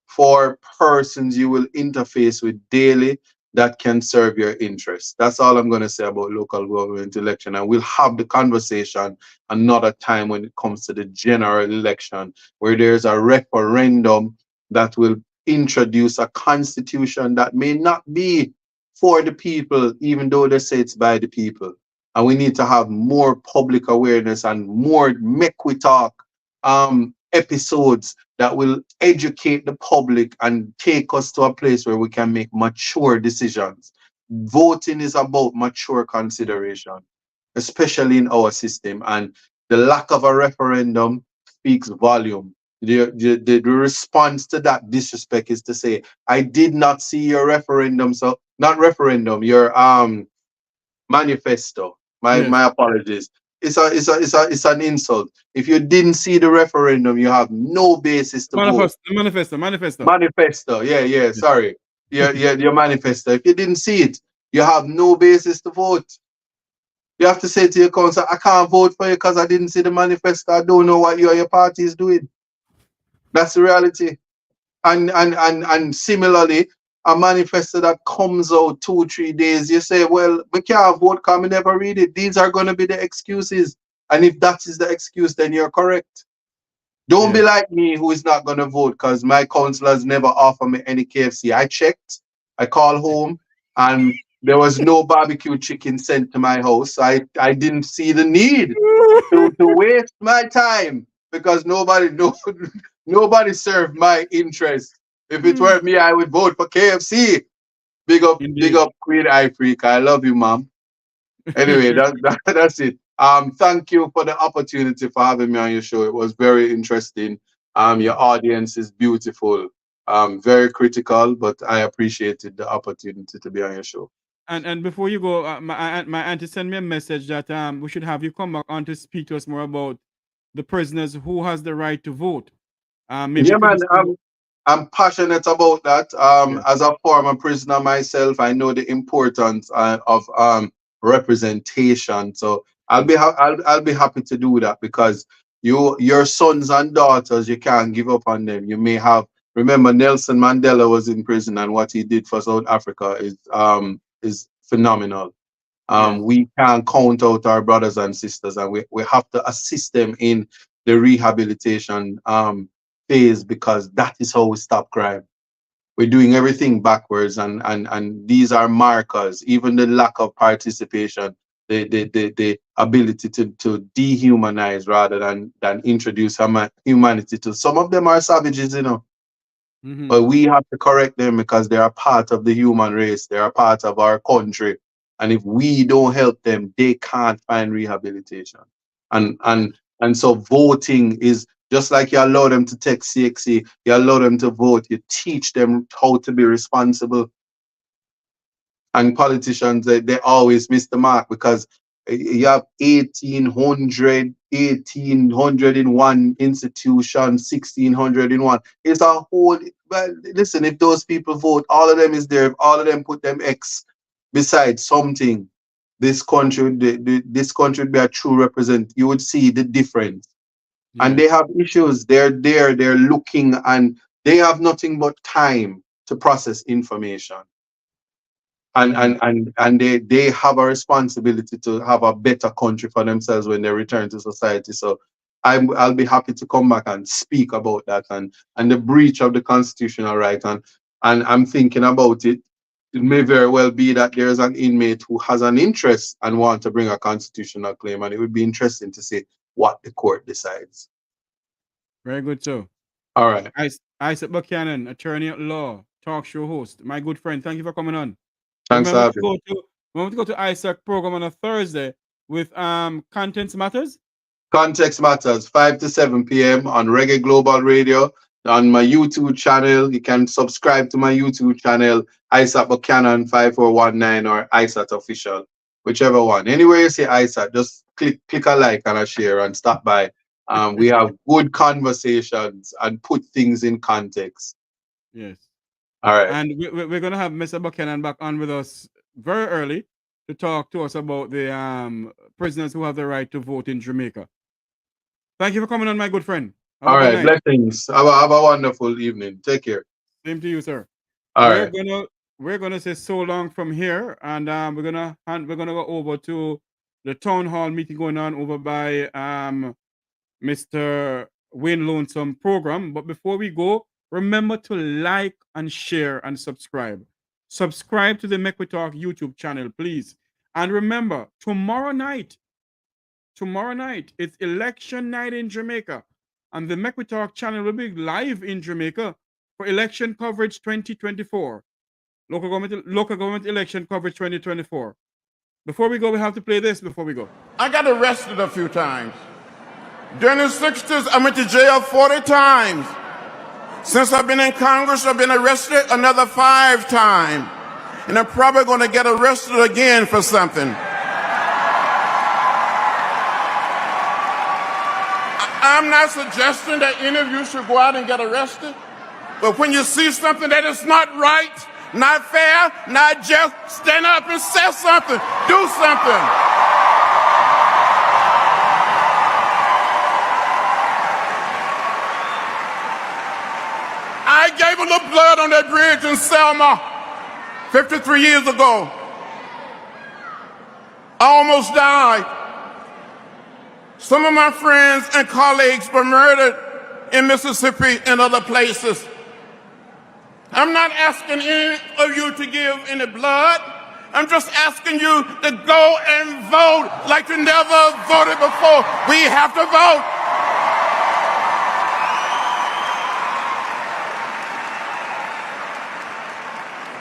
Speaker 3: for persons you will interface with daily that can serve your interests. That's all I'm going to say about local government election. And we'll have the conversation another time when it comes to the general election, where there's a referendum that will introduce a constitution that may not be for the people, even though they say it's by the people. And we need to have more public awareness and more make we talk episodes that will educate the public and take us to a place where we can make mature decisions. Voting is about mature consideration, especially in our system. And the lack of a referendum speaks volume. The response to that disrespect is to say, I did not see your referendum, so not referendum, your manifesto. My apologies. It's an insult. If you didn't see the referendum, you have no basis to vote. Manifesto. Yeah. Sorry. Your manifesto. If you didn't see it, you have no basis to vote. You have to say to your council, I can't vote for you because I didn't see the manifesto. I don't know what you or your party is doing. That's the reality. And similarly, a manifesto that comes out 2-3 days, you say, well, we can't vote because we never read it. These are going to be the excuses. And if that is the excuse, then you're correct. Don't be like me, who is not going to vote because my councillors never offer me any KFC. I checked, I called home, and there was no barbecue chicken sent to my house. I didn't see the need to waste my time because nobody served my interest. If it were me, I would vote for KFC. Big up Queen Ifrica. I love you, mom. Anyway, that's it. Thank you for the opportunity for having me on your show. It was very interesting. Your audience is beautiful. Very critical, but I appreciated the opportunity to be on your show.
Speaker 2: And before you go, my auntie sent me a message that we should have you come back on to speak to us more about the prisoners who has the right to vote.
Speaker 3: Yeah, man. I'm passionate about that. As a former prisoner myself, I know the importance of representation. So I'll be happy to do that, because your sons and daughters, you can't give up on them. You may have, remember, Nelson Mandela was in prison, and what he did for South Africa is phenomenal. We can't count out our brothers and sisters, and we have to assist them in the rehabilitation phase, because that is how we stop crime. We're doing everything backwards, and these are markers. Even the lack of participation, the ability to dehumanize rather than introduce humanity to. Some of them are savages, but we have to correct them because they are part of the human race. They are part of our country, and if we don't help them, they can't find rehabilitation. And so voting is just like you allow them to take CXC, you allow them to vote, you teach them how to be responsible. And politicians, they always miss the mark, because you have 1,800 in one institution, 1,600 in one. It's a whole, well, listen, if those people vote, all of them is there. If all of them put them X beside something, this country would be a true represent. You would see the difference. And they have issues. They're there, they're looking, and they have nothing but time to process information. And they have a responsibility to have a better country for themselves when they return to society. So I'll be happy to come back and speak about that and the breach of the constitutional right. And I'm thinking about it. It may very well be that there's an inmate who has an interest and want to bring a constitutional claim, and it would be interesting to see what the court decides.
Speaker 2: Very good, sir.
Speaker 3: All right.
Speaker 2: Isat Buchanan, attorney at law, talk show host, my good friend. Thank you for coming on.
Speaker 3: Thanks for having me.
Speaker 2: We're going to go to Isaac program on a Thursday with Contents Matters.
Speaker 3: Context Matters, 5 to 7 p.m. on Reggae Global Radio. on my YouTube channel. You can subscribe to my YouTube channel, Isat Buchanan 5419 or Isat Official, whichever one. Anywhere you say Isat, just click a like and a share and stop by. We have good conversations and put things in context.
Speaker 2: Yes.
Speaker 3: All right.
Speaker 2: And we're going to have Mr. Buchanan back on with us very early to talk to us about the prisoners who have the right to vote in Jamaica. Thank you for coming on, my good friend.
Speaker 3: All right, blessings. Have a wonderful evening. Take care.
Speaker 2: Same to you, sir.
Speaker 3: All right.
Speaker 2: We're gonna say so long from here, and we're gonna go over to the town hall meeting going on over by Mr. Wayne Lonesome program. But before we go, remember to like and share and subscribe. Subscribe to the Make We Talk YouTube channel, please. And remember, tomorrow night, it's election night in Jamaica. And the Make We Talk channel will be live in Jamaica for election coverage 2024. Local government election coverage 2024. Before we go, we have to play this before we go.
Speaker 13: I got arrested a few times. During the 60s, I went to jail 40 times. Since I've been in Congress, I've been arrested another 5 times. And I'm probably going to get arrested again for something. I'm not suggesting that any of you should go out and get arrested. But when you see something that is not right, not fair, not just, stand up and say something. Do something. I gave a little blood on that bridge in Selma 53 years ago. I almost died. Some of my friends and colleagues were murdered in Mississippi and other places. I'm not asking any of you to give any blood. I'm just asking you to go and vote like you never voted before. We have to vote.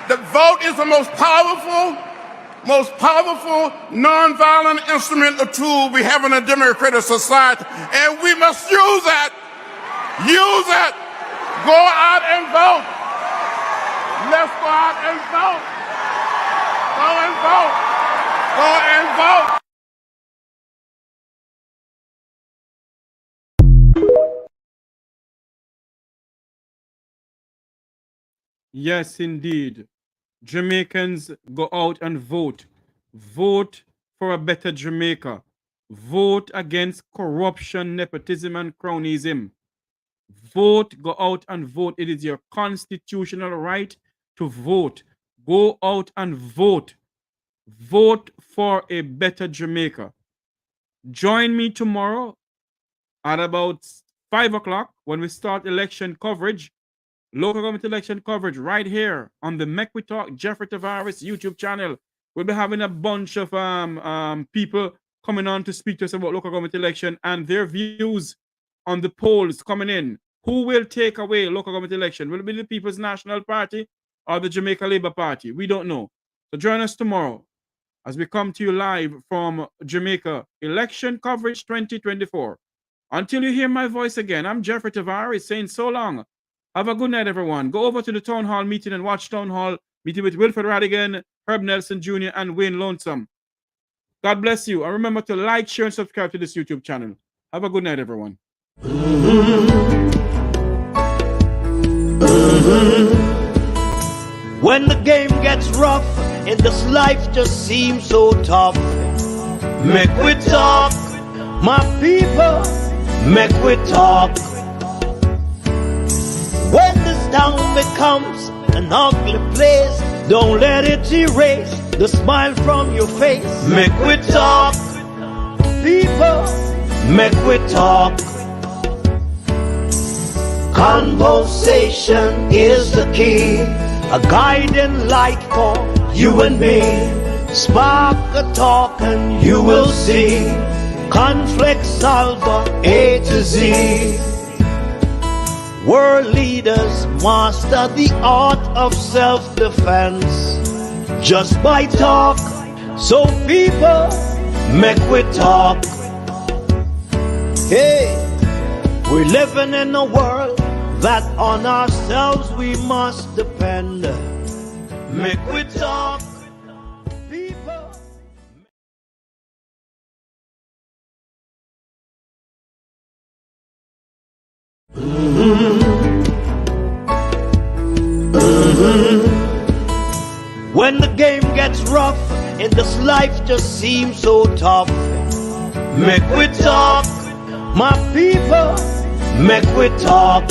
Speaker 13: The vote is the most powerful, nonviolent instrument or tool we have in a democratic society, and we must use it. Use it. Go out and vote. Let's go out and vote. Go and vote. Go and vote.
Speaker 2: Yes, indeed. Jamaicans, go out and vote. Vote for a better Jamaica. Vote against corruption, nepotism, and cronyism. Vote, go out and vote. It is your constitutional right to vote. Go out and vote. Vote for a better Jamaica. Join me tomorrow at about 5 o'clock when we start election coverage. Local government election coverage right here on the Make We Talk Jeffrey Tavares YouTube channel. We'll be having a bunch of people coming on to speak to us about local government election and their views on the polls coming in. Who will take away local government election? Will it be the People's National Party or the Jamaica Labour Party? We don't know. So join us tomorrow as we come to you live from Jamaica election coverage 2024. Until you hear my voice again, I'm Jeffrey Tavares saying so long. Have a good night, everyone. Go over to the town hall meeting and watch town hall meeting with Wilfred Radigan, Herb Nelson Jr., and Wayne Lonesome. God bless you. And remember to like, share, and subscribe to this YouTube channel. Have a good night, everyone.
Speaker 1: When the game gets rough and this life just seems so tough, make we talk, my people, make we talk. When this town becomes an ugly place, don't let it erase the smile from your face. Make we talk, people, make we talk. Conversation is the key, a guiding light for you and me. Spark a talk and you will see. Conflict solver A to Z. World leaders master the art of self-defense just by talk. So people, make we talk. Hey, we're living in a world that on ourselves we must depend. Make we talk, people. When the game gets rough and this life just seems so tough, make we talk, my people, make we talk.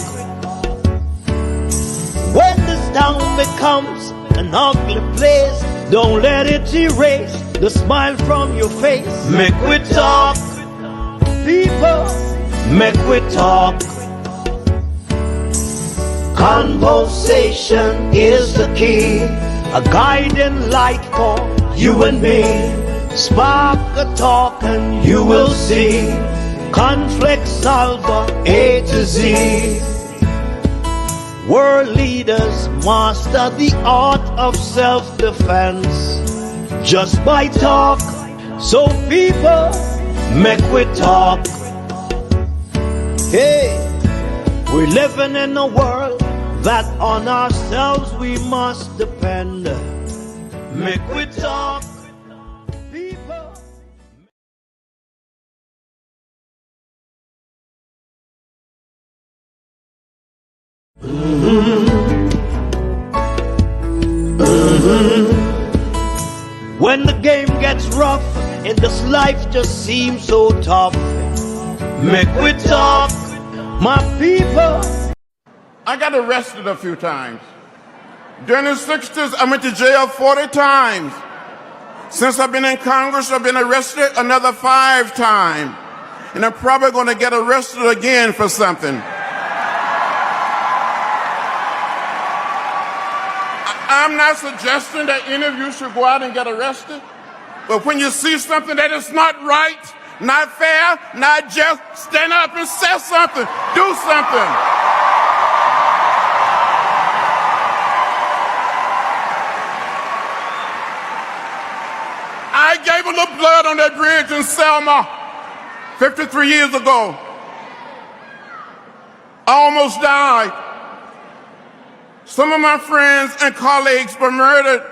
Speaker 1: When this town becomes an ugly place, don't let it erase the smile from your face. Make we talk, people, make we talk. Conversation is the key, a guiding light for you and me. Spark a talk and you will see. Conflict solver A to Z. World leaders master the art of self-defense just by talk. So people, make we talk. Hey, we're living in a world that on ourselves we must depend. Make we talk, people. When the game gets rough and this life just seems so tough, make we talk, my people.
Speaker 13: I got arrested a few times. During the 60s, I went to jail 40 times. Since I've been in Congress, I've been arrested another 5 times. And I'm probably going to get arrested again for something. I'm not suggesting that any of you should go out and get arrested. But when you see something that is not right, not fair, not just, stand up and say something. Do something. I gave a little blood on that bridge in Selma 53 years ago. I almost died. Some of my friends and colleagues were murdered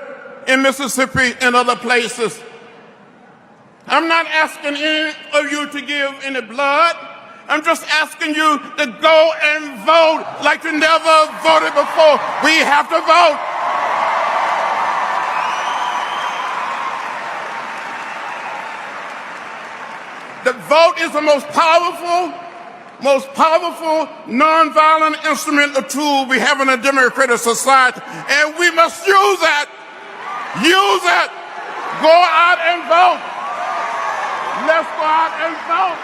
Speaker 13: in Mississippi and other places. I'm not asking any of you to give any blood. I'm just asking you to go and vote like you never voted before. We have to vote. The vote is the most powerful nonviolent instrument or tool we have in a democratic society, and we must use it. Use it. Go out and vote. Let's go out and vote.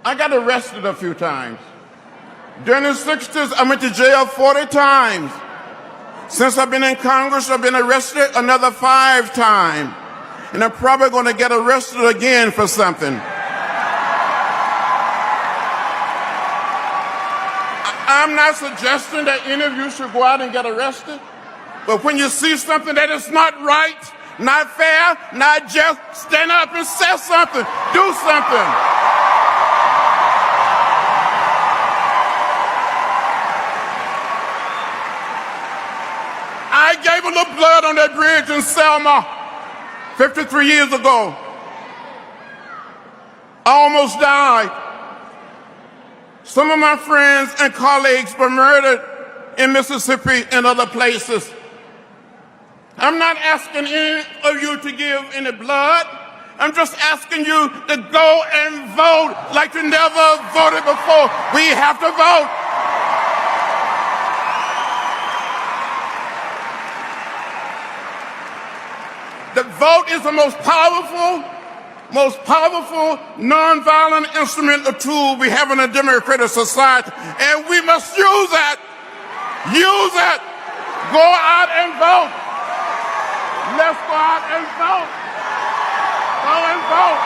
Speaker 13: I got arrested a few times. During the 60s, I went to jail 40 times. Since I've been in Congress, I've been arrested another 5 times. And I'm probably going to get arrested again for something. I'm not suggesting that any of you should go out and get arrested. But when you see something that is not right, not fair, not just, stand up and say something. Do something. I gave a little blood on that bridge in Selma 53 years ago. I almost died. Some of my friends and colleagues were murdered in Mississippi and other places. I'm not asking any of you to give any blood. I'm just asking you to go and vote like you never voted before. We have to vote. The vote is the most powerful nonviolent instrument or tool we have in a democratic society, and we must use it. Use it. Go out and vote. Let's go out and vote. Go and vote.